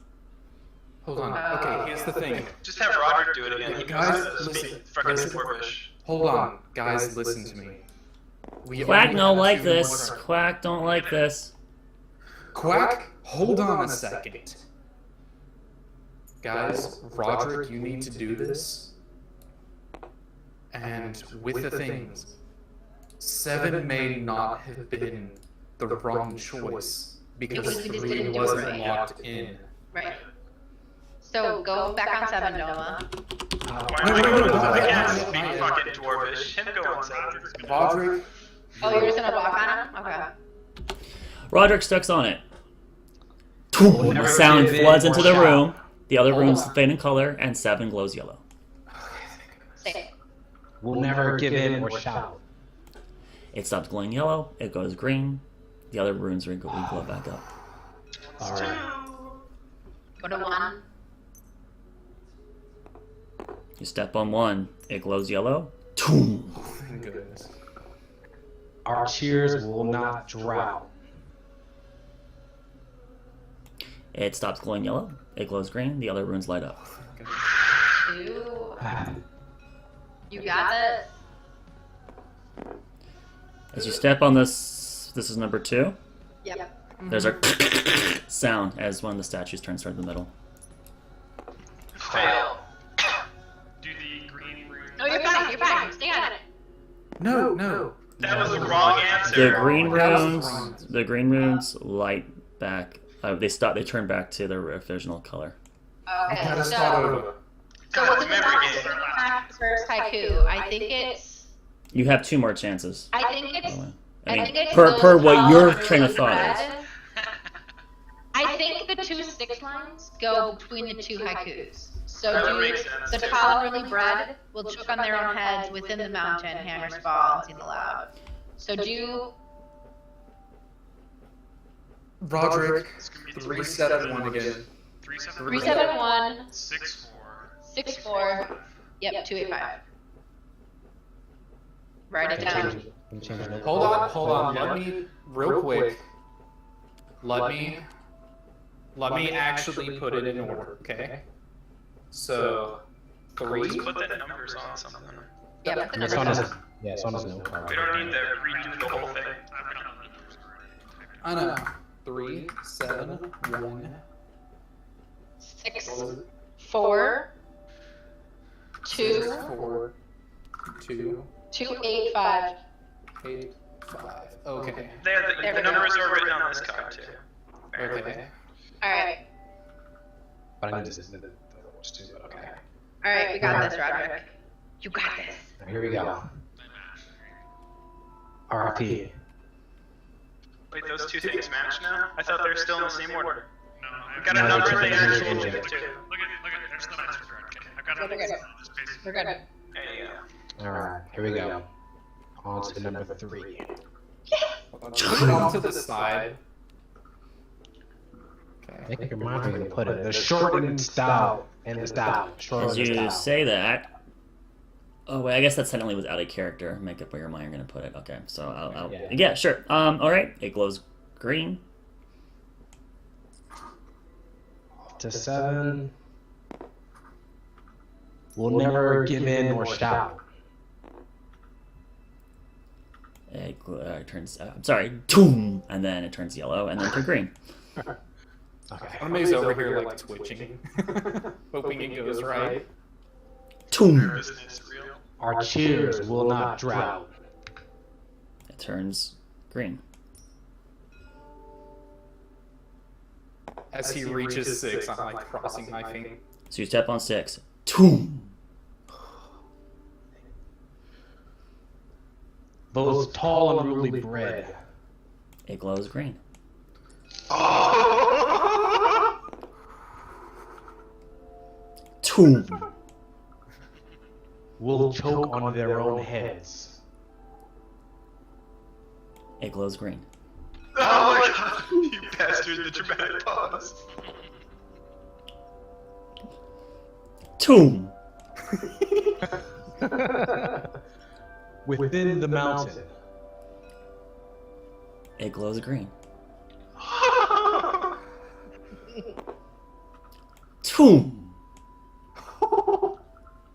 Hold on. Okay, here's the thing. Just have Roderick do it again. He Guys, goes listen. fucking Listen. Dwarvish. Hold on, guys, listen to me. We Quack only don't have like 2 this. more- Quack don't like this. Quack, hold on a second. Guys, Roderick, you need to do this. And with the things, 7 may not have been the wrong choice because Because we just 3 didn't do it wasn't right. locked in. Right. So go back on 7, Noma. I can't speak fucking Dwarvish. Him go on 7. Roderick, Oh, you're just gonna walk on him? Okay. Roderick steps on it. The sound floods into the room. The other rooms fade in color, and 7 glows yellow. Say it. We'll never give in or shout. It stops glowing yellow. It goes green. The other runes glow back up. Alright. Go to 1. You step on 1. It glows yellow. thank goodness. Our cheers will not drown. It stops glowing yellow. It glows green. The other runes light up. 2. You got this. As you step on this is number 2. Yep. There's a sound as one of the statues turns toward the middle. Fail. Do the green rune. No, you're fine. You're fine. Stay on it. No. That was the wrong answer. The green runes light back. They stop. They turn back to their original color. Okay. Gotta start So, over. so what's the Memory balance game. between the first haiku? I think it's. You have 2 more chances. I think it's. I I mean, think it's per those what tall your and train of really thought is. red. I think the 2 6 lines go between the 2 haikus. So That do makes sense, the too. tall and really bred will choke on their own heads within the mountain, hammers fall, and sing aloud. So do Roderick, It's gonna be 371 again. 371 6 4. 64. Yep, 285. Write it down. Hold on. Let me real quick. Let me actually put it in order, okay? So, 3. Let's put the numbers on something. Yep, the It's numbers. on his, yeah, it's on his note card. We don't need to redo the whole thing. I've got the numbers already. I know. 3, 7, 1. 6, 4, 2, 4, 2, 2, 8, 5. 8, 5. Okay. There, There the we go. numbers are written on this card too. Okay. Alright. But I need to the words too, but okay. Alright, we got this, Roderick. You got this. Here we go. RIP. Wait, those 2 things match now? I thought they were still in the same order. No, We got a No, number they're in the different. actual They're chip different. too. Look at, there's no answer card. Okay, I've got We're it. good. Just basically. We're good. There you go. Alright, here we go. On to number 3. Put it off to the side. Make up your mind where you're gonna put it. The short and stout. And the stout. Short As and you stout. say that, oh wait, I guess that technically was out of character. Make up where your mind you're gonna put it. Okay, so I'll yeah, sure. All right, it glows green. To 7. We'll never give in or shout. It turns. I'm sorry, toom, and then it turns yellow, and then to green. Okay. Somebody's over here like twitching, hoping it goes right. Toom. Nervousness real. Our cheers will not drought. It turns green. As he reaches 6, I'm like crossing my fingers. So you step on 6. Toom. Those tall and rudely bred. It glows green. Toom. Will choke on their own heads. It glows green. Oh my god, you bastard, the dramatic pause. Toom. Within the mountain. It glows green. Toom.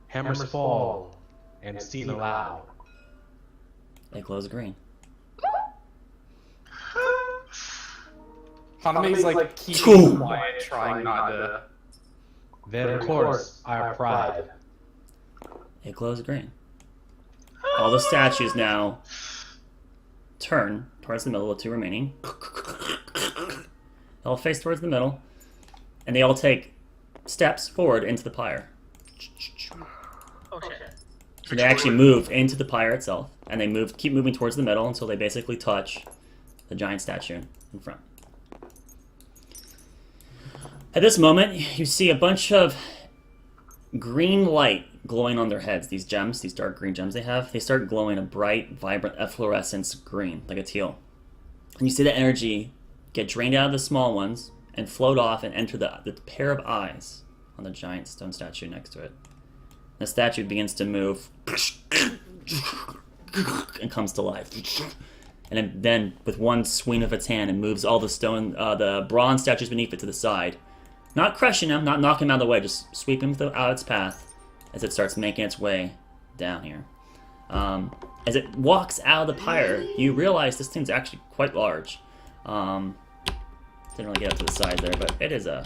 Hammers fall and seen aloud. It glows green. Haname's like keeping Boom. quiet, trying not to. Then of course our pride. It glows green. All the statues now turn towards the middle, the 2 remaining. They all face towards the middle, and they all take steps forward into the pyre. Oh shit. So they actually move into the pyre itself, and they keep moving towards the middle until they basically touch the giant statue in front. At this moment, you see a bunch of green light glowing on their heads. These gems, these dark green gems they have, they start glowing a bright, vibrant efflorescence green, like a teal. And you see the energy get drained out of the small ones and float off and enter the pair of eyes on the giant stone statue next to it. The statue begins to move and comes to life. And then, with one swing of its hand, it moves all the bronze statues beneath it to the side. Not crushing them, not knocking them out of the way, just sweeping them out its path as it starts making its way down here. As it walks out of the pyre, you realize this thing's actually quite large. Didn't really get up to the side there, but it is a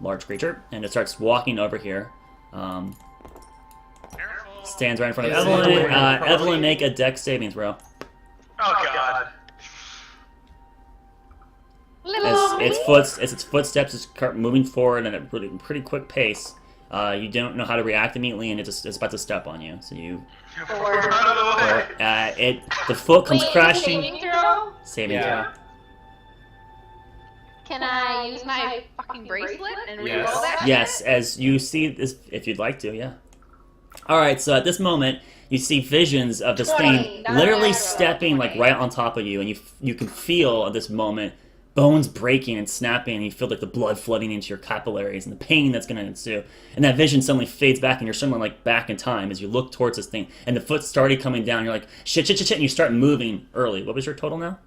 large creature. And it starts walking over here. Careful. Stands right in front of Evelyn. Evelyn, make a dex saving throw. Oh god. As its footsteps is moving forward at a pretty quick pace. You don't know how to react immediately, and it's about to step on you. So you, Run out of the way. the foot comes Wait, crashing. saving throw? Saving Yeah. throw. Can I use my fucking bracelet and reroll Yes. that? Yes, as you see this, if you'd like to, yeah. All right. So at this moment, you see visions of this 20, thing not literally bad. stepping like 20. right on top of you, and you can feel at this moment bones breaking and snapping, and you feel like the blood flooding into your capillaries and the pain that's going to ensue. And that vision suddenly fades back, and you're suddenly like back in time as you look towards this thing, and the foot started coming down. You're like shit, and you start moving early. What was your total now?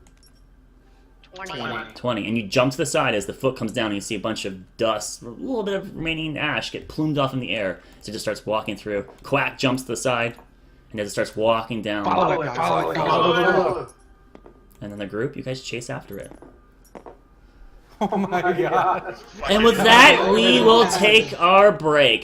20. 20, and you jump to the side as the foot comes down, and you see a bunch of dust, a little bit of remaining ash get plumed off in the air as it just starts walking through. Quack jumps to the side, and as it starts walking down, Follow it, follow it, follow it. and then the group, you guys chase after it. Oh my god. And with that, we will take our break.